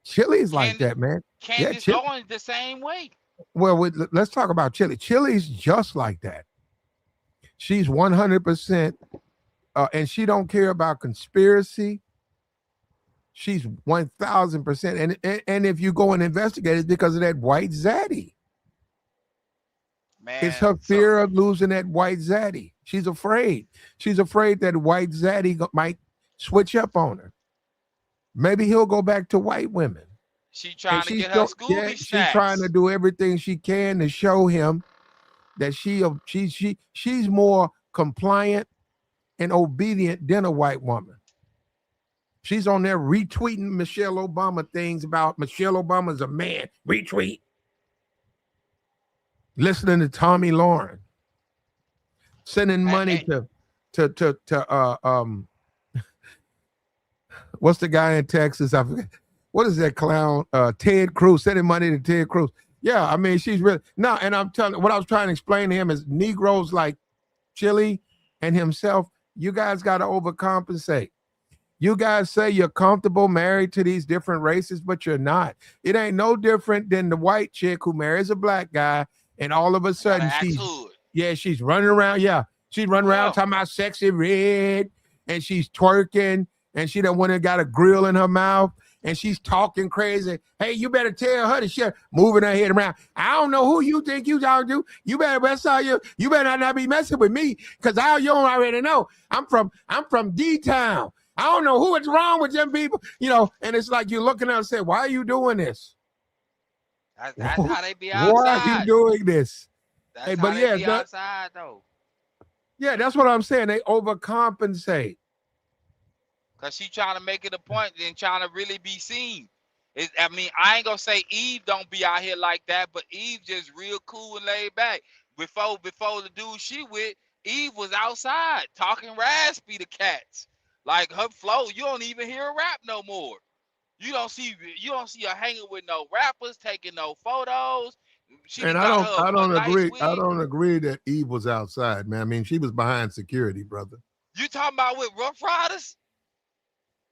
Chile's like that, man. Candace Owens the same way. Well, let's talk about Chile. Chile's just like that. She's 100%, and she don't care about conspiracy. She's 1000%. And if you go and investigate, it's because of that white zaddy. Man, it's her fear of losing that white zaddy. She's afraid. She's afraid that white zaddy might switch up on her. Maybe he'll go back to white women. She's trying to get her Scooby snacks. She's trying to do everything she can to show him that she's more compliant and obedient than a white woman. She's on there retweeting Michelle Obama things about Michelle Obama's a man. Retweet. Listening to Tommy Lauren. Sending money to what's the guy in Texas? I forget. What is that clown? Ted Cruz, sending money to Ted Cruz. Yeah, I mean, she's really no, and I'm telling what I was trying to explain to him is Negroes like Chile and himself, you guys got to overcompensate. You guys say you're comfortable married to these different races, but you're not. It ain't no different than the white chick who marries a black guy, and all of a sudden she's running around. Yeah, she's running around talking about sexy red, and she's twerking, and she done went and got a grill in her mouth. And she's talking crazy. Hey, you better tell her to shut, moving her head around. I don't know who you think you talking to. You better not be messing with me, because you don't already know. I'm from D-Town. I don't know what's wrong with them people. And it's like you're looking at her and saying, why are you doing this? That's how they be outside. Why are you doing this? That's how they be outside, though. Yeah, that's what I'm saying. They overcompensate. Because she trying to make it a point and trying to really be seen. I ain't going to say Eve don't be out here like that, but Eve just real cool and laid back. Before the dude she with, Eve was outside talking raspy to cats. Like her flow, you don't even hear her rap no more. You don't see her hanging with no rappers, taking no photos. And I don't agree that Eve was outside, man. I mean, she was behind security, brother. You talking about with Rough Riders?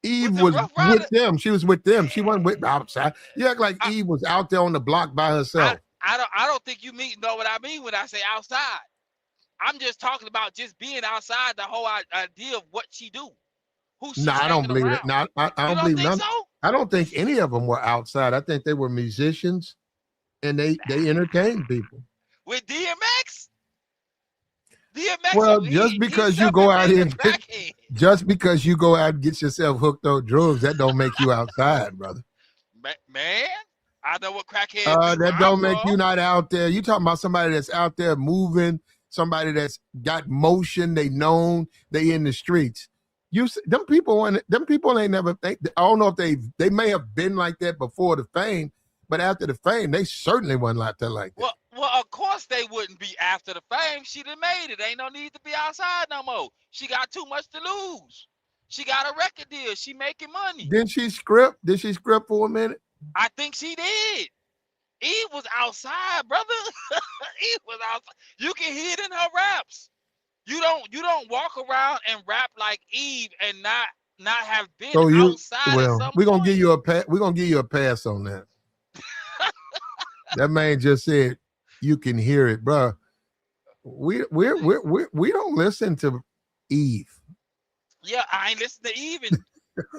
Eve was with them. She was with them. She wasn't with outside. You act like Eve was out there on the block by herself. I don't think you know what I mean when I say outside. I'm just talking about just being outside, the whole idea of what she do. No, I don't believe it. No, I don't believe none. So? I don't think any of them were outside. I think they were musicians, and they entertained people. With DMX? Well, just because you go out and get yourself hooked on drugs, that don't make you outside, brother. Man, I know what crackhead. That don't make you not out there. You talking about somebody that's out there moving, somebody that's got motion. They known. They in the streets. Them people ain't never. I don't know if they may have been like that before the fame, but after the fame, they certainly wasn't like that. Well, of course they wouldn't be after the fame. She done made it. Ain't no need to be outside no more. She got too much to lose. She got a record deal. She making money. Did she script for a minute? I think she did. Eve was outside, brother. Eve was outside. You can hear it in her raps. You don't walk around and rap like Eve and not have been outside. Well, we're gonna give you a pass. We're gonna give you a pass on that. That man just said you can hear it, bro. We don't listen to Eve. Yeah, I ain't listened to Eve in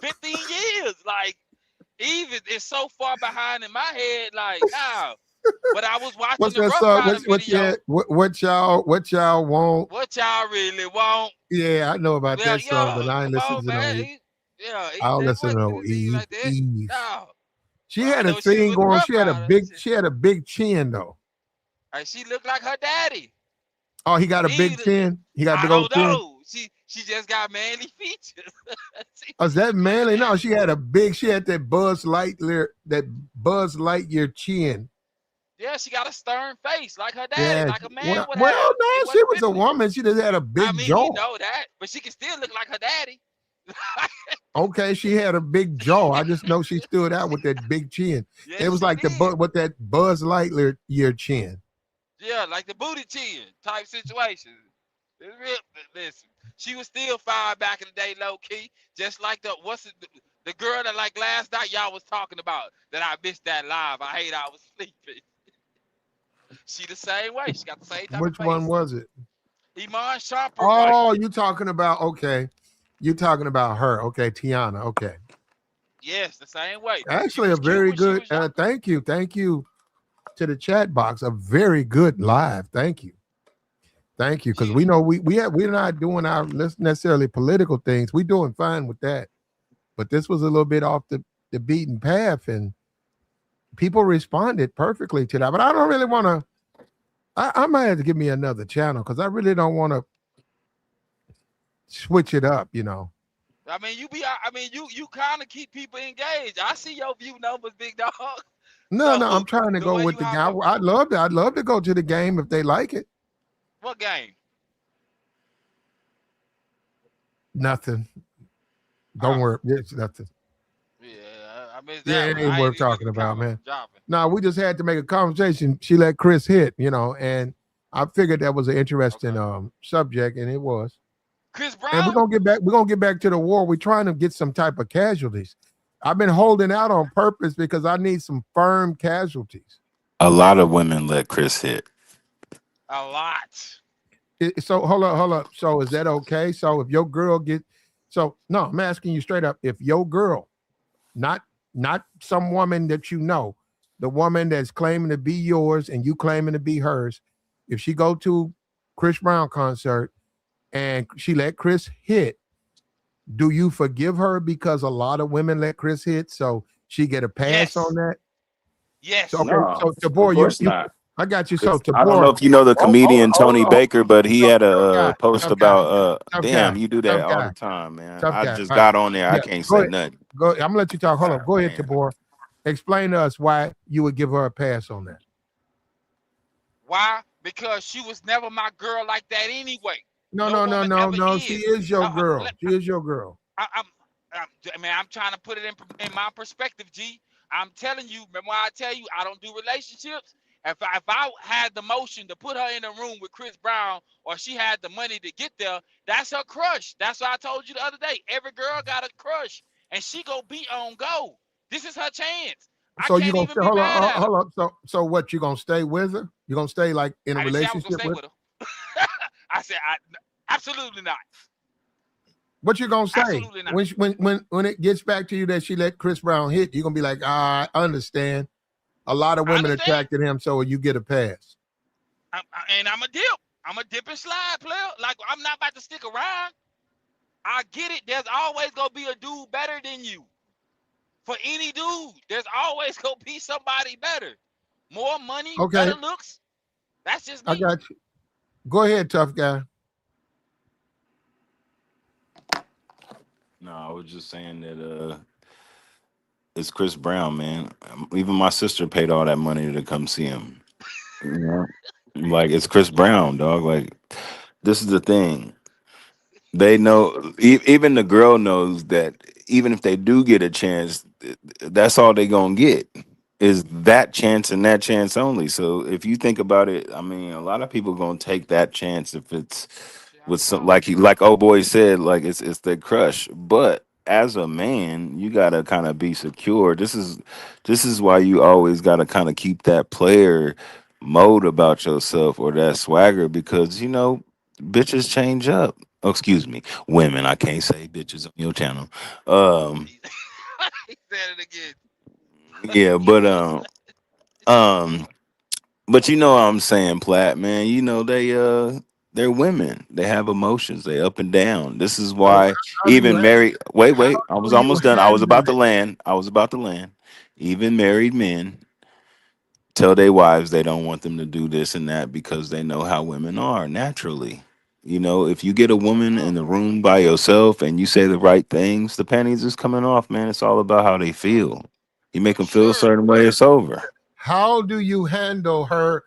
15 years. Like Eve is so far behind in my head. Like now, but I was watching what's the that Rough song? Rider video. What y'all want? What y'all really want? Yeah, I know about that song, but I ain't listening to no Eve. I'll listen to no Eve. Like Eve. No. She had a thing going. She had a big chin though. She looked like her daddy. Oh, he got a big chin. He got a big old chin. She just got manly features. Is that manly? No, she had that Buzz Lightyear chin. Yeah, she got a stern face like her daddy, Yeah. like a man Well, would well, have. It no, she wasn't was a feminine. woman. She just had a big I mean, we jaw. know that, but she can still look like her daddy. Okay, she had a big jaw. I just know she stood out with that big chin. Yes, It was she like did. with that Buzz Lightyear chin. Yeah, like the booty chin type situation. It's real. Listen, she was still fine back in the day, low key, just like the girl that like last night y'all was talking about that I missed that live. I hate I was sleeping. She the same way. She got the same type of Which one face. was it? Iman Shumpert wife. Oh, you talking about her. Okay, Tiana. Okay. Yes, the same way. She Actually, a was cute very when she good. was younger. Thank you to the chat box. A very good live. Thank you, because She, we know we're not doing our necessarily political things. We're doing fine with that, but this was a little bit off the beaten path, and people responded perfectly to that. But I don't really want to. I might have to give me another channel because I really don't want to switch it up. I mean, you kind of keep people engaged. I see your view numbers, big dog. No, So I'm trying to the go way with you the hop guy. up, I'd love to go to the game if they like it. what game? Nothing. Don't worry. It's nothing. Yeah, I missed Yeah, that it one. ain't I ain't worth even talking about, comment man. from dropping. No, we just had to make a conversation. She let Chris hit, and I figured that was an interesting Okay. subject, and it was. Chris And we're Brown? gonna get back. We're gonna get back to the war. We're trying to get some type of casualties. I've been holding out on purpose because I need some firm casualties. A lot of women let Chris hit. A lot. So hold up. So is that okay? So if your girl no, I'm asking you straight up. If your girl, not some woman that you know, the woman that's claiming to be yours and you claiming to be hers, if she go to Chris Brown concert and she let Chris hit, do you forgive her because a lot of women let Chris hit, so she get a pass on Yes. that? Yes. So okay, No, so of Tabor, course you not. I got you. So I don't Tabor, know if you know the comedian Tony hold on. Baker, but he had a post Tough guy, about tough damn, guy, you do that tough all guy, the time, man. tough I guy. just All right. got on there. I Yeah, can't go say ahead. nothing. I'm gonna let you talk. Hold on. Go ahead, Man. Tabor. Explain to us why you would give her a pass on that. Why? Because she was never my girl like that anyway. No, No no, no, woman no, ever no. She is. is your girl. Let- She is your girl. I'm trying to put it in my perspective, G. I'm telling you, remember I tell you I don't do relationships. If I had the motion to put her in a room with Chris Brown or she had the money to get there, that's her crush. That's what I told you the other day. Every girl got a crush and she go be on go. This is her chance. I So you can't gonna even stay? be Hold mad on, at her. hold up. So what? You gonna stay with her? You gonna stay like in a I didn't say I was gonna relationship stay with? with her. I said absolutely not. What you gonna say Absolutely not. when it gets back to you that she let Chris Brown hit? You gonna be like, I understand. A lot of I women understand. attracted him, so you get a pass. And I'm a dip. I'm a dip and slide player. Like I'm not about to stick around. I get it. There's always gonna be a dude better than you. For any dude, there's always gonna be somebody better. More money, Okay, better looks. That's just I me. got you. Go ahead, tough guy. No, I was just saying that it's Chris Brown, man. Even my sister paid all that money to come see him. You know? Like it's Chris Brown, dog. Like this is the thing. They know, even the girl knows that even if they do get a chance, that's all they gonna get is that chance and that chance only. So if you think about it, I mean, a lot of people gonna take that chance if it's Shit, how with you some doing? like old boy said, like it's the crush. But as a man, you gotta kind of be secure. This is why you always gotta kind of keep that player mode about yourself or that swagger because bitches change up. Oh, excuse me, women. I can't say bitches on your channel. Um, He said it again. yeah, um, but you know what I'm saying, Platt, man. They're women. They have emotions. They up and down. This is So why how do you even married. how Wait. I was do you almost done. I was handle about to land. Even married men tell their wives they don't want them to do this and that because they know how women are naturally. You know, if you get a woman in the room by yourself and you say the right things, the panties is coming off, man. It's all about how they feel. You make them feel a Sure. certain way, it's over. How do you handle her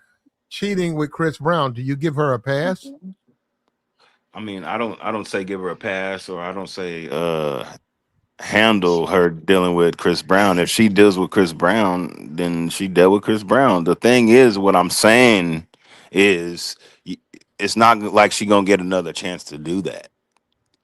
cheating with Chris Brown? Do you give her a pass? I mean, I don't say give her a pass, or I don't say handle her dealing with Chris Brown. If she deals with Chris Brown, then she dealt with Chris Brown. The thing is, what I'm saying is, it's not like she gonna get another chance to do that.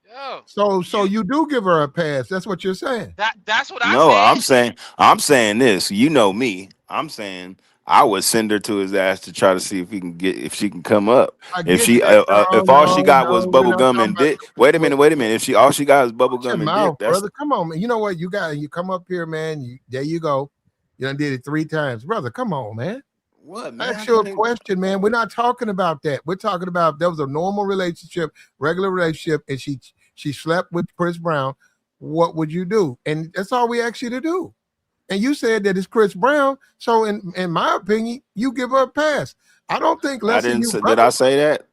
Yo, So you you do give her a pass. That's what you're saying. that's what I No, said. I'm saying this. You know me. I'm saying I would send her to his ass to try to see if she can come up. I If get she that. if No, all she no, got was no. We're bubble not gum talking and about dick. Wait a minute, what. wait a minute. If she all she got is bubble Watch your gum and dick, mouth, that's brother. Come on, man. You know what? You got. You come up here, man. There you go. You done did it 3 times, brother. Come on, man. what, man. I Actual can't- question, man. We're not talking about that. We're talking about there was a normal relationship, regular relationship, and she slept with Chris Brown. What would you do? And that's all we asked you to do. And you said that it's Chris Brown. So in my opinion, you give her a pass. I don't think I less of didn't you, say, did brother. I say that?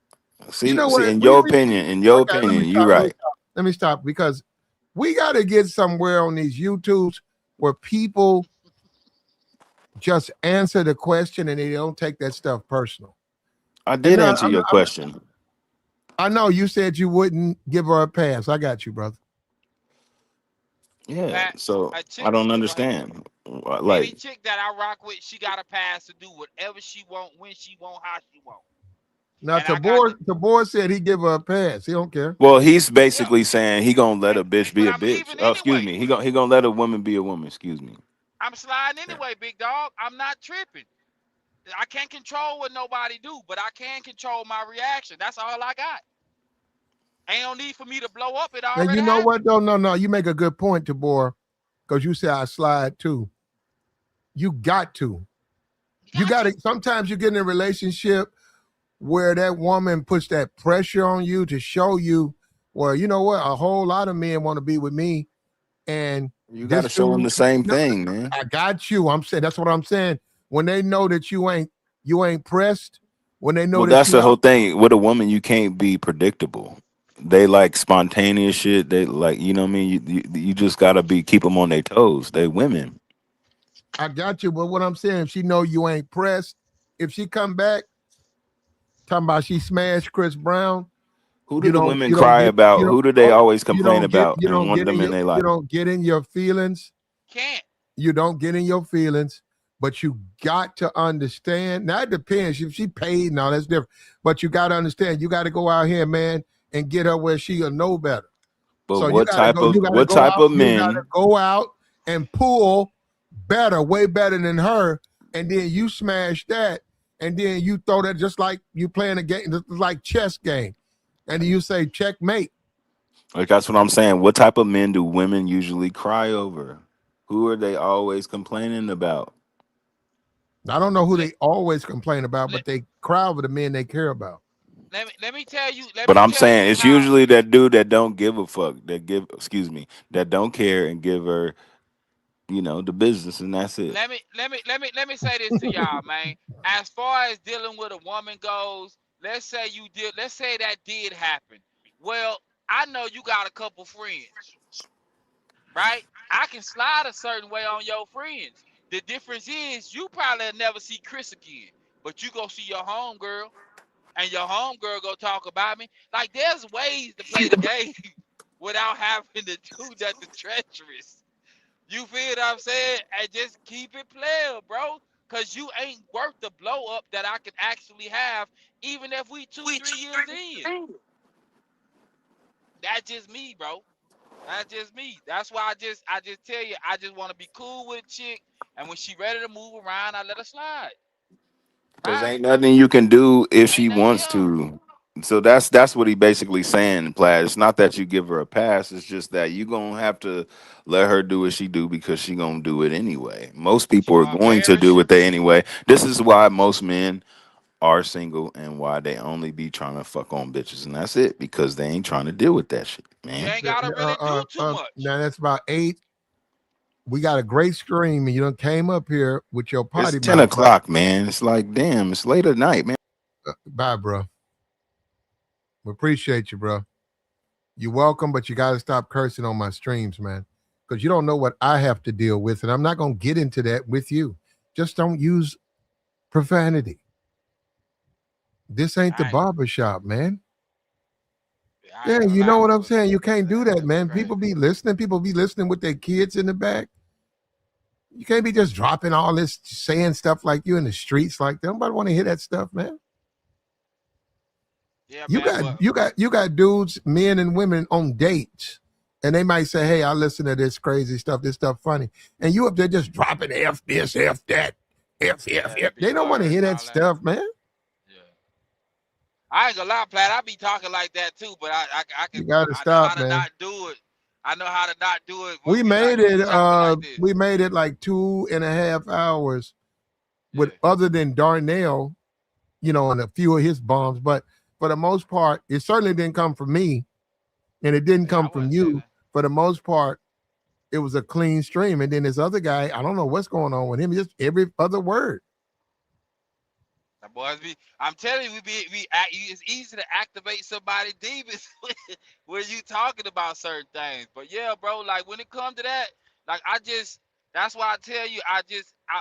You know See, what? in We your opinion, okay, you're right. let me stop because we got to get somewhere on these YouTubes where people just answer the question and they don't take that stuff personal. I And did answer your question. I know you said you wouldn't give her a pass. I got you, brother. Yeah, Pat, so a chick. I don't Go ahead. understand. Any Like, chick that I rock with, she got a pass to do whatever she want, when she want, how she want. Now And I got the Tabor said he give her a pass. He don't care. well, he's yeah. basically saying he gonna let And, a bitch be but a I'm bitch. leaving Oh, excuse anyway. me. He gonna let a woman be a woman. Excuse me. I'm sliding anyway, big dog. I'm not tripping. I can't control what nobody do, but I can control my reaction. That's all I got. Ain't no need for me to blow up. It And already you know what? happened. No. You make a good point, Tabor, because you say I slide too. You got to. You got to. Sometimes you get in a relationship where that woman puts that pressure on you to show you, well, you know what? A whole lot of men want to be with me, and You got to this show them dude. the same No, thing, man. I got you. I'm saying that's what I'm saying. When they know that you ain't pressed, when they know Well, that that's you the out. whole thing. With a woman, you can't be predictable. They like spontaneous shit. They like, you know what I mean. You just gotta keep them on their toes. They women. I got you. But what I'm saying, if she know you ain't pressed, if she come back talking about she smashed Chris Brown, Who do you the don't women you don't cry get about? you don't Who do they oh, always complain about you and don't want get in them in your their you life? don't get in your feelings. Can't. You don't get in your feelings, but you got to understand. Now it depends. If she paid, now that's different. But you got to understand. You got to go out here, man, and get her where she'll know better. But So you got to go. You got to what go type out. of You got to men? go out and pull better, way better than her, and then you smash that, and then you throw that just like you playing a game, just like chess game, and then you say checkmate. Like that's what I'm saying. What type of men do women usually cry over? Who are they always complaining about? I don't know who Let, they always complain about, let, but they cry over the men they care about. let me tell you. Let But me I'm tell you saying it's how. usually that dude that don't give a fuck, that don't care and give her, the business, and that's it. Let me say this to y'all, man. As far as dealing with a woman goes, let's say that did happen. Well, I know you got a couple friends, right? I can slide a certain way on your friends. The difference is you probably never see Chris again, but you go see your homegirl, and your homegirl go talk about me. Like there's ways to play the game without having to do nothing treacherous. You feel what I'm saying? And just keep it playing, bro. Cause you ain't worth the blow up that I could actually have, even if we 2-3 years in. That's just me, bro. That's just me. That's why I just tell you, I just want to be cool with a chick, and when she ready to move around, I let her slide. Cause Right? ain't nothing you can do if she Ain't nothing, wants yeah. to. So that's what he basically saying, Plaid. It's not that you give her a pass. It's just that you gonna have to let her do what she do because she gonna do it anyway. Most people For are her going to parents, do it they anyway. This is why most men are single and why they only be trying to fuck on bitches, and that's it because they ain't trying to deal with that shit, you man. ain't gotta really do too much. Now that's about 8. We got a great stream, and you done came up here with your It's potty 10 mouth. o'clock, man. It's like damn, it's late at night, man. Bye, bro. We appreciate you, bro. You're welcome, but you got to stop cursing on my streams, man, because you don't know what I have to deal with, and I'm not going to get into that with you. Just don't use profanity. This ain't the barbershop, man. Yeah, you know what I'm saying? You can't do that, man. People be listening. People be listening with their kids in the back. You can't be just dropping all this, saying stuff like you in the streets like that. Nobody want to hear that stuff, man. Yeah, you got dudes, men and women on dates, and they might say, "Hey, I listen to this crazy stuff. This stuff funny," and you up there just dropping F this, F that, F. They don't want to hear that stuff, man. Yeah, I ain't gonna lie, Platt. I be talking like that too, but I can. You gotta stop, know how man. to not do it. I know how to not do it. We made it. We made it like 2.5 hours with other than Darnell, you know, and a few of his bombs, but. For the most part, it certainly didn't come from me, and it didn't come from you. For the most part, it was a clean stream. And then this other guy, I don't know what's going on with him. Just every other word. Boys, I'm telling you, it's easy to activate somebody's demons when you talking about certain things. But yeah, bro, like when it comes to that, like that's why I tell you,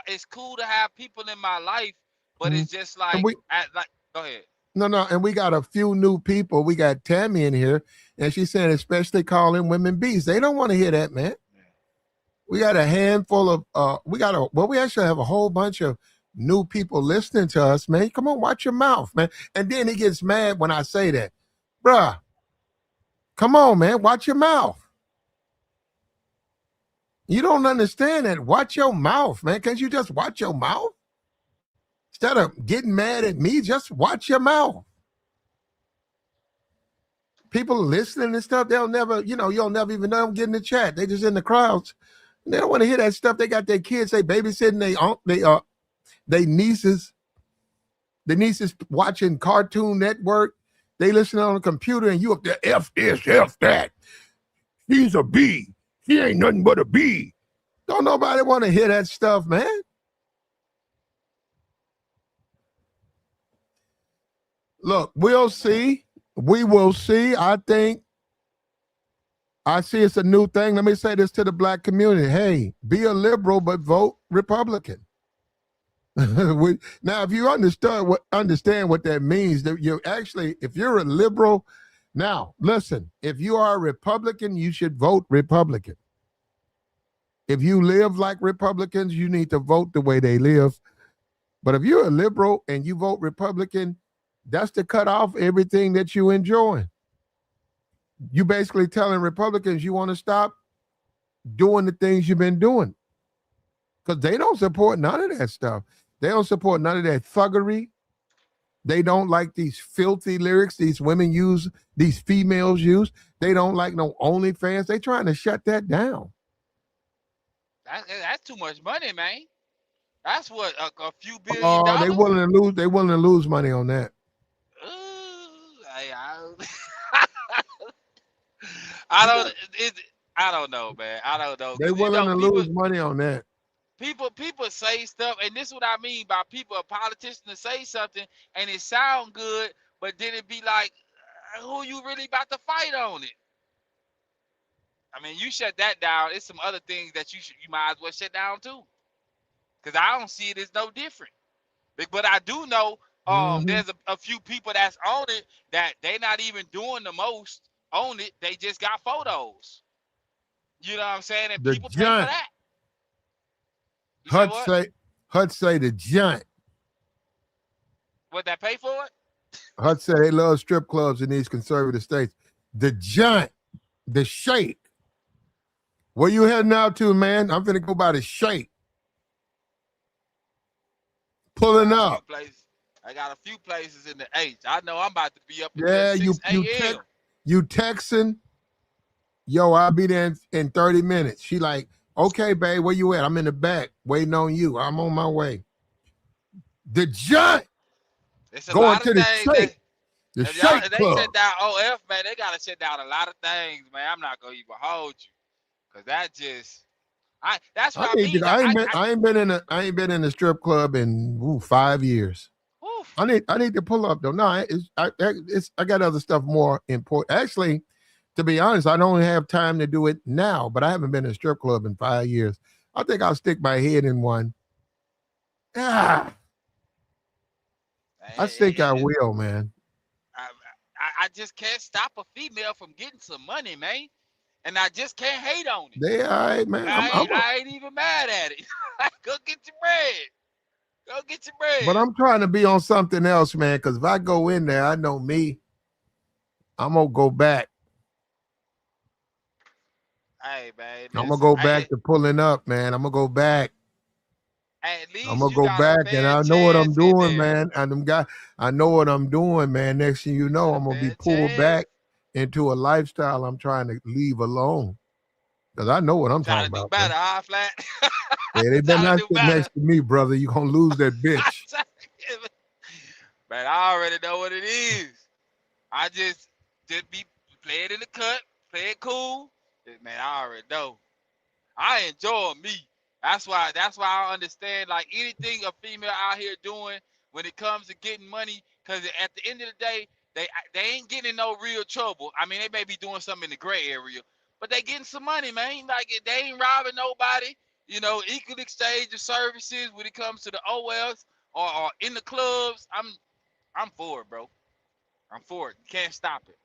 it's cool to have people in my life, but it's just like, go ahead. No, and we got a few new people. We got Tammy in here, and she's saying especially calling women beasts. They don't want to hear that, man. We got a handful of we actually have a whole bunch of new people listening to us, man. Come on, watch your mouth, man. And then he gets mad when I say that. Bruh, come on, man, watch your mouth. You don't understand that. Watch your mouth, man. Can't you just watch your mouth? Instead of getting mad at me, just watch your mouth. People listening and stuff, they'll never, you'll never even know them get in the chat. They just in the crowds. They don't want to hear that stuff. They got their kids, they babysitting they nieces. The nieces watching Cartoon Network. They listening on the computer and you up there, F this, F that. He's a B. He ain't nothing but a B. Don't nobody want to hear that stuff, man. Look, we'll see. We will see. I see it's a new thing. Let me say this to the black community. Hey, be a liberal, but vote Republican. Now, if you understand what that means, that you're actually, if you're a liberal, now listen, if you are a Republican, you should vote Republican. If you live like Republicans, you need to vote the way they live. But if you're a liberal and you vote Republican, that's to cut off everything that you enjoy. You basically telling Republicans you want to stop doing the things you've been doing. Because they don't support none of that stuff. They don't support none of that thuggery. They don't like these filthy lyrics these women use, these females use. They don't like no OnlyFans. They trying to shut that down. That's too much money, man. That's what a few $1 billion. They willing to lose money on that. I don't know, man. I don't know. They willing to lose money on that. People say stuff, and this is what I mean by people, a politician to say something, and it sound good, but then it be like, who you really about to fight on it? I mean, you shut that down. It's some other things that you might as well shut down too, because I don't see it as no different. But I do know there's a few people that's on it that they not even doing the most on it. They just got photos. You know what I'm saying? And people pay for that. Hut say the giant. What, that pay for it? Hut say they love strip clubs in these conservative states. The giant, the Shake. Where you heading out to, man? I'm finna go by the Shake. Pulling up. I got a few places in the H. I know I'm about to be up at 6 a.m. You texting? Yo, I'll be there in 30 minutes. She like, okay, babe, where you at? I'm in the back waiting on you. I'm on my way. The giant. Going to the Shake. The Shake They shut down OF, man. They got to shut down a lot of things, man. I'm not going to even hold you. Because that just... that's what I mean. I ain't been in a strip club in 5 years. Oof. I need to pull up though. No, I got other stuff more important. Actually, to be honest, I don't have time to do it now. But I haven't been to a strip club in 5 years. I think I'll stick my head in one. Ah, I think I will, man. I just can't stop a female from getting some money, man. And I just can't hate on it. They all right, man. I ain't even mad at it. Go get your bread. Go get your bread. But I'm trying to be on something else, man, because if I go in there, I know me. I'm going to go back. Hey, man. I'm going to go back to pulling up, man. I'm going to go back. At least I'm going to go back, and I know what I'm doing, man. I know what I'm doing, man. Next thing you know, I'm going to be pulled back into a lifestyle I'm trying to leave alone. Because I know what I'm talking about. Trying to do better, huh, Flat? Yeah, they better not sit next to me, brother. You're going to lose that bitch. Man, I already know what it is. I just be play it in the cut, play it cool. Man, I already know. I enjoy me. That's why I understand like anything a female out here doing when it comes to getting money, because at the end of the day, they ain't getting in no real trouble. I mean, they may be doing something in the gray area, but they getting some money, man. Like they ain't robbing nobody. You know, equal exchange of services when it comes to the OLs or in the clubs. I'm for it, bro. I'm for it. You can't stop it.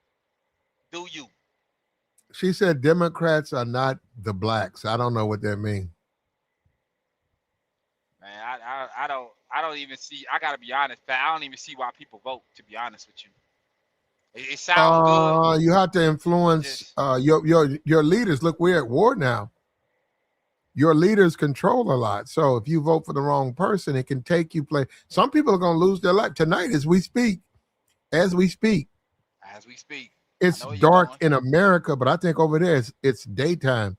Do you? She said Democrats are not the blacks. I don't know what that means. Man, I don't even see. I gotta be honest, Pat. I don't even see why people vote. To be honest with you, it sounds good. You have to influence your leaders. Look, we're at war now. Your leaders control a lot. So if you vote for the wrong person, it can take you place. Some people are going to lose their life tonight as we speak. As we speak. It's dark in America, but I think over there it's daytime.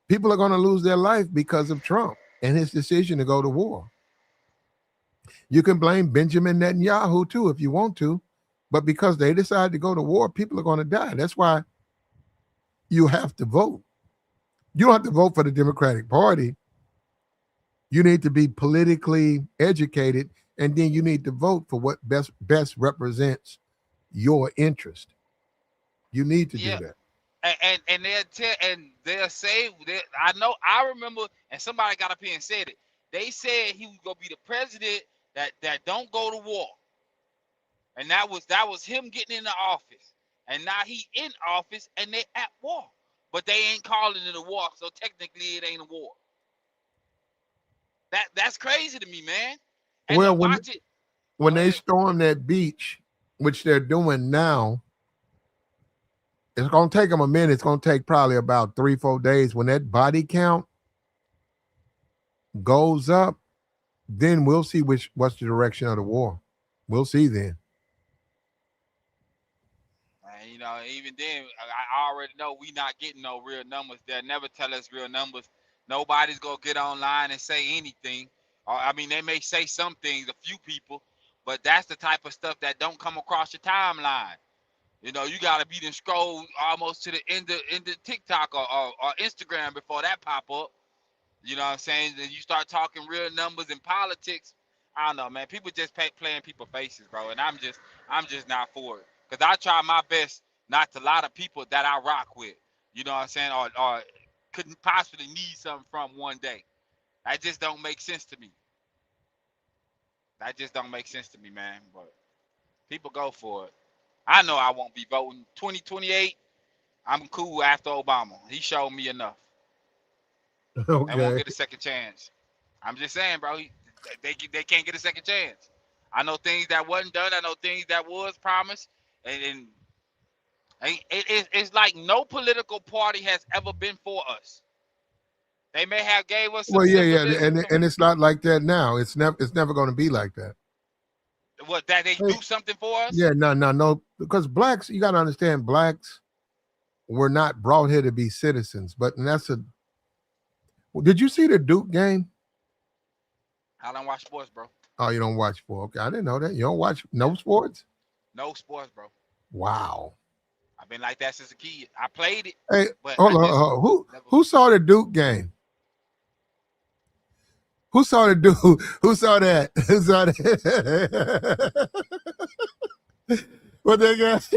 People are going to lose their life because of Trump and his decision to go to war. You can blame Benjamin Netanyahu too if you want to, but because they decided to go to war, people are going to die. That's why you have to vote. You don't have to vote for the Democratic Party. You need to be politically educated, and then you need to vote for what best represents your interest. You need to do that. And they'll say I remember, and somebody got up here and said it. They said he was gonna be the president that don't go to war, and that was him getting into office, and now he in office and they at war, but they ain't calling it a war, so technically it ain't a war. That's crazy to me, man. And well, when they storm that beach, which they're doing now, it's going to take them a minute. It's going to take probably about 3-4 days. When that body count goes up, then we'll see what's the direction of the war. We'll see then. You know, even then, I already know we not getting no real numbers. They'll never tell us real numbers. Nobody's going to get online and say anything. I mean, they may say some things, a few people, but that's the type of stuff that don't come across your timeline. You know, you got to be then scroll almost to the end of TikTok or Instagram before that pop up. You know what I'm saying? Then you start talking real numbers in politics. I don't know, man. People just playing people's faces, bro. And I'm just not for it. Because I try my best not to lie to people that I rock with. You know what I'm saying? Or couldn't possibly need something from one day. That just don't make sense to me. That just don't make sense to me, man. But people go for it. I know I won't be voting 2028. I'm cool after Obama. He showed me enough. Okay. They won't get a second chance. I'm just saying, bro. They can't get a second chance. I know things that wasn't done. I know things that was promised, and it's like no political party has ever been for us. They may have gave us some and it's not like that now. It's never going to be like that. What, that they do something for us? Yeah, no, because blacks, you got to understand, blacks were not brought here to be citizens. But did you see the Duke game? I don't watch sports, bro. Oh, you don't watch sports? Okay, I didn't know that. You don't watch no sports? No sports, bro. Wow. I've been like that since a kid. I played it. Hey, hold on. Who saw the Duke game? Who saw the dude? Who saw that? Who saw that? What they got?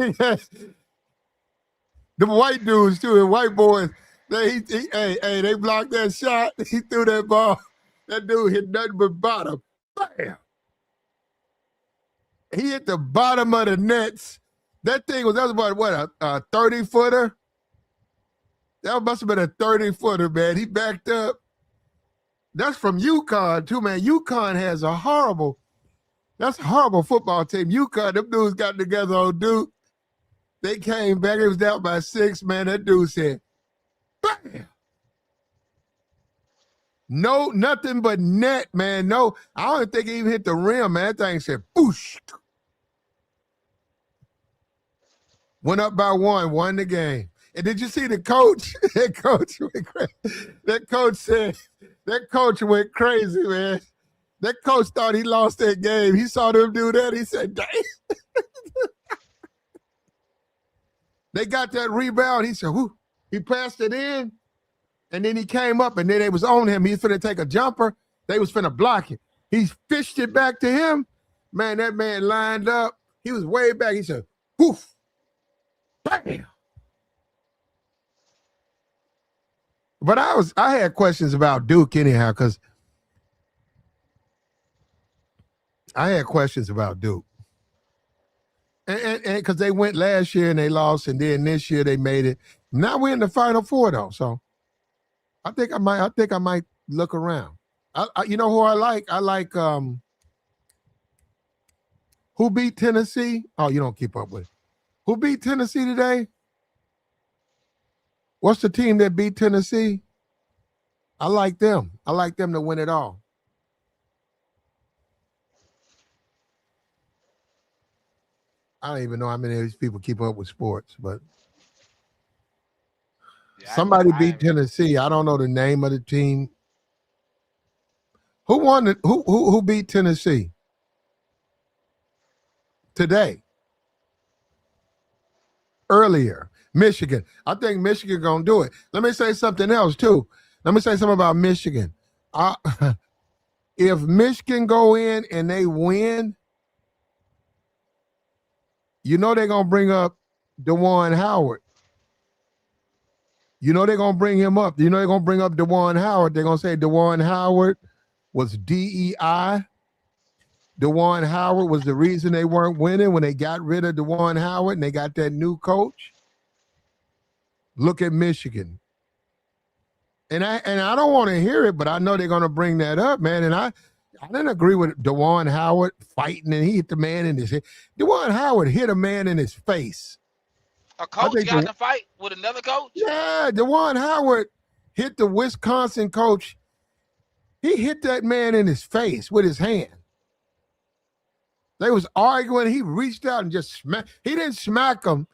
The white dudes too, and white boys. They blocked that shot. He threw that ball. That dude hit nothing but bottom. Bam! He hit the bottom of the nets. That was about what, a 30-footer? That must have been a 30-footer, man. He backed up. That's from UConn too, man. UConn has that's a horrible football team. UConn, them dudes got together on Duke. They came back. It was down by 6, man. That dude said, bam! No, nothing but net, man. No, I don't think he even hit the rim, man. That thing said, boosh. Went up by 1, won the game. And did you see the coach? That coach went crazy. That coach went crazy, man. That coach thought he lost that game. He saw them do that. He said, dang. They got that rebound. He said, whoo. He passed it in. And then he came up, and then they was on him. He was finna take a jumper. They was finna block it. He fished it back to him. Man, that man lined up. He was way back. He said, poof. Bam. But I had questions about Duke anyhow, because I had questions about Duke. And because they went last year and they lost, and then this year they made it. Now we're in the Final Four though, so I think I might look around. You know who I like? I like who beat Tennessee? Oh, you don't keep up with it. Who beat Tennessee today? What's the team that beat Tennessee? I like them. I like them to win it all. I don't even know how many of these people keep up with sports, but somebody beat Tennessee. I don't know the name of the team. Who won it? Who beat Tennessee today? Earlier, Michigan. I think Michigan gonna do it. Let me say something else too. Let me say something about Michigan. If Michigan go in and they win, you know they're gonna bring up DeJuan Howard. You know they're gonna bring him up. You know they're gonna bring up DeJuan Howard. They're gonna say DeJuan Howard was DEI. DeJuan Howard was the reason they weren't winning when they got rid of DeJuan Howard and they got that new coach. Look at Michigan. And I don't want to hear it, but I know they're gonna bring that up, man. And I didn't agree with DeJuan Howard fighting and he hit the man in his head. DeJuan Howard hit a man in his face. A coach got in a fight with another coach? Yeah, DeJuan Howard hit the Wisconsin coach. He hit that man in his face with his hand. They was arguing. He reached out and just smacked. He didn't smack him.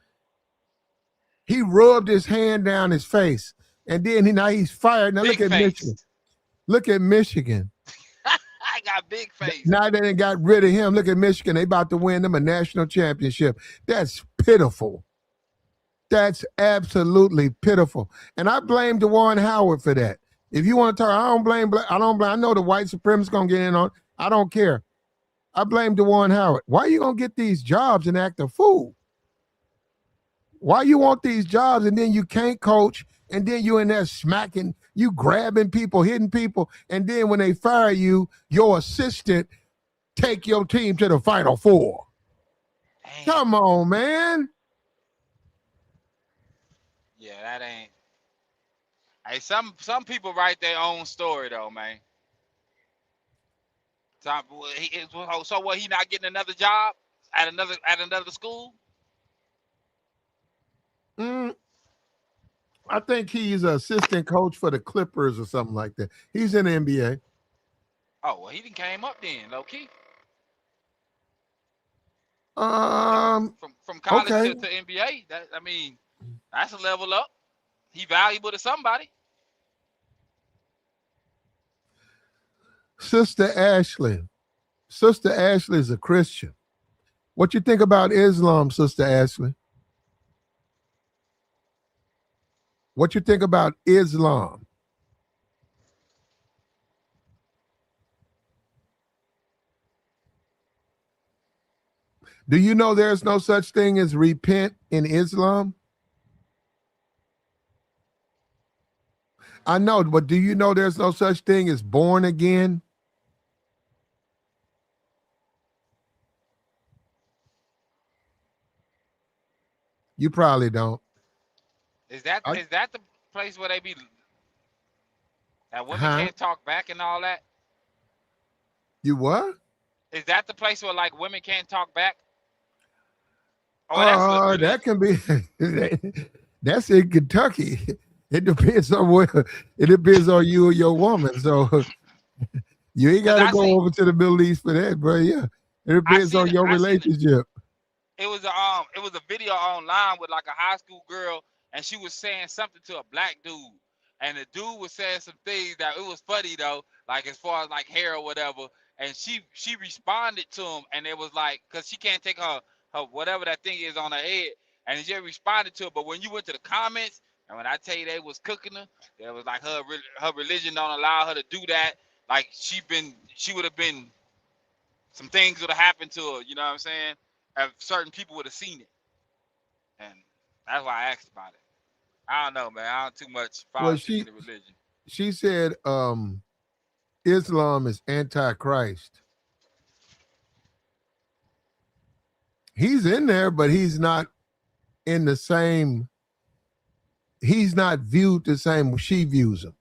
He rubbed his hand down his face. And then now he's fired. Now look at Michigan. Look at Michigan. I got big face. Now they done got rid of him. Look at Michigan. They about to win them a national championship. That's pitiful. That's absolutely pitiful. And I blame DeJuan Howard for that. If you want to talk, I don't blame. I know the white supremacists gonna get in on. I don't care. I blame DeJuan Howard. Why are you gonna get these jobs and act a fool? Why you want these jobs and then you can't coach and then you in there smacking, you grabbing people, hitting people, and then when they fire you, your assistant take your team to the Final Four. Dang. Come on, man. Yeah, that ain't. Hey, some people write their own story though, man. So what? He not getting another job at another school? I think he's an assistant coach for the Clippers or something like that. He's in the NBA. Oh well, he done came up then, low key. From college to NBA. That's a level up. He valuable to somebody. Sister Ashley is a Christian. What you think about Islam, Sister Ashley? What you think about Islam? Do you know there's no such thing as repent in Islam? I know, but do you know there's no such thing as born again? You probably don't. Is that I, the place where they be that women huh? can't talk back and all that? You what? Is that the place where like women can't talk back? Oh, that's religion. That can be. That's in Kentucky. It depends on where. It depends on you and your woman. So you ain't got to go over to the Middle East for that, bro. Yeah, it depends on your relationship. It was a video online with like a high school girl, and she was saying something to a black dude, and the dude was saying some things that it was funny though, like as far as like hair or whatever, and she responded to him, and it was like, cause she can't take her whatever that thing is on her head, and she responded to it. But when you went to the comments, and when I tell you they was cooking her, it was like her religion don't allow her to do that. Like she would have been, some things would have happened to her. You know what I'm saying? If certain people would have seen it, and that's why I asked about it. I don't know, man. I don't too much follow the religion. She said, Islam is antichrist. He's in there, but he's not in the same. He's not viewed the same she views him.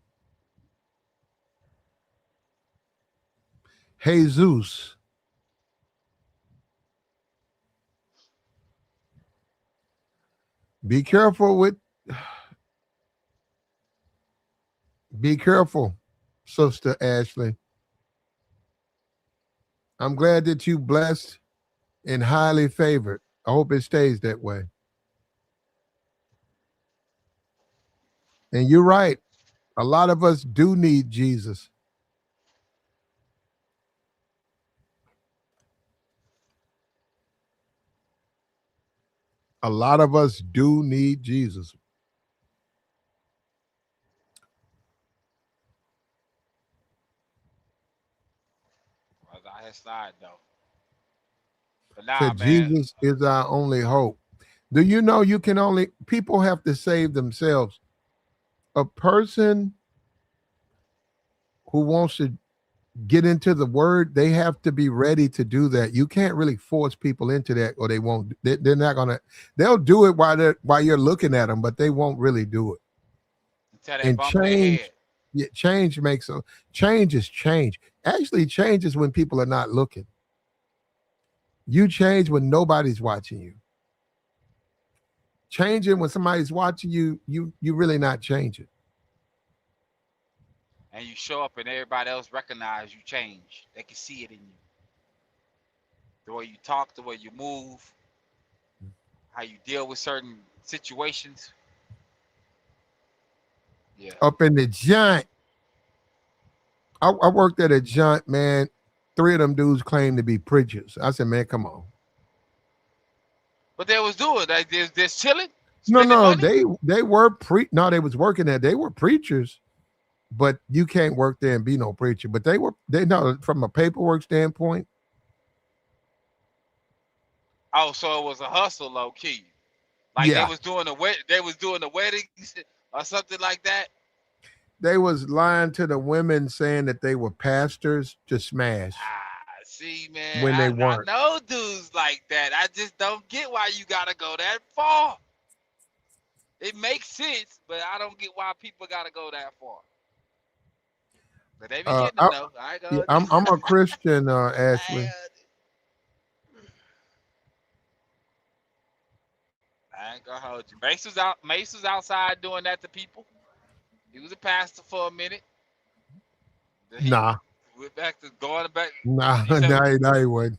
Jesus. Be careful, Sister Ashley. I'm glad that you blessed and highly favored. I hope it stays that way. And you're right. A lot of us do need Jesus. A lot of us do need Jesus. I was on his side though. But nah, So man. Jesus is our only hope. Do you know people have to save themselves? A person who wants to get into the word, they have to be ready to do that. You can't really force people into that, or they won't. They're not gonna. They'll do it while you're looking at them, but they won't really do it. Until they bump their head. Yeah, change is change. Actually, change is when people are not looking. You change when nobody's watching you. Changing when somebody's watching you, you really not changing. And you show up and everybody else recognize you change. They can see it in you. The way you talk, the way you move, how you deal with certain situations. Yeah. Up in the joint. I worked at a joint, man. 3 of them dudes claimed to be preachers. I said, man, come on. But they was doing like they're chilling. No, money? they were they was working there. They were preachers, but you can't work there and be no preacher. But they know from a paperwork standpoint. Oh, so it was a hustle, low key. Like yeah. they was doing the weddings or something like that. They was lying to the women saying that they were pastors to smash. See, man, when they weren't. I know dudes like that. I just don't get why you gotta go that far. It makes sense, but I don't get why people gotta go that far. But they be getting it though. I'm a Christian, Ashley. I ain't gonna hold you. Mace was outside doing that to people. He was a pastor for a minute. Nah. Went back to going back. Nah, he wasn't.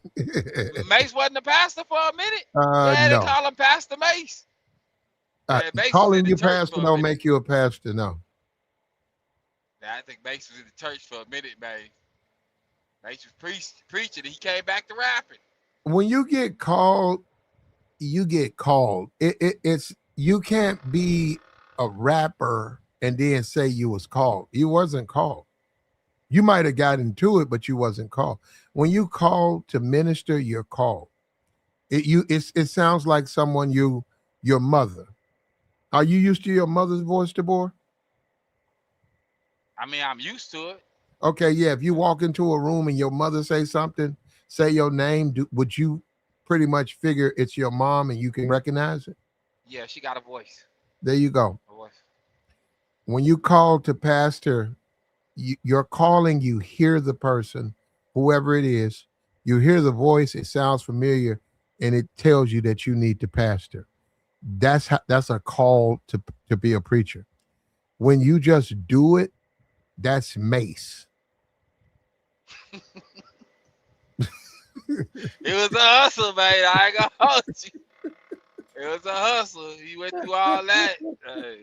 Mace wasn't a pastor for a minute. No. They call him Pastor Mace. Calling you pastor don't make you a pastor, no. I think Mace was in the church for a minute, man. Mace was preaching, and he came back to rapping. When you get called, you get called. It's you can't be a rapper and then say you was called. You wasn't called. You might have got into it, but you wasn't called. When you called to minister, you're called. It sounds like someone your mother. Are you used to your mother's voice, DeBoer? I mean, I'm used to it. Okay, yeah. If you walk into a room and your mother say something, say your name, would you pretty much figure it's your mom and you can recognize it? Yeah, she got a voice. There you go. A voice. When you call to pastor, you're calling, you hear the person, whoever it is, you hear the voice, it sounds familiar, and it tells you that you need to pastor. That's a call to be a preacher. When you just do it, that's mace. It was a hustle, man. I ain't gonna hold you. It was a hustle. He went through all that. Hey.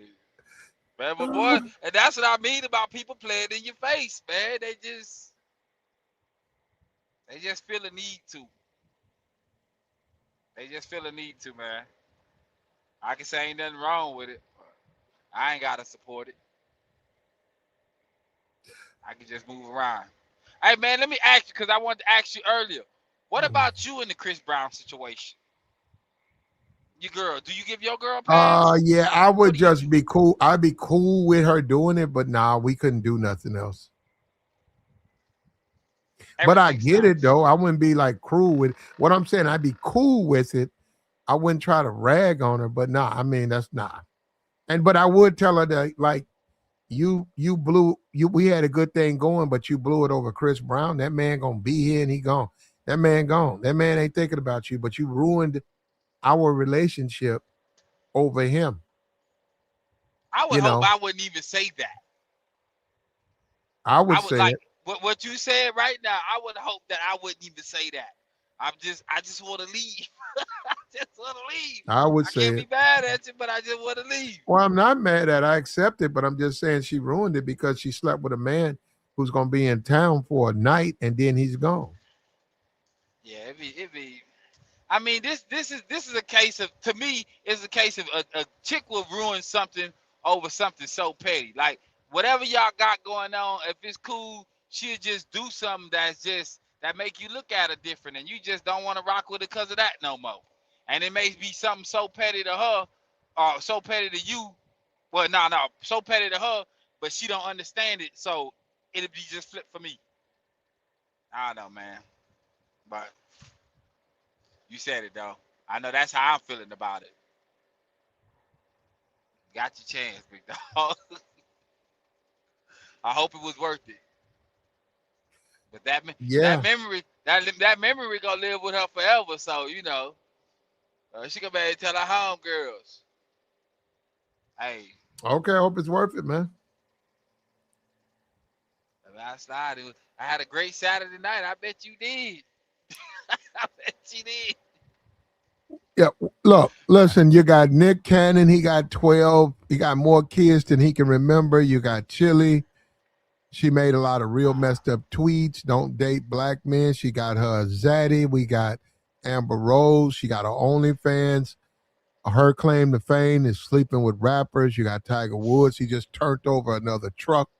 Man, but boy, and that's what I mean about people playing in your face, man. They just feel a need to. They just feel a need to, man. I can say ain't nothing wrong with it. I ain't gotta support it. I can just move around. Hey man, let me ask you, because I wanted to ask you earlier. What about you in the Chris Brown situation? Your girl, do you give your girl a pass? Yeah, I would just be cool. I'd be cool with her doing it, but nah, we couldn't do nothing else. But I get it though. I wouldn't be like cruel with it. What I'm saying, I'd be cool with it. I wouldn't try to rag on her, but nah, I mean that's not. But I would tell her that like you blew we had a good thing going, but you blew it over Chris Brown. That man gonna be here and he gone. That man gone. That man ain't thinking about you, but you ruined our relationship over him. I would hope I wouldn't even say that. I would say like it. What you said right now. I would hope that I wouldn't even say that. I just want to leave. I just want to leave. I would say I can't be mad at you, but I just want to leave. Well, I'm not mad at it. I accept it, but I'm just saying she ruined it because she slept with a man who's going to be in town for a night and then he's gone. Yeah, it be. I mean, this is a case of, to me, it's a case of a chick will ruin something over something so petty. Like whatever y'all got going on, if it's cool, she'll just do something that make you look at her different, and you just don't want to rock with it because of that no more. And it may be something so petty to her, or so petty to you. Well, no, so petty to her, but she don't understand it, so it'll be just flip for me. I don't know, man, but you said it though. I know that's how I'm feeling about it. Got your chance, big dog. I hope it was worth it. But that memory gonna live with her forever. So she gonna be able to tell her homegirls, "Hey." Okay, I hope it's worth it, man. I had a great Saturday night. I bet you did. I bet you did. Yeah, look, listen, you got Nick Cannon, he got 12. He got more kids than he can remember. You got Chili. She made a lot of real messed up tweets. Don't date black men. She got her Zaddy. We got Amber Rose. She got her OnlyFans. Her claim to fame is sleeping with rappers. You got Tiger Woods. He just turned over another truck.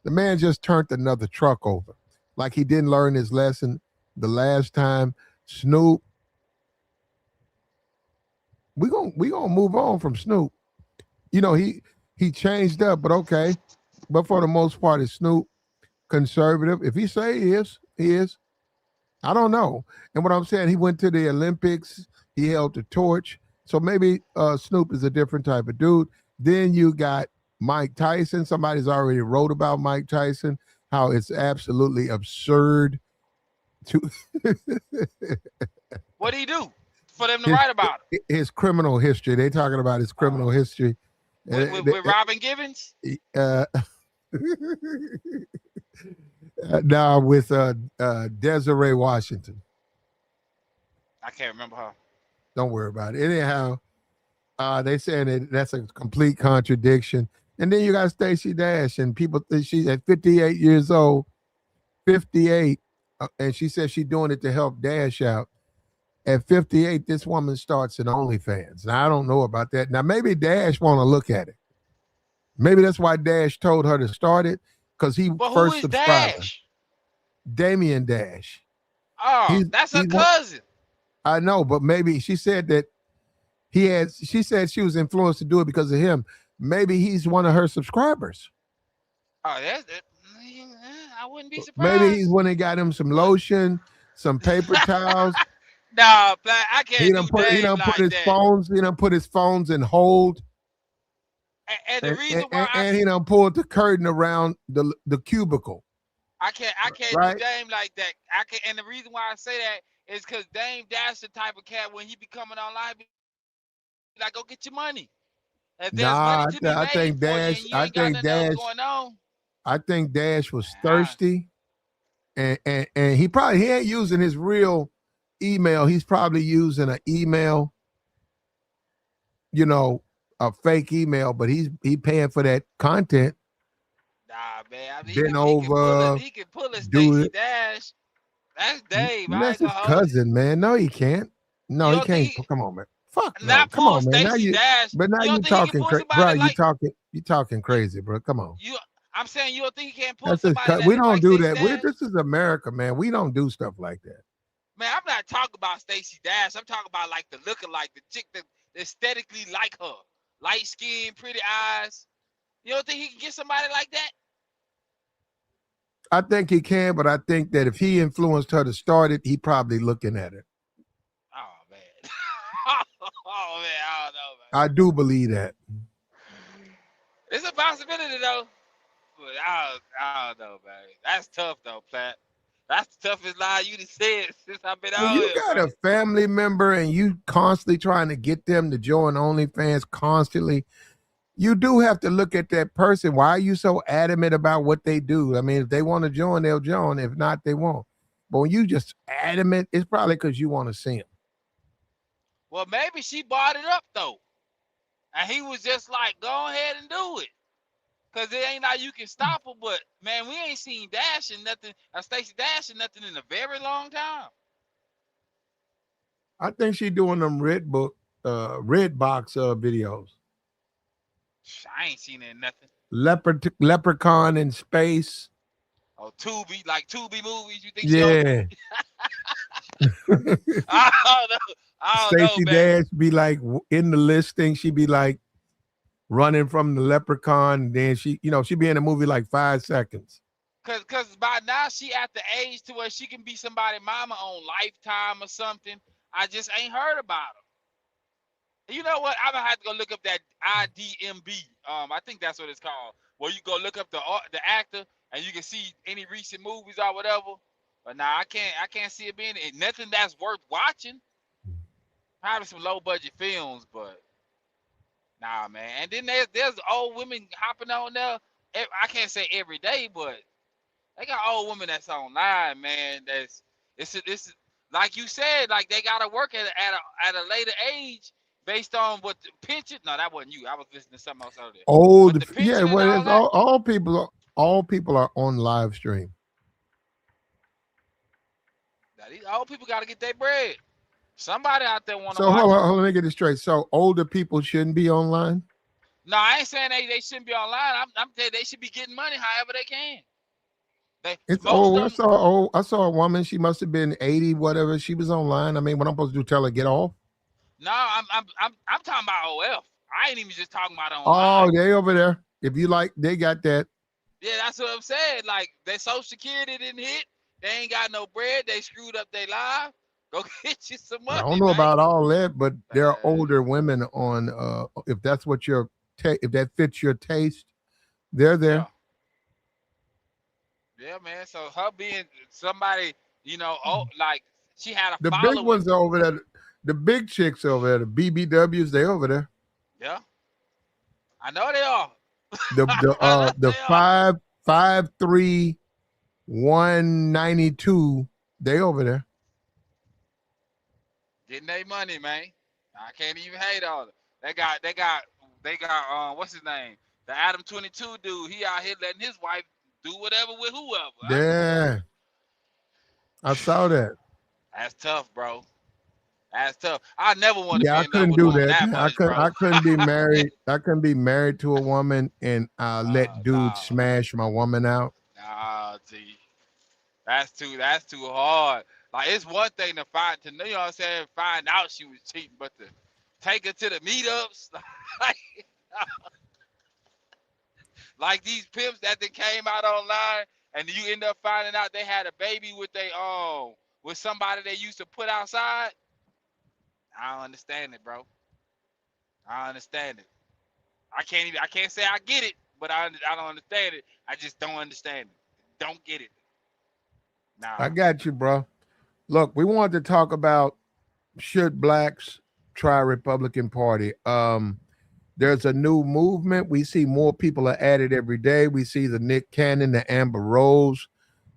The man just turned another truck over. Like he didn't learn his lesson the last time. Snoop. We gonna move on from Snoop. He changed up, but okay. But for the most part, it's Snoop, conservative. If he say he is. I don't know. And what I'm saying, he went to the Olympics. He held the torch. So maybe Snoop is a different type of dude. Then you got Mike Tyson. Somebody's already wrote about Mike Tyson, how it's absolutely absurd to. What did he do for them to write about him? His criminal history. They talking about his criminal history. With Robin Givens? Now with Desiree Washington. I can't remember her. Don't worry about it. Anyhow, they saying that's a complete contradiction. And then you got Stacey Dash, and people think she's at 58 years old, 58, and she says she's doing it to help Dash out. At 58, this woman starts an OnlyFans. Now, I don't know about that. Now, maybe Dash want to look at it. Maybe that's why Dash told her to start it, because he first subscribed. Damian Dash. Oh, that's her cousin. I know, but maybe she said that he had. She said she was influenced to do it because of him. Maybe he's one of her subscribers. Oh, I wouldn't be Maybe he's surprised. one that got him some lotion, some paper towels. Nah, Black, I He can't done do put he Dame done put like his that. phones. He done put his phones in hold, And the reason why and he done pulled the curtain around the cubicle. I can't Right. do Dame like that. I can, and the reason why I say that is because Dame Dash the type of cat when he be coming online, be like, go get your money. If there's money Nah, to be I made think for you Dash. and you I ain't got think nothing else Dash. going on, I think Dash was I- thirsty, and he ain't using his real email. He's probably using an email, a fake email, but he paying for that content. nah, man. I mean, Been over, he can pull a do Stacey it. Dash. That's Dave. I That's ain't gonna his hold you. cousin, man. No, he can't. No, You he don't think can't. Come on, man. Fuck no. not Come pull on, man. Stacey Dash? But now You you don't think he can talking, pull bro. somebody You like talking crazy, bro. Come on. you? I'm saying you don't think he can't pull That's his somebody cousin. that We look don't like do Stacey that. Dash? This is America, man. We don't do stuff like that. Man, I'm not talking about Stacey Dash. I'm talking about like the lookalike, the chick that aesthetically like her, light skin, pretty eyes. You don't think he can get somebody like that? I think he can, but I think that if he influenced her to start it, he probably looking at it. Oh man, oh man, I don't know, man. I do believe that. It's a possibility though, but I don't know, man. That's tough though, Platt. That's the toughest lie you done said since I've been When out you here, got bro. a family member and you constantly trying to get them to join OnlyFans constantly, you do have to look at that person. Why are you so adamant about what they do? I mean, if they want to join, they'll join. If not, they won't. But when you just adamant, it's probably because you want to see them. Well, maybe she bought it up though, and he was just like, "Go ahead and do it." Cause it ain't like you can stop her, but man, we ain't seen Dash and nothing, Stacey Dash and nothing in a very long time. I think she doing them red box videos. I ain't seen it in nothing. Leprechaun in space. Oh, Tubi movies. You think she on? Yeah. I don't know. I don't Stacey know, man. Dash be like in the listing. She be like running from the leprechaun. And then she be in a movie like 5 seconds. Cause by now she at the age to where she can be somebody mama on Lifetime or something. I just ain't heard about her. You know what? I'm gonna have to go look up that IDMB. I think that's what it's called. Where you go look up the actor and you can see any recent movies or whatever. But now I can't see it being nothing that's worth watching. Probably some low budget films, but nah, man. And then there's old women hopping on there. I can't say every day, but they got old women that's online, man. It's like you said, like they gotta work at a later age based on what the pension. No, that wasn't you. I was listening to something else earlier. Old, But the pension yeah. and Well, all it's that. all people are on live stream. Now, these old people gotta get their bread. Somebody out there want to So watch hold it. on, let me get this straight. So older people shouldn't be online. No, I ain't saying they shouldn't be online. I'm saying they should be getting money however they can. It's Most old. of them. I saw a woman. She must have been 80, whatever. She was online. I mean, what I'm supposed to do? Tell her get off? No, I'm talking about OF. I ain't even just talking about Oh, online. they over there. If you like, they got that. Yeah, that's what I'm saying. Like their Social Security didn't hit. They ain't got no bread. They screwed up their life. Go get you some I money, don't know man. about all that, but there are older women on. If that's what if that fits your taste, they're there. Yeah, man. So her being somebody, like she had a The big following. ones are over there. The big chicks over there, the BBWs, they over there. Yeah, I know they are. The 5'3", 192, they over there. Getting their money, man. I can't even hate on it. They got what's his name? The Adam 22 dude. He out here letting his wife do whatever with whoever. Yeah. I saw that. That's tough, bro. That's tough. I never want to Yeah, be I in love couldn't with a do woman that. that much, bro. I couldn't be married. I couldn't be married to a woman and let dudes smash my woman out. Nah, G. That's too hard. Like it's one thing to find to know, you know what I'm saying, find out she was cheating, but to take her to the meetups, like these pimps that they came out online, and you end up finding out they had a baby with with somebody they used to put outside. I don't understand it, bro. I understand it. I can't say I get it, but I don't understand it. I just don't understand it. Don't get it. Nah. I got you, bro. Look, we wanted to talk about should blacks try Republican Party. There's a new movement. We see more people are at it every day. We see the Nick Cannon, the Amber Rose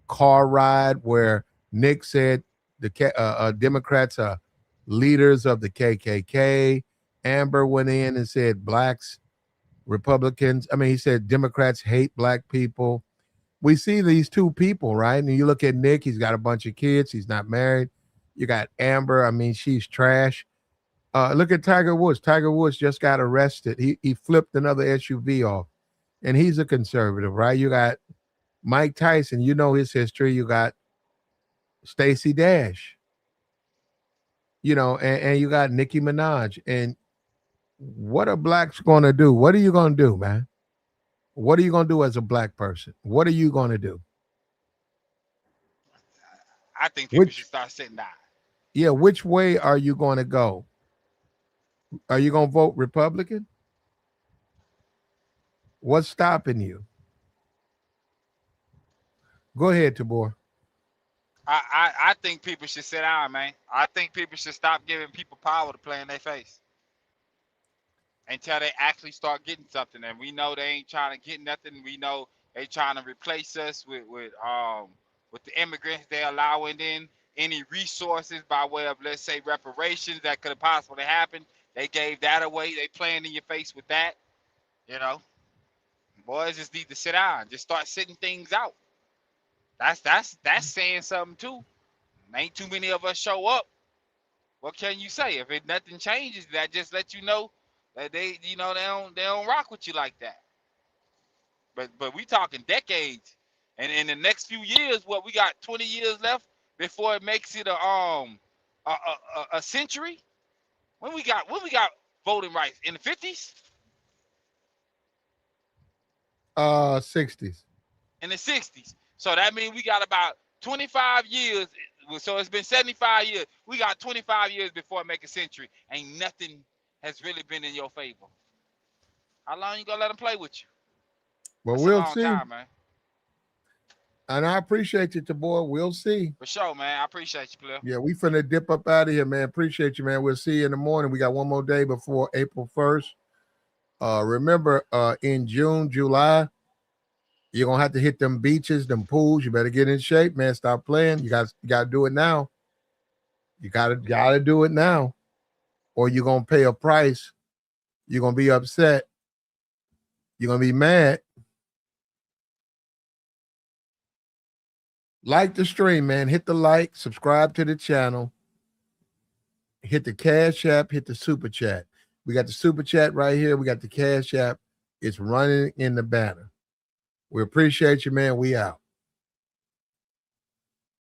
car ride where Nick said the Democrats are leaders of the KKK. Amber went in and said blacks, Republicans. I mean, he said Democrats hate black people. We see these two people, right? And you look at Nick, he's got a bunch of kids. He's not married. You got Amber. I mean, she's trash. Look at Tiger Woods. Tiger Woods just got arrested. He flipped another SUV off, and he's a conservative, right? You got Mike Tyson. You know his history. You got Stacey Dash. You know, and you got Nicki Minaj. And what are blacks going to do? What are you going to do, man? What are you going to do as a black person? What are you going to do? I think people should start sitting down. Yeah, which way are you going to go? Are you going to vote Republican? What's stopping you? Go ahead, Tabor. I think people should sit down, man. I think people should stop giving people power to play in their face until they actually start getting something. And we know they ain't trying to get nothing. We know they trying to replace us with the immigrants they allowing in. Any resources by way of, let's say, reparations that could have possibly happened. They gave that away. They playing in your face with that. You know, boys just need to sit down. Just start sitting things out. That's saying something too. Ain't too many of us show up. What can you say? If nothing changes, that just let you know that they don't rock with you like that. But we talking decades, and in the next few years, what we got 20 years left before it makes it a century. When we got voting rights in the 50s, 60s, in the 60s. So that means we got about 25 years. So it's been 75 years. We got 25 years before it make a century. Ain't nothing has really been in your favor. How long you gonna let them play with you? Well, That's we'll a long see. time, man. And I appreciate you, Tabor. We'll see. For sure, man. I appreciate you, Cliff. Yeah, we finna dip up out of here, man. Appreciate you, man. We'll see you in the morning. We got one more day before April 1st. Remember, in June, July, you're gonna have to hit them beaches, them pools. You better get in shape, man. Stop playing. You gotta do it now. You gotta do it now, or you're gonna pay a price. You're gonna be upset. You're gonna be mad. Like the stream, man. Hit the like, subscribe to the channel. Hit the Cash App, hit the Super Chat. We got the Super Chat right here. We got the Cash App. It's running in the banner. We appreciate you, man. We out.